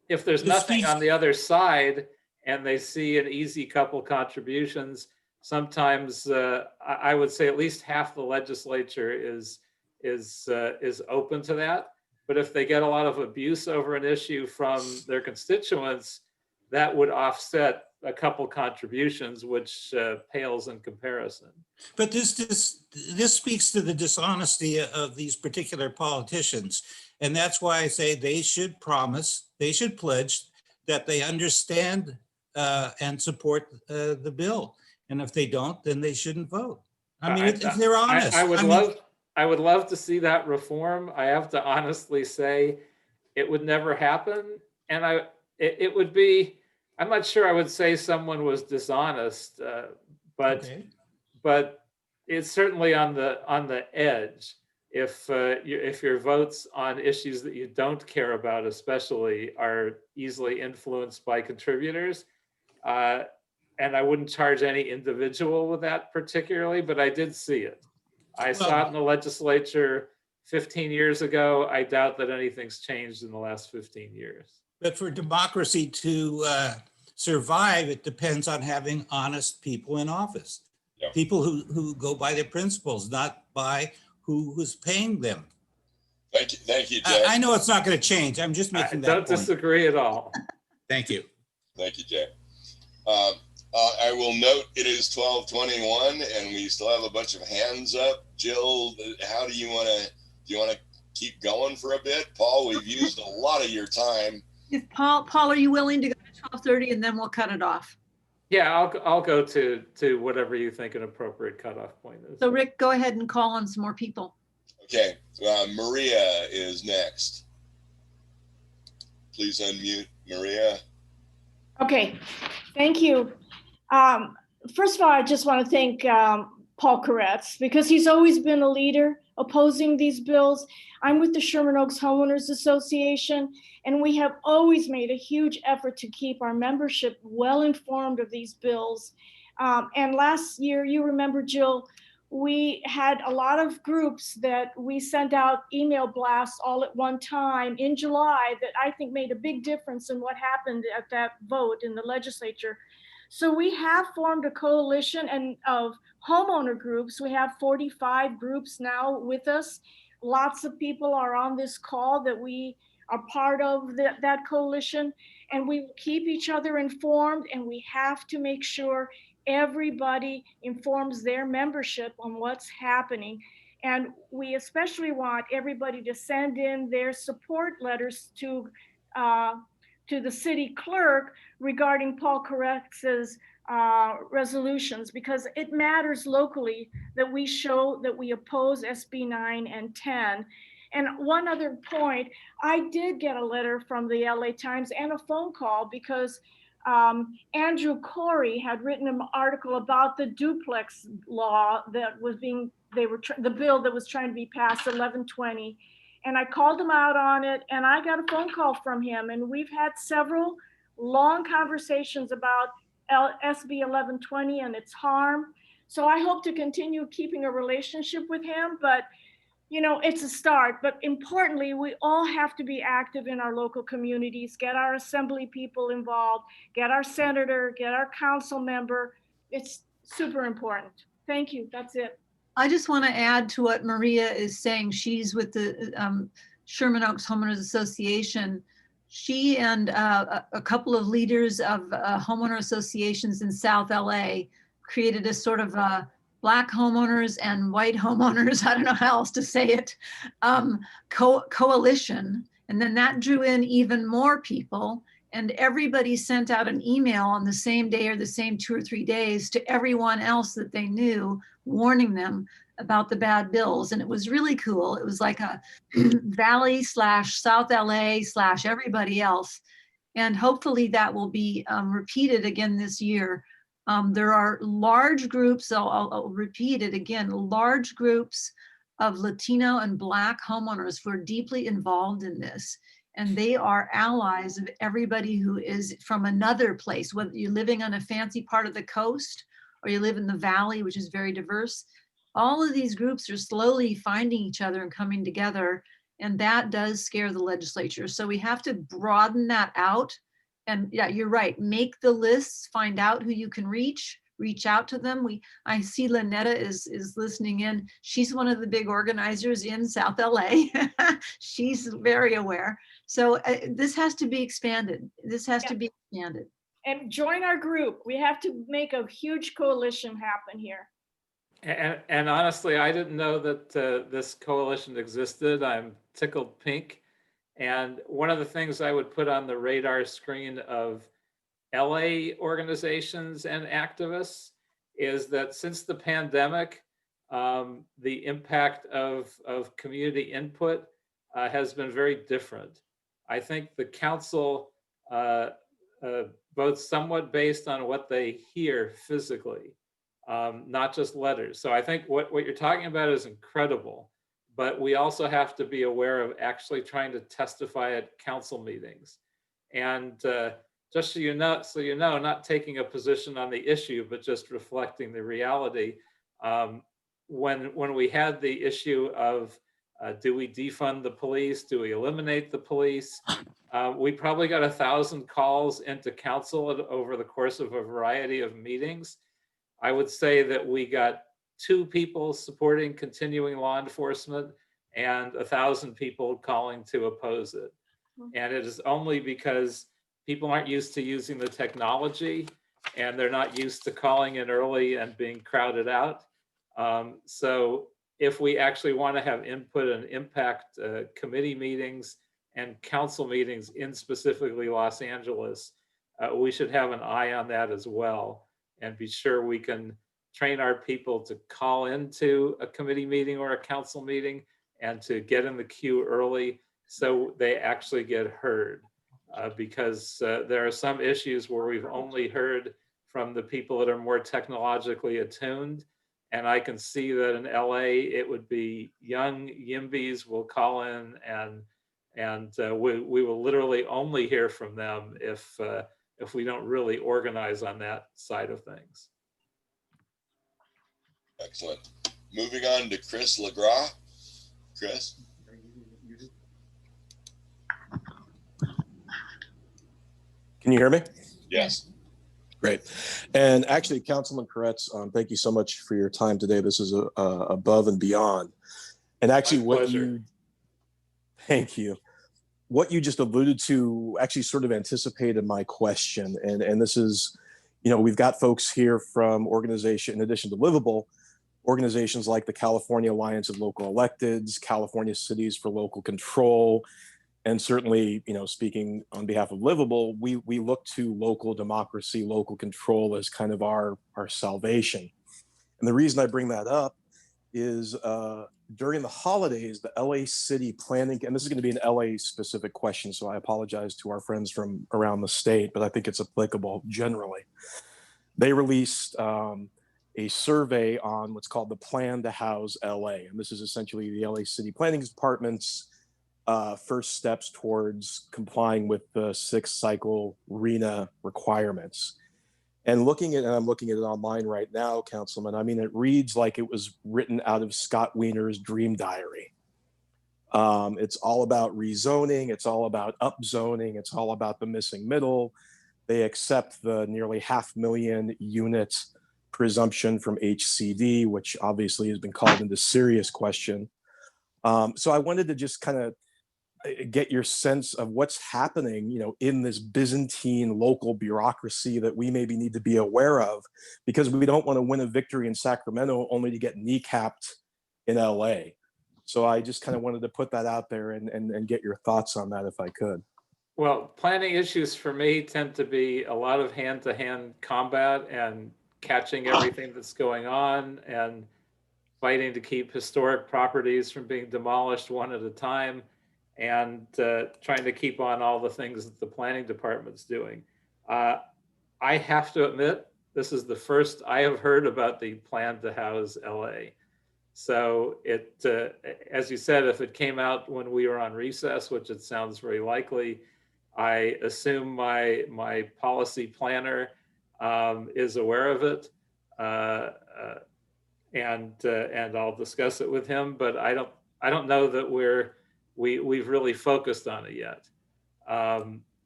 if there's nothing on the other side and they see an easy couple contributions, sometimes I would say at least half the legislature is open to that. But if they get a lot of abuse over an issue from their constituents, that would offset a couple contributions, which pales in comparison. But this speaks to the dishonesty of these particular politicians. And that's why I say they should promise, they should pledge that they understand and support the bill. And if they don't, then they shouldn't vote. I mean, if they're honest. I would love to see that reform. I have to honestly say, it would never happen. And it would be, I'm not sure I would say someone was dishonest, but Okay. but it's certainly on the edge. If your votes on issues that you don't care about, especially, are easily influenced by contributors, and I wouldn't charge any individual with that particularly, but I did see it. I saw it in the legislature 15 years ago. I doubt that anything's changed in the last 15 years. But for democracy to survive, it depends on having honest people in office. Yeah. People who go by their principles, not by who's paying them. Thank you, Jay. I know it's not going to change. I'm just making that point. Don't disagree at all. Thank you. Thank you, Jay. I will note it is 12:21 and we still have a bunch of hands up. Jill, how do you want to keep going for a bit? Paul, we've used a lot of your time. If Paul, are you willing to go to 12:30 and then we'll cut it off? Yeah, I'll go to whatever you think an appropriate cutoff point is. So Rick, go ahead and call on some more people. Okay, Maria is next. Please unmute Maria. Okay, thank you. First of all, I just want to thank Paul Koretz, because he's always been a leader opposing these bills. I'm with the Sherman Oaks Homeowners Association, and we have always made a huge effort to keep our membership well informed of these bills. And last year, you remember, Jill, we had a lot of groups that we sent out email blasts all at one time in July that I think made a big difference in what happened at that vote in the legislature. So we have formed a coalition of homeowner groups. We have 45 groups now with us. Lots of people are on this call that we are part of that coalition, and we keep each other informed, and we have to make sure everybody informs their membership on what's happening. And we especially want everybody to send in their support letters to the city clerk regarding Paul Koretz's resolutions, because it matters locally that we show that we oppose SB 9 and 10. And one other point, I did get a letter from the LA Times and a phone call because Andrew Corey had written an article about the duplex law that was the bill that was trying to be passed, 1120. And I called him out on it, and I got a phone call from him, and we've had several long conversations about SB 1120 and its harm. So I hope to continue keeping a relationship with him, but you know, it's a start. But importantly, we all have to be active in our local communities, get our assembly people involved, get our senator, get our council member. It's super important. Thank you. That's it. I just want to add to what Maria is saying. She's with the Sherman Oaks Homeowners Association. She and a couple of leaders of homeowner associations in South LA created a sort of Black homeowners and white homeowners, I don't know how else to say it, coalition. And then that drew in even more people. And everybody sent out an email on the same day or the same 2 or 3 days to everyone else that they knew, warning them about the bad bills. And it was really cool. It was like a Valley/South LA/everybody else. And hopefully that will be repeated again this year. There are large groups, I'll repeat it again, large groups of Latino and Black homeowners who are deeply involved in this. And they are allies of everybody who is from another place, whether you're living on a fancy part of the coast or you live in the valley, which is very diverse. All of these groups are slowly finding each other and coming together. And that does scare the legislature. So we have to broaden that out. And yeah, you're right. Make the lists, find out who you can reach out to them. I see Lynetta is listening in. She's one of the big organizers in South LA. She's very aware. So this has to be expanded. This has to be expanded. And join our group. We have to make a huge coalition happen here. And honestly, I didn't know that this coalition existed. I'm tickled pink. And one of the things I would put on the radar screen of LA organizations and activists is that since the pandemic, the impact of community input has been very different. I think the council votes somewhat based on what they hear physically, not just letters. So I think what you're talking about is incredible, but we also have to be aware of actually trying to testify at council meetings. And just so you know, not taking a position on the issue, but just reflecting the reality. When we had the issue of do we defund the police? Do we eliminate the police? We probably got 1,000 calls into council over the course of a variety of meetings. I would say that we got 2 people supporting continuing law enforcement and 1,000 people calling to oppose it. And it is only because people aren't used to using the technology and they're not used to calling in early and being crowded out. So if we actually want to have input and impact committee meetings and council meetings in specifically Los Angeles, we should have an eye on that as well and be sure we can train our people to call into a committee meeting or a council meeting and to get in the queue early so they actually get heard. Because there are some issues where we've only heard from the people that are more technologically attuned. And I can see that in LA, it would be young YIMBYs will call in and we will literally only hear from them if we don't really organize on that side of things. Excellent. Moving on to Chris LeGras. Chris? Can you hear me? Yes. Great. And actually, Councilman Koretz, thank you so much for your time today. This is above and beyond. And actually thank you. What you just alluded to actually sort of anticipated my question. And this is, we've got folks here from in addition to Livable, organizations like the California Alliance of Local Electeds, California Cities for Local Control, and certainly, speaking on behalf of Livable, we look to local democracy, local control as kind of our salvation. And the reason I bring that up is during the holidays, the LA City Planning, and this is going to be an LA specific question, so I apologize to our friends from around the state, but I think it's applicable generally. They released a survey on what's called the Plan to House LA. And this is essentially the LA City Planning Department's first steps towards complying with the 6th cycle RENA requirements. And I'm looking at it online right now, Councilman. I mean, it reads like it was written out of Scott Wiener's dream diary. It's all about rezoning. It's all about upzoning. It's all about the missing middle. They accept the nearly 500,000 unit presumption from HCD, which obviously has been called into serious question. So I wanted to just kind of get your sense of what's happening, in this Byzantine local bureaucracy that we maybe need to be aware of, because we don't want to win a victory in Sacramento only to get kneecapped in LA. So I just kind of wanted to put that out there and get your thoughts on that if I could. Well, planning issues for me tend to be a lot of hand-to-hand combat and catching everything that's going on and fighting to keep historic properties from being demolished one at a time, and trying to keep on all the things that the planning department's doing. I have to admit, this is the first I have heard about the Plan to House LA. So it, as you said, if it came out when we were on recess, which it sounds very likely, I assume my policy planner is aware of it, and I'll discuss it with him. But I don't know that we've really focused on it yet.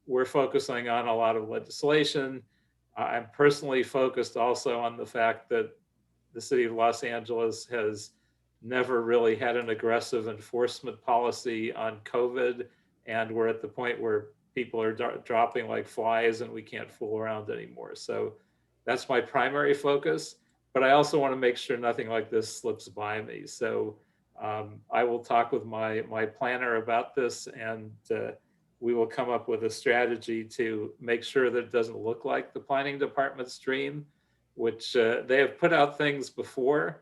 We're focusing on a lot of legislation. I'm personally focused also on the fact that the city of Los Angeles has never really had an aggressive enforcement policy on COVID, and we're at the point where people are dropping like flies and we can't fool around anymore. So that's my primary focus, but I also want to make sure nothing like this slips by me. So I will talk with my planner about this, and we will come up with a strategy to make sure that it doesn't look like the planning department's dream, which they have put out things before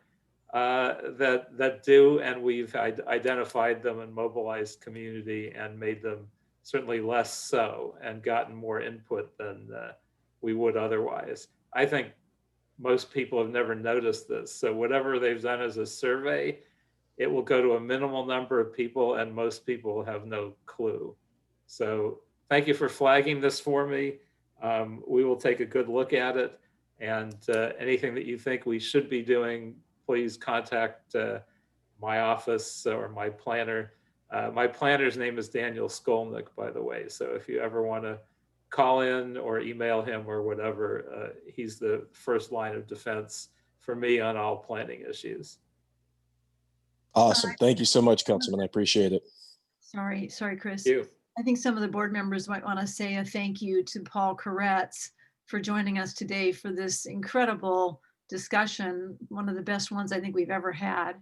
that do, and we've identified them and mobilized community and made them certainly less so, and gotten more input than we would otherwise. I think most people have never noticed this. So whatever they've done as a survey, it will go to a minimal number of people and most people have no clue. So thank you for flagging this for me. We will take a good look at it, and anything that you think we should be doing, please contact my office or my planner. My planner's name is Daniel Skolnick, by the way. So if you ever want to call in or email him or whatever, he's the first line of defense for me on all planning issues. Awesome. Thank you so much, Councilman. I appreciate it. Sorry, Chris. Thank you. I think some of the board members might want to say a thank you to Paul Koretz for joining us today for this incredible discussion, one of the best ones I think we've ever had.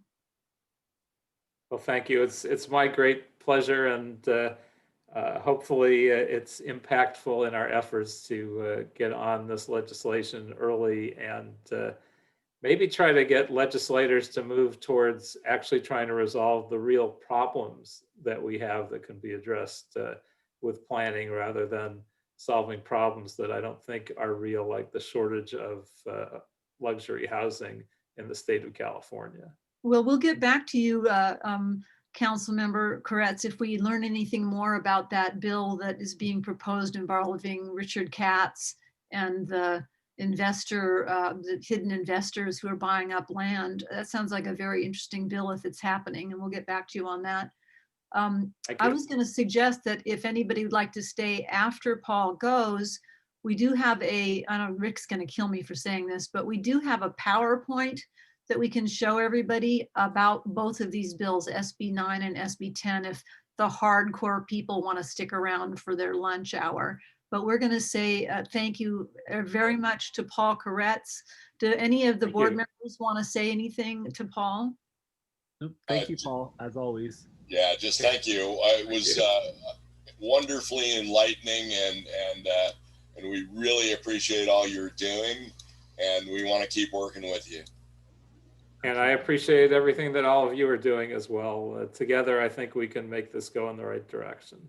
Well, thank you. It's my great pleasure, and hopefully it's impactful in our efforts to get on this legislation early, and maybe try to get legislators to move towards actually trying to resolve the real problems that we have that can be addressed with planning, rather than solving problems that I don't think are real, like the shortage of luxury housing in the state of California. Well, we'll get back to you, Councilmember Koretz, if we learn anything more about that bill that is being proposed involving Richard Katz and the the hidden investors who are buying up land. That sounds like a very interesting bill if it's happening, and we'll get back to you on that. I was going to suggest that if anybody would like to stay after Paul goes, we do have I know Rick's going to kill me for saying this, but we do have a PowerPoint that we can show everybody about both of these bills, SB 9 and SB 10, if the hardcore people want to stick around for their lunch hour. But we're going to say thank you very much to Paul Koretz. Do any of the board members want to say anything to Paul? Thank you, Paul, as always. Yeah, just thank you. It was wonderfully enlightening, and we really appreciate all you're doing, and we want to keep working with you. And I appreciate everything that all of you are doing as well. Together, I think we can make this go in the right direction.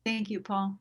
Thank you, Paul.